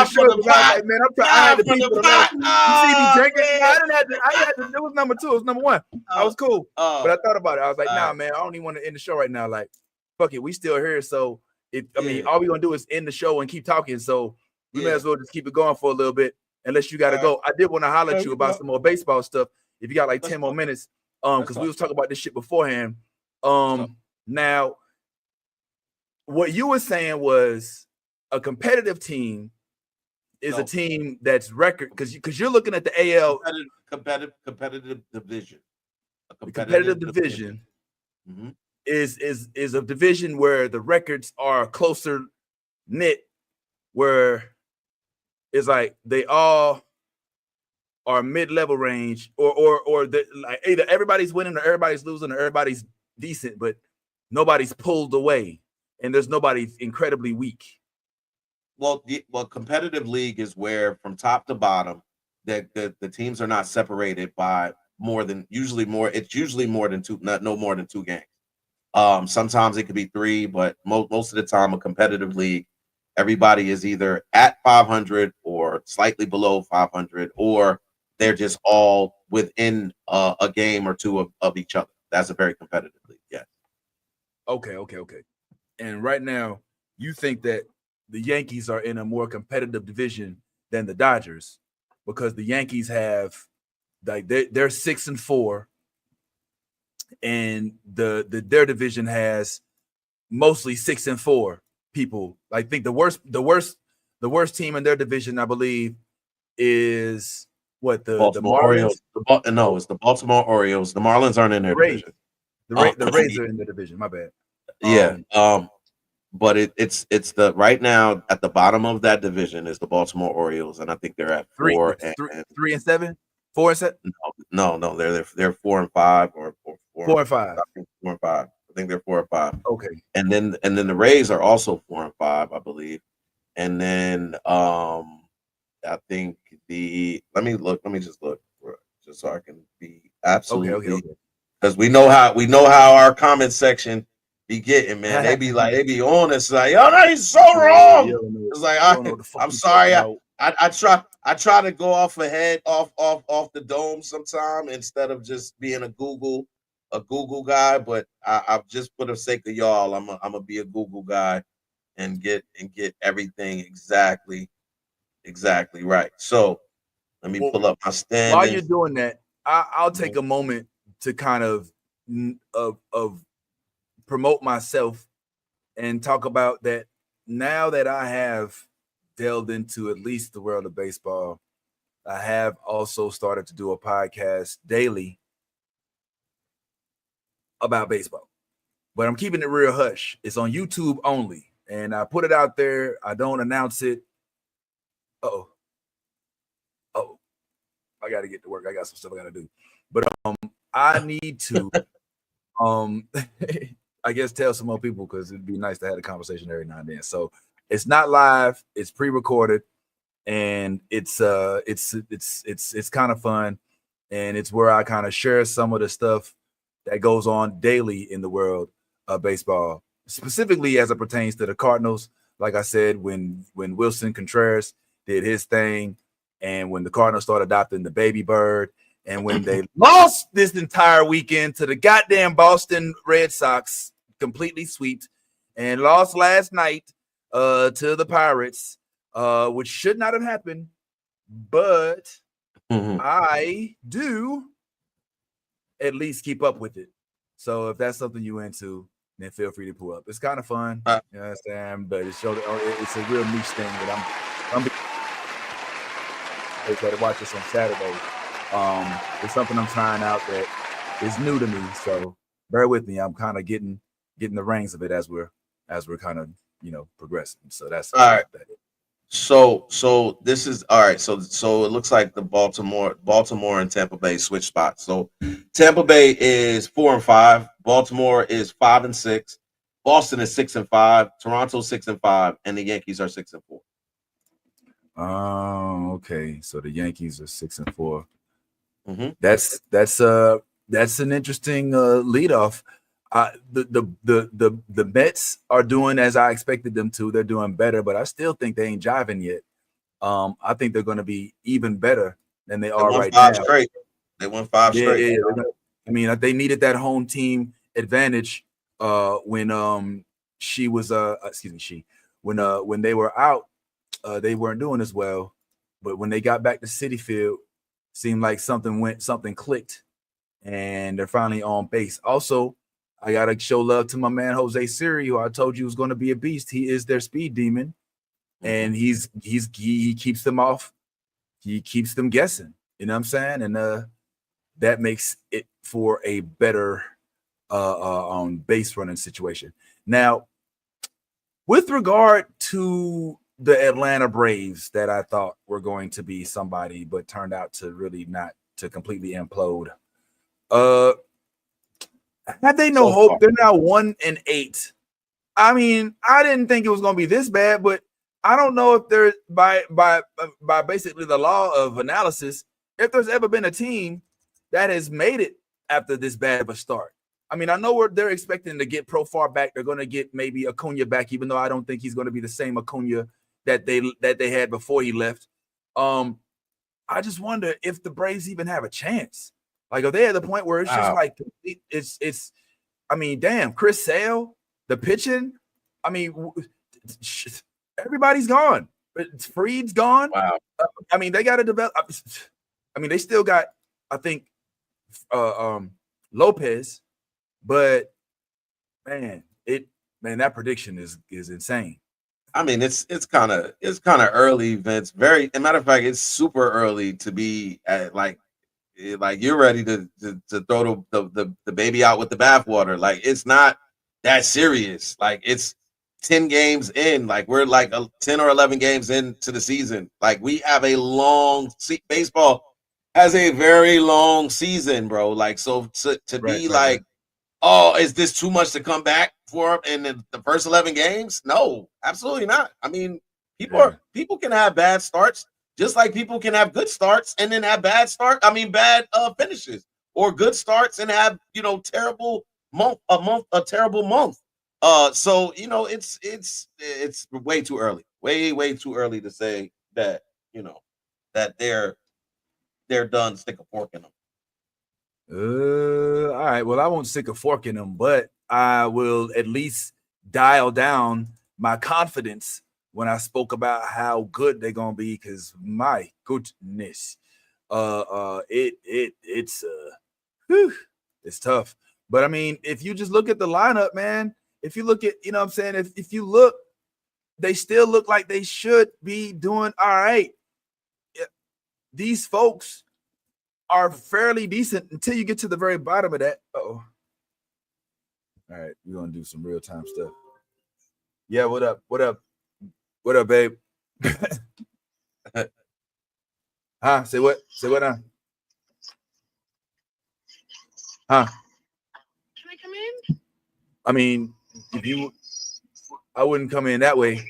show because I was like, man, I had to pee for the last. You see me drinking? I didn't have to. I had to. It was number 2. It was number 1. I was cool, but I thought about it. I was like, nah, man, I don't even want to end the show right now. Like, fuck it, we still here. So, I mean, all we gonna do is end the show and keep talking. So we may as well just keep it going for a little bit, unless you got to go. I did want to holler at you about some more baseball stuff. If you got like 10 more minutes, because we was talking about this shit beforehand. Now, what you were saying was a competitive team is a team that's record because you're looking at the AL
competitive division.
The competitive division is a division where the records are closer knit, where it's like they all are mid-level range, or like either everybody's winning or everybody's losing or everybody's decent, but nobody's pulled away and there's nobody incredibly weak.
Well, competitive league is where from top to bottom that the teams are not separated by usually more than 2, no more than 2 games. Sometimes it could be 3, but most of the time a competitive league, everybody is either at 500 or slightly below 500, or they're just all within a game or 2 of each other. That's a very competitive league. Yeah.
Okay. And right now, you think that the Yankees are in a more competitive division than the Dodgers because the Yankees have like they're 6-4, and their division has mostly 6-4 people. I think the worst team in their division, I believe, is what the
Orioles. It's the Baltimore Orioles. The Marlins aren't in their division.
The Rays are in their division. My bad.
Yeah. But it's the right now at the bottom of that division is the Baltimore Orioles, and I think they're at 4
and 7, 4 and 7.
No, they're 4 and 5 or
4 and 5.
I think 4 and 5. I think they're 4 and 5.
Okay.
And then the Rays are also 4 and 5, I believe. And then I think let me just look just so I can be absolutely because we know how our comment section be getting, man. They be on us like, oh no, he's so wrong. It's like I'm sorry. I try to go off the dome sometime instead of just being a Google guy, but I just for the sake of y'all, I'm gonna be a Google guy and get everything exactly right. So let me pull up my standings.
While you're doing that, I'll take a moment to kind of promote myself and talk about that. Now that I have delved into at least the world of baseball, I have also started to do a podcast daily about baseball, but I'm keeping it real hush. It's on YouTube only, and I put it out there. I don't announce it. Oh, I got to get to work. I got some stuff I got to do, but I need to I guess tell some more people because it'd be nice to have a conversation every now and then. So it's not live, it's pre-recorded, and it's kind of fun, and it's where I kind of share some of the stuff that goes on daily in the world of baseball, specifically as it pertains to the Cardinals. Like I said, when Wilson Contreras did his thing, and when the Cardinals started adopting the baby bird, and when they lost this entire weekend to the goddamn Boston Red Sox, completely swept, and lost last night to the Pirates, which should not have happened, but I do at least keep up with it. So if that's something you into, then feel free to pull up. It's kind of fun, you know what I'm saying? But it's a real niche thing that I'm to watch this on Saturday. It's something I'm trying out that is new to me, so bear with me. I'm kind of getting the reins of it as we're kind of progressing. So that's
all right. So this is all right. So it looks like the Baltimore and Tampa Bay switch spots. So Tampa Bay is 4 and 5. Baltimore is 5 and 6. Boston is 6 and 5. Toronto 6 and 5, and the Yankees are 6 and 4.
Oh, okay. So the Yankees are 6 and 4.
Mm-hmm.
That's an interesting leadoff. The Mets are doing as I expected them to. They're doing better, but I still think they ain't jiving yet. I think they're going to be even better than they are right now.
Straight. They won 5 straight.
Yeah. I mean, they needed that home team advantage when she was when they were out, they weren't doing as well. But when they got back to Citi Field, seemed like something clicked, and they're finally on base. Also, I gotta show love to my man Jose Siri, who I told you was going to be a beast. He is their speed demon, and he keeps them off. He keeps them guessing. You know what I'm saying? And that makes it for a better base running situation. Now, with regard to the Atlanta Braves that I thought were going to be somebody, but turned out to really not, to completely implode. Had they no hope? They're now 1-8. I mean, I didn't think it was going to be this bad, but I don't know if there's by basically the law of analysis, if there's ever been a team that has made it after this bad of a start. I mean, I know they're expecting to get Profar back. They're going to get maybe Acuna back, even though I don't think he's going to be the same Acuna that they had before he left. I just wonder if the Braves even have a chance. Like, are they at the point where it's just like it's? I mean, damn, Chris Sale, the pitching. I mean, everybody's gone. Freed's gone.
Wow.
I mean, they got to develop. I mean, they still got, I think, Lopez, but man, that prediction is insane.
I mean, it's kind of early, Vince. As a matter of fact, it's super early to be at like you're ready to throw the baby out with the bathwater. Like, it's not that serious. Like, it's 10 games in. Like, we're like 10 or 11 games into the season. Like, we have a long baseball has a very long season, bro. Like, so to be like, oh, is this too much to come back for in the first 11 games? No, absolutely not. I mean, people can have bad starts, just like people can have good starts and then have bad finishes, or good starts and have, terrible terrible month. So, it's way too early, way too early to say that, that they're done. Stick a fork in them.
All right. Well, I won't stick a fork in them, but I will at least dial down my confidence when I spoke about how good they're gonna be, because my goodness, it's tough. But I mean, if you just look at the lineup, man, if you look at, you know what I'm saying, if you look, they still look like they should be doing all right. These folks are fairly decent until you get to the very bottom of that. Uh-oh. All right, we're gonna do some real-time stuff. Yeah, what up? What up? What up, babe? Huh? Say what? Say what now? Huh?
Can I come in?
I mean, I wouldn't come in that way.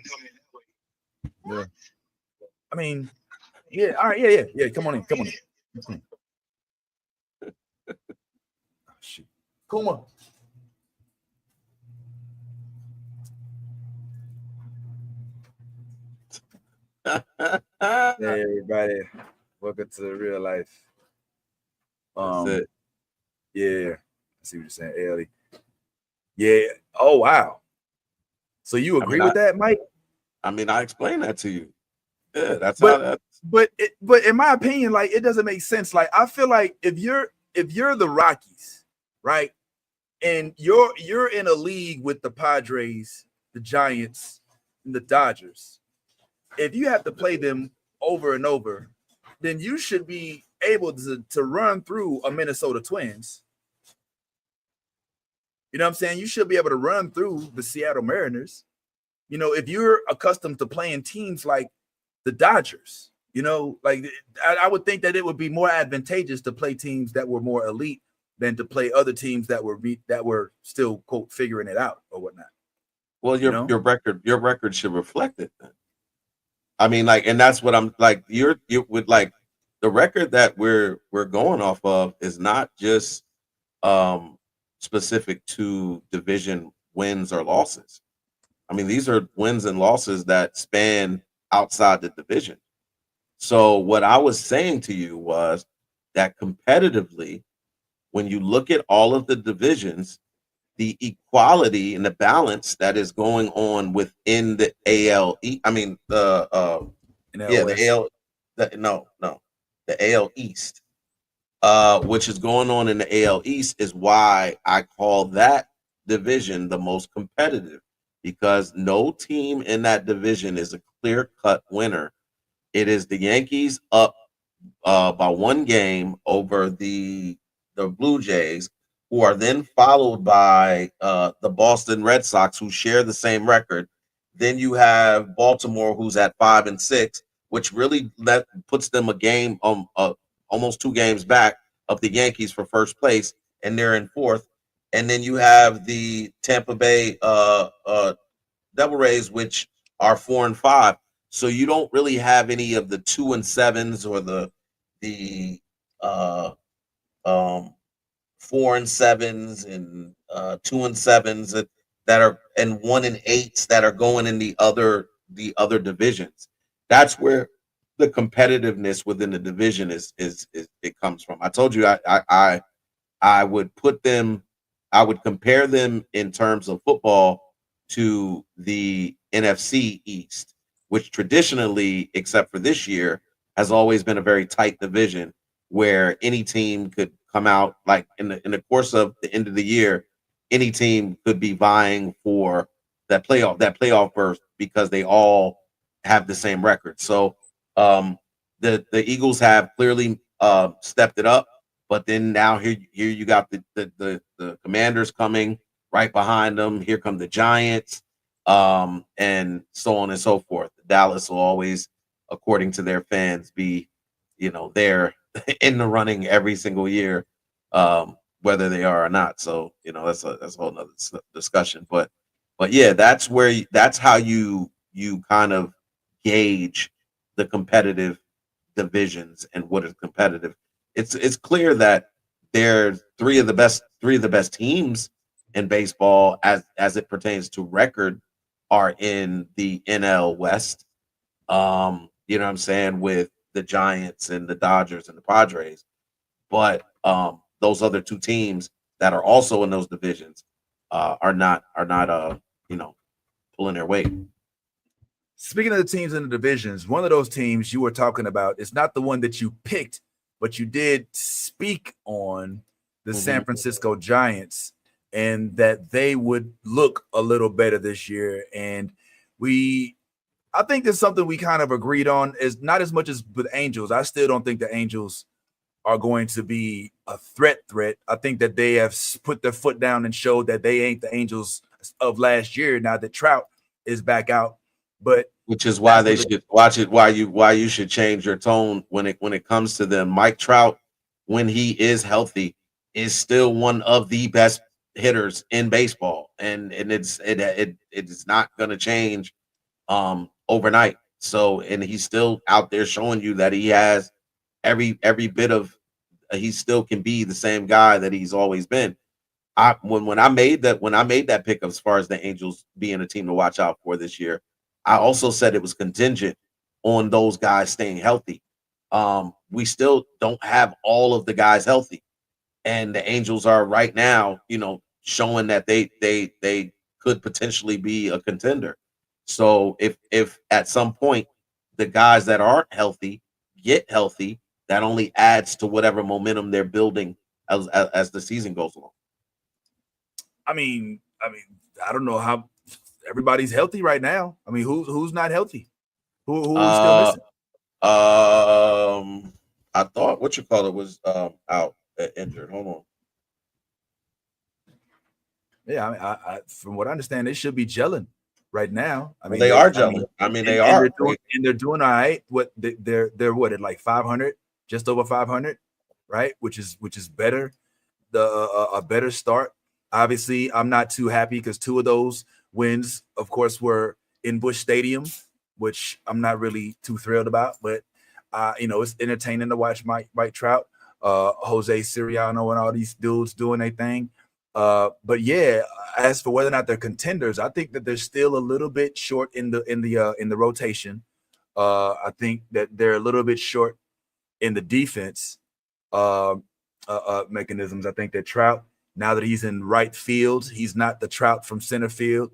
Yeah. I mean, yeah, all right, yeah. Come on in. Oh, shoot. Come on. Hey, everybody. Welcome to the real life.
That's it.
Yeah. I see what you're saying, Ellie. Yeah. Oh, wow. So you agree with that, Mike?
I mean, I explained that to you. Yeah, that's
but,
how that.
But in my opinion, like, it doesn't make sense. Like, I feel like if you're the Rockies, right, and you're in a league with the Padres, the Giants, and the Dodgers, if you have to play them over and over, then you should be able to run through a Minnesota Twins. You know what I'm saying? You should be able to run through the Seattle Mariners. You know, if you're accustomed to playing teams like the Dodgers, like I would think that it would be more advantageous to play teams that were more elite than to play other teams that were still, quote, figuring it out or whatnot.
Well, your record should reflect it then. I mean, like, and that's what I'm like. You with like the record that we're going off of is not just specific to division wins or losses. I mean, these are wins and losses that span outside the division. So what I was saying to you was that competitively, when you look at all of the divisions, the equality and the balance that is going on within the AL, I mean the the AL, the AL East, which is going on in the AL East, is why I call that division the most competitive, because no team in that division is a clear-cut winner. It is the Yankees up by one game over the Blue Jays, who are then followed by the Boston Red Sox, who share the same record. Then you have Baltimore, who's at 5-6, which really puts them a game, almost 2 games back of the Yankees for first place, and they're in 4th. And then you have the Tampa Bay Devil Rays, which are 4-5. So you don't really have any of the 2-7s or the 4-7s and 2-7s that are, and 1-8s that are going in the other divisions. That's where the competitiveness within the division is it comes from. I told you I would put them, I would compare them in terms of football to the NFC East, which traditionally, except for this year, has always been a very tight division where any team could come out, like in the course of the end of the year, any team could be vying for that playoff berth because they all have the same record. So the Eagles have clearly stepped it up, but then now here you got the Commanders coming right behind them. Here come the Giants, and so on and so forth. Dallas will always, according to their fans, be, they're in the running every single year, whether they are or not. So that's a whole nother discussion. But yeah, that's how you kind of gauge the competitive divisions and what is competitive. It's clear that they're three of the best teams in baseball as it pertains to record are in the NL West. You know what I'm saying, with the Giants and the Dodgers and the Padres. But those other 2 teams that are also in those divisions are not pulling their weight.
Speaking of the teams in the divisions, one of those teams you were talking about is not the one that you picked, but you did speak on the San Francisco Giants, and that they would look a little better this year. And I think there's something we kind of agreed on, is not as much as with Angels. I still don't think the Angels are going to be a threat. I think that they have put their foot down and showed that they ain't the Angels of last year now that Trout is back out. But
which is why they should watch it. Why you should change your tone when it comes to them. Mike Trout, when he is healthy, is still one of the best hitters in baseball, and it is not going to change overnight. So, and he's still out there showing you that he has every bit of, he still can be the same guy that he's always been. When I made that pick as far as the Angels being a team to watch out for this year, I also said it was contingent on those guys staying healthy. We still don't have all of the guys healthy, and the Angels are right now, showing that they could potentially be a contender. So if at some point the guys that aren't healthy get healthy, that only adds to whatever momentum they're building as the season goes along.
I mean, I don't know how everybody's healthy right now. I mean, who's not healthy? Who's still missing?
I thought was out, injured. Hold on.
Yeah, I from what I understand, they should be gelling right now. I mean,
they are gelling. They are,
and they're doing all right. What they're what, at like 500, just over 500, right? Which is better, a better start. Obviously, I'm not too happy because 2 of those wins, of course, were in Busch Stadium, which I'm not really too thrilled about. But it's entertaining to watch Mike Trout, Jose Siriano, and all these dudes doing their thing. But yeah, as for whether or not they're contenders, I think that they're still a little bit short in the rotation. I think that they're a little bit short in the defense mechanisms. I think that Trout, now that he's in right field, he's not the Trout from center field.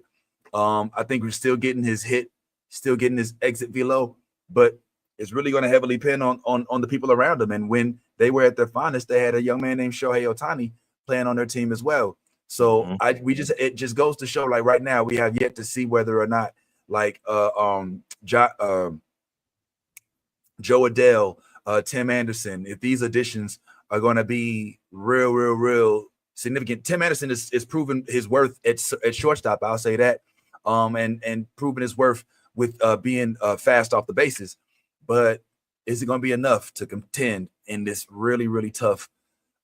I think we're still getting his hit, still getting his exit velo, but it's really going to heavily depend on the people around him. And when they were at their finest, they had a young man named Shohei Ohtani playing on their team as well. So it just goes to show, like right now, we have yet to see whether or not like Joe Adele, Tim Anderson, if these additions are going to be real significant. Tim Anderson is proven his worth at shortstop. I'll say that, and proven his worth with being fast off the bases. But is it going to be enough to contend in this really tough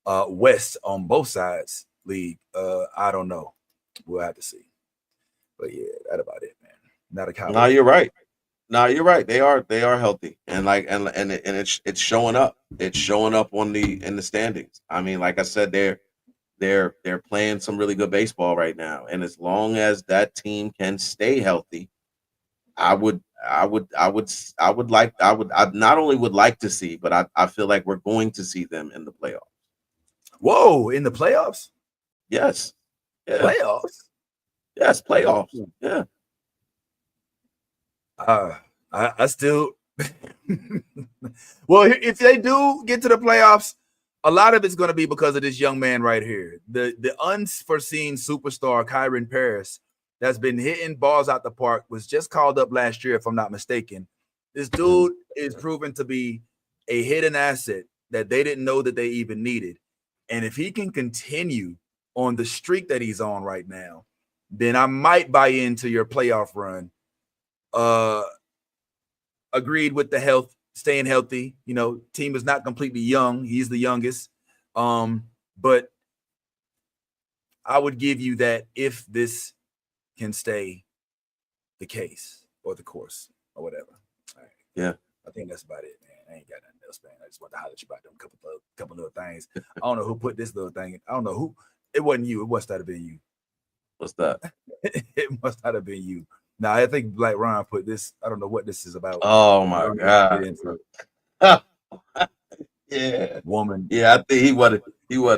West on both sides league? I don't know. We'll have to see. But yeah, that's about it, man. Not a Cowboy.
No, you're right. No, you're right. They are healthy, and it's showing up. It's showing up in the standings. I mean, like I said, they're playing some really good baseball right now, and as long as that team can stay healthy, I not only would like to see, but I feel like we're going to see them in the playoffs.
Whoa, in the playoffs?
Yes. Yeah.
Playoffs?
Yes, playoffs. Yeah.
I still well, if they do get to the playoffs, a lot of it's going to be because of this young man right here, the unforeseen superstar Kyron Paris that's been hitting balls out the park, was just called up last year, if I'm not mistaken. This dude is proven to be a hidden asset that they didn't know that they even needed. And if he can continue on the streak that he's on right now, then I might buy into your playoff run. Agreed with the staying healthy. You know, team is not completely young. He's the youngest. But I would give you that if this can stay the case or the course or whatever. All right.
Yeah.
I think that's about it, man. I ain't got nothing else, man. I just want to holler at you about them couple little things. I don't know who put this little thing in. I don't know who. It wasn't you. It must not have been you.
What's that?
It must not have been you. Now, I think Black Ron put this. I don't know what this is about.
Oh my God. Yeah.
Woman.
Yeah, I think he wanted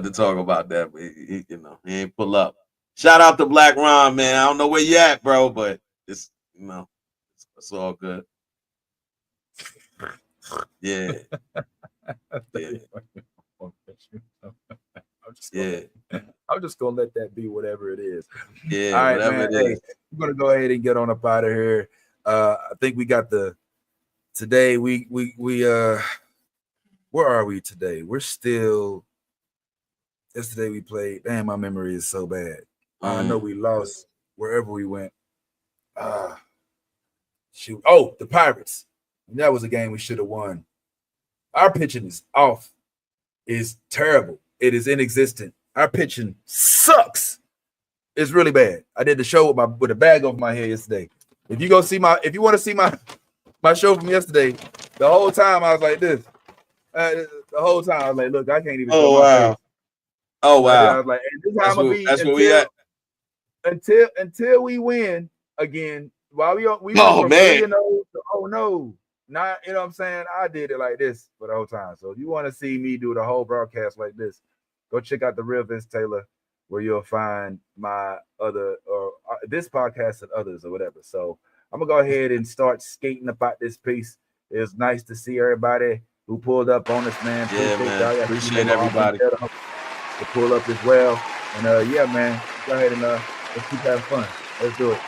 to talk about that, but he ain't pull up. Shout out to Black Ron, man. I don't know where you at, bro, but it's it's all good. Yeah.
I'm just gonna let that be whatever it is.
Yeah,
all right,
whatever
man.
it is.
We're gonna go ahead and get on up out of here. I think we got today. We where are we today? We're still. Yesterday we played. Damn, my memory is so bad. I know we lost wherever we went. Shoot. Oh, the Pirates. That was a game we should have won. Our pitching is off. It's terrible. It is inexistent. Our pitching sucks. It's really bad. I did the show with a bag over my head yesterday. If you want to see my show from yesterday, the whole time I was like this. The whole time I was like, look, I can't even.
Oh wow. Oh wow.
I was like, this is how I'm gonna be.
That's where we at.
Until we win again. While we
oh man.
Oh no. Not, you know what I'm saying? I did it like this for the whole time. So if you want to see me do the whole broadcast like this, go check out The Real Vince Taylor, where you'll find my other or this podcast and others or whatever. So I'm gonna go ahead and start skating about this piece. It was nice to see everybody who pulled up on us, man.
Yeah, man. Appreciate everybody
to pull up as well. And yeah, man, go ahead and let's keep having fun. Let's do it.